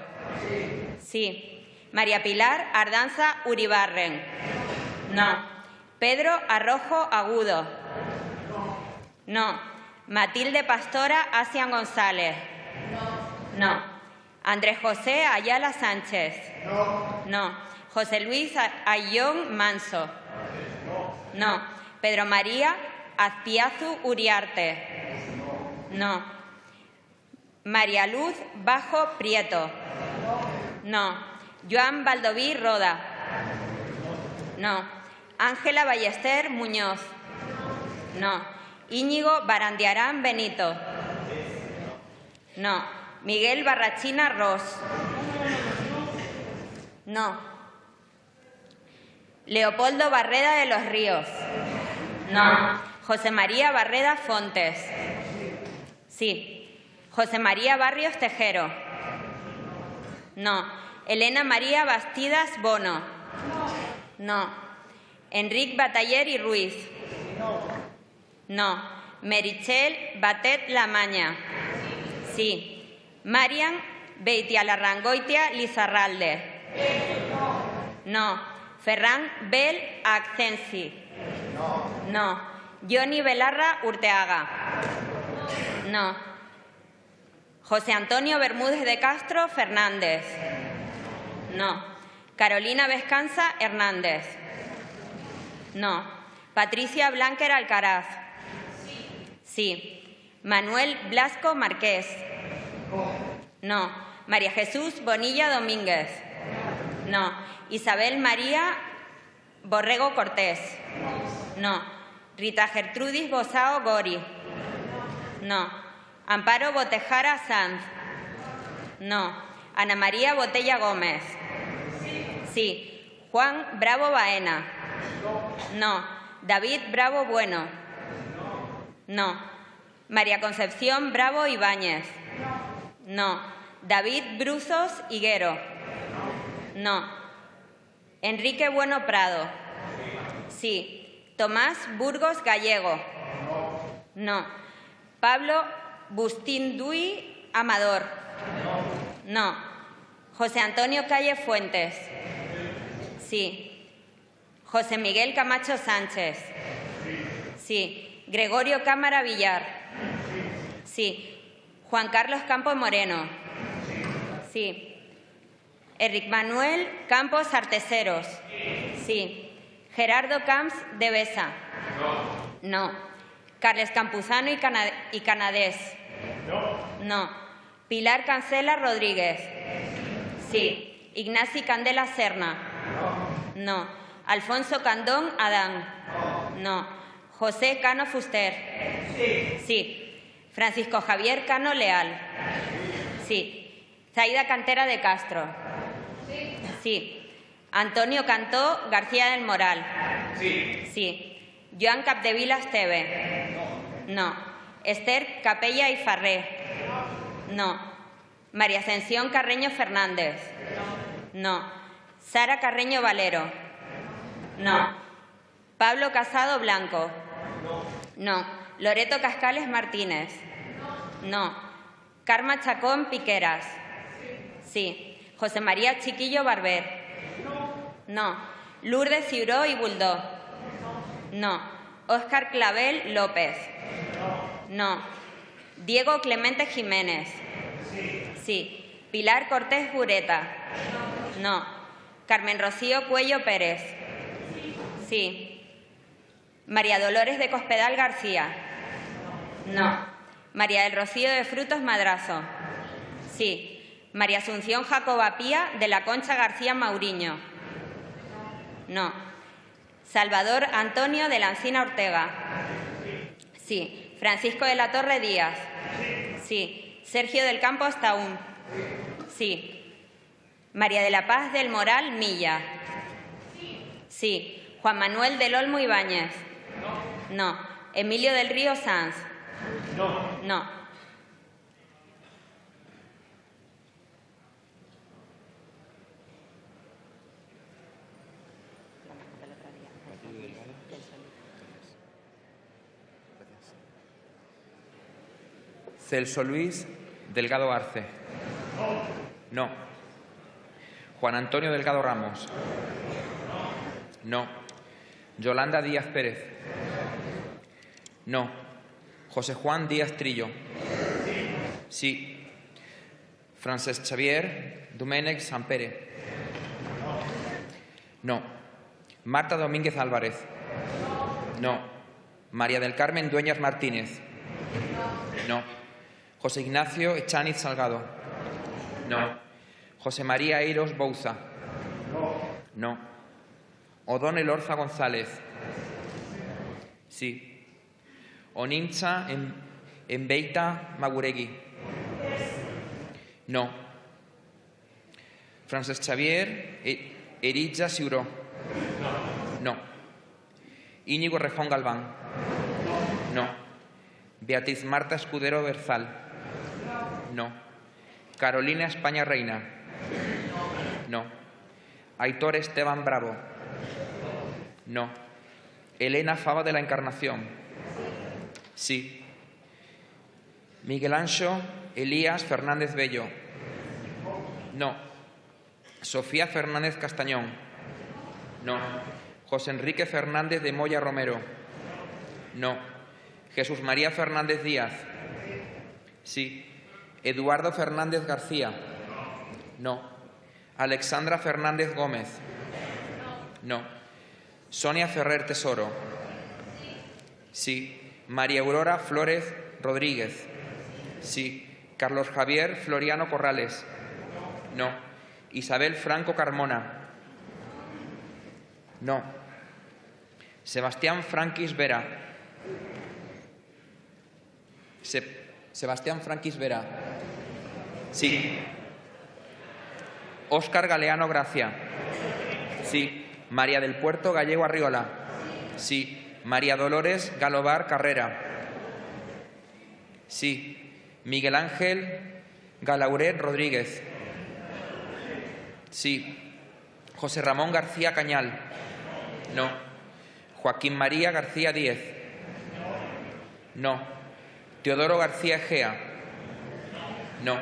[SPEAKER 18] Sí. María Pilar Ardanza Uribarren. No. Pedro Arrojo Agudo. No. Matilde Pastora Asian González. No. Andrés José Ayala Sánchez. No. José Luis Ayllón Manso. No. Pedro María Azpiazu Uriarte. No. María Luz Bajo Prieto. No. Joan Baldoví Roda. No. Ángela Ballester Muñoz. No. Íñigo Barandiarán Benito. No. Miguel Barrachina Ros. No. Leopoldo Barreda de los Ríos. No. José María Barreda Fontes. Sí. José María Barrios Tejero. No. Elena María Bastidas Bono. No. Enrique Bataller y Ruiz. No. Merichel Batet Lamaña. Sí. Marian Beitialarrangoitia Lizarralde. No. Ferran Bel Accensi. No. Johnny Belarra Urteaga. No. José Antonio Bermúdez de Castro Fernández. No. Carolina Vescanza Hernández. No. Patricia Blanquer Alcaraz. Sí. Manuel Blasco Marqués. No. María Jesús Bonilla Domínguez. No. Isabel María Borrego Cortés. No. Rita Gertrudis Bosao Gori. No. Amparo Botejara Sanz. No. Ana María Botella Gómez. Sí. Juan Bravo Baena. No. David Bravo Bueno. No. María Concepción Bravo Ibáñez. No. David Bruzos Higuero. No. Enrique Bueno Prado. Sí. Tomás Burgos Gallego. No. Pablo Bustín Duy Amador. No. José Antonio Calle Fuentes. Sí. José Miguel Camacho Sánchez. Sí. Gregorio Cámara Villar. Sí. Juan Carlos Campos Moreno. Sí. Enric Manuel Campos Arteseros. Sí. Gerardo Camps de Besa. No. Carles Campuzano y Canadés. No. Pilar Cancela Rodríguez. Sí. Ignasi Candela Serna. No. Alfonso Candón Adán. No. José Cano Fuster. Sí. Francisco Javier Cano Leal. Sí. Zaida Cantera de Castro. Sí. Antonio Cantó García del Moral. Sí. Joan Capdevila Esteve. No. Esther Capella y Farré. No. María Ascensión Carreño Fernández. No. Sara Carreño Valero. No. Pablo Casado Blanco. No. Loreto Cascales Martínez. No. Karma Chacón Piqueras. Sí. José María Chiquillo Barber. No. Lourdes Ciuró y Buldó. No. Óscar Clavel López. No. Diego Clemente Jiménez. Sí. Pilar Cortés Bureta. No. Carmen Rocío Cuello Pérez. Sí. María Dolores de Cospedal García. No. María del Rocío de Frutos Madrazo. Sí. María Asunción Jacoba Pía de la Concha García Mauriño. No. Salvador Antonio de la Encina Ortega. Sí. Francisco de la Torre Díaz. Sí. Sergio del Campo Astaún. Sí. María de la Paz del Moral Milla. Sí. Juan Manuel del Olmo Ibáñez. No. Emilio del Río Sanz. No.
[SPEAKER 19] Celso Luis Delgado Arce. No. Juan Antonio Delgado Ramos. No. Yolanda Díaz Pérez. No. José Juan Díaz Trillo. Sí. Francesc Xavier Domènech Sampere. No. Marta Domínguez Álvarez. No. María del Carmen Dueñas Martínez. No. José Ignacio Echaniz Salgado. No. José María Eiros Bouza. No. O'Donnell Orza González. Sí. Onintza Embeita Maguregui. No. Francesc Xavier Eritza Ciuró. No. Íñigo Rejón Galván. No. Beatriz Marta Escudero Berzal. No. Carolina España Reina. No. Aitor Esteban Bravo. No. Elena Fava de la Encarnación. Sí. Miguel Anxo Elías Fernández Bello. No. Sofía Fernández Castañón. No. José Enrique Fernández de Moya Romero. No. Jesús María Fernández Díaz. Sí. Eduardo Fernández García. No. Alexandra Fernández Gómez. No. Sonia Ferrer Tesoro. Sí. María Aurora Flores Rodríguez. Sí. Carlos Javier Floriano Corrales. No. Isabel Franco Carmona. No. Sebastián Franquis Vera. Sebastián Franquis Vera. Sí. Óscar Galeano Gracia. Sí. María del Puerto Gallego Arriola. Sí. María Dolores Galobar Carrera. Sí. Miguel Ángel Galauret Rodríguez. Sí. José Ramón García Cañal. No. Joaquín María García Díez. No. Teodoro García Egea. No.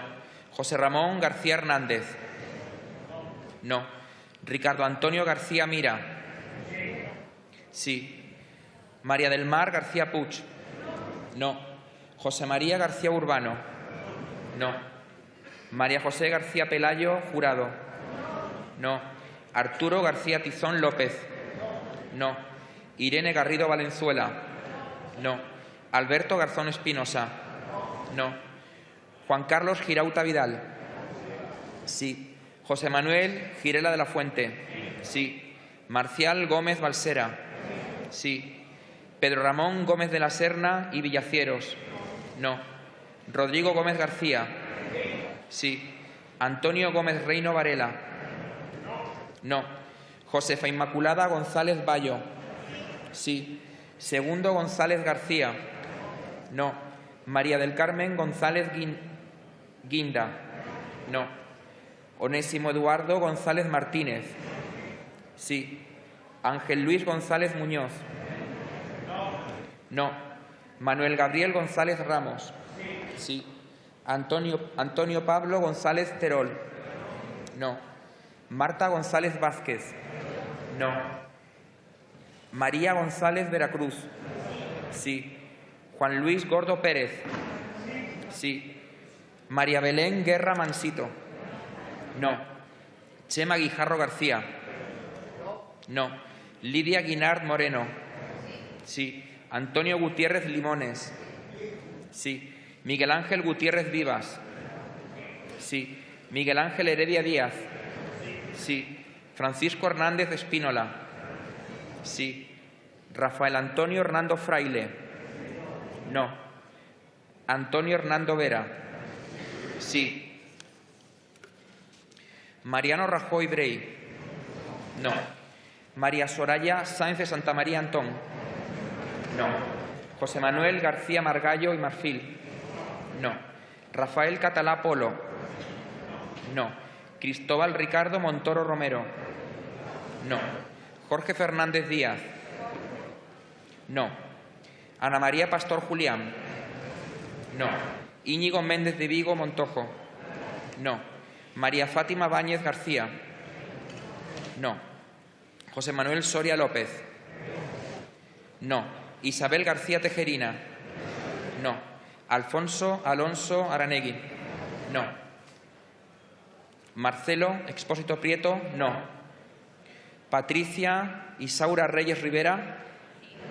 [SPEAKER 19] José Ramón García Hernández. No. Ricardo Antonio García Mira. Sí. María del Mar García Puig. No. José María García Urbano. No. María José García Pelayo Jurado. No. Arturo García Tizón López. No. Irene Garrido Valenzuela. No. Alberto Garzón Espinosa. No. Juan Carlos Girauta Vidal. Sí. José Manuel Girela de la Fuente. Sí. Marcial Gómez Balsera. Sí. Pedro Ramón Gómez de la Serna y Villacieros. No. Rodrigo Gómez García. Sí. Antonio Gómez Reino Varela. No. Josefa Inmaculada González Bayo. Sí. Segundo González García. No. María del Carmen González Guinda. No. Onésimo Eduardo González Martínez. Sí. Ángel Luis González Muñoz. No. Manuel Gabriel González Ramos. Sí. Antonio Pablo González Terol. No. Marta González Vázquez. No. María González Veracruz. Sí. Juan Luis Gordo Pérez. Sí. María Belén Guerra Mansito. No. Chema Guijarro García. No. Lidia Guinard Moreno. Sí. Antonio Gutiérrez Limones. Sí. Miguel Ángel Gutiérrez Vivas. Sí. Miguel Ángel Heredia Díaz. Sí. Francisco Hernández Espínola. Sí. Rafael Antonio Hernando Fraile. No. Antonio Hernando Vera. Sí. Mariano Rajoy Brey. No. María Soraya Sáenz de Santa María Antón. No. José Manuel García Margallo y Marfil. No. Rafael Catalá Polo. No. Cristóbal Ricardo Montoro Romero. No. Jorge Fernández Díaz. No. Ana María Pastor Julián. No. Íñigo Méndez de Vigo Montojo. No. María Fátima Báñez García. No. José Manuel Soria López. No. Isabel García Tejerina. No. Alfonso Alonso Aranegui. No. Marcelo Expósito Prieto. No. Patricia Isaura Reyes Rivera.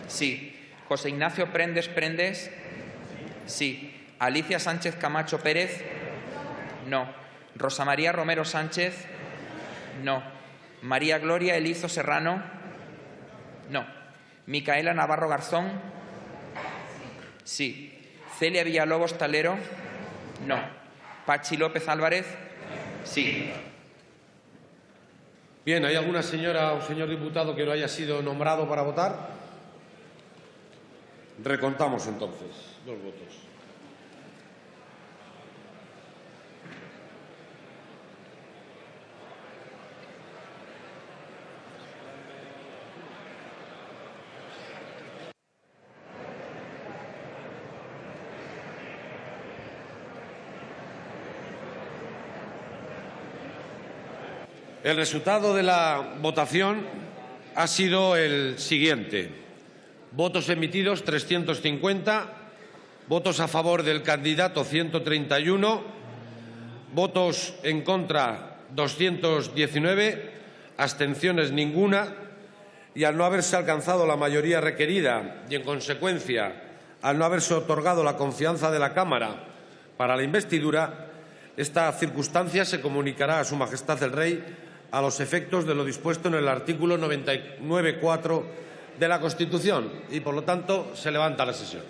[SPEAKER 19] Sí. José Ignacio Prendes Prendes. Sí. Alicia Sánchez Camacho Pérez. No. Rosa María Romero Sánchez. No. María Gloria Elizo Serrano. No. Micaela Navarro Garzón. Sí. Celia Villalobos Talero. No. Pachi López Álvarez. Sí.
[SPEAKER 2] Bien, ¿hay alguna señora o señor diputado que no haya sido nombrado para votar? Recontamos entonces los votos. El resultado de la votación ha sido el siguiente. Votos emitidos 350, votos a favor del candidato 131, votos en contra 219, abstenciones ninguna, y al no haberse alcanzado la mayoría requerida y, en consecuencia, al no haberse otorgado la confianza de la Cámara para la investidura, esta circunstancia se comunicará a Su Majestad el Rey a los efectos de lo dispuesto en el artículo 99.4 de la Constitución y, por lo tanto, se levanta la sesión.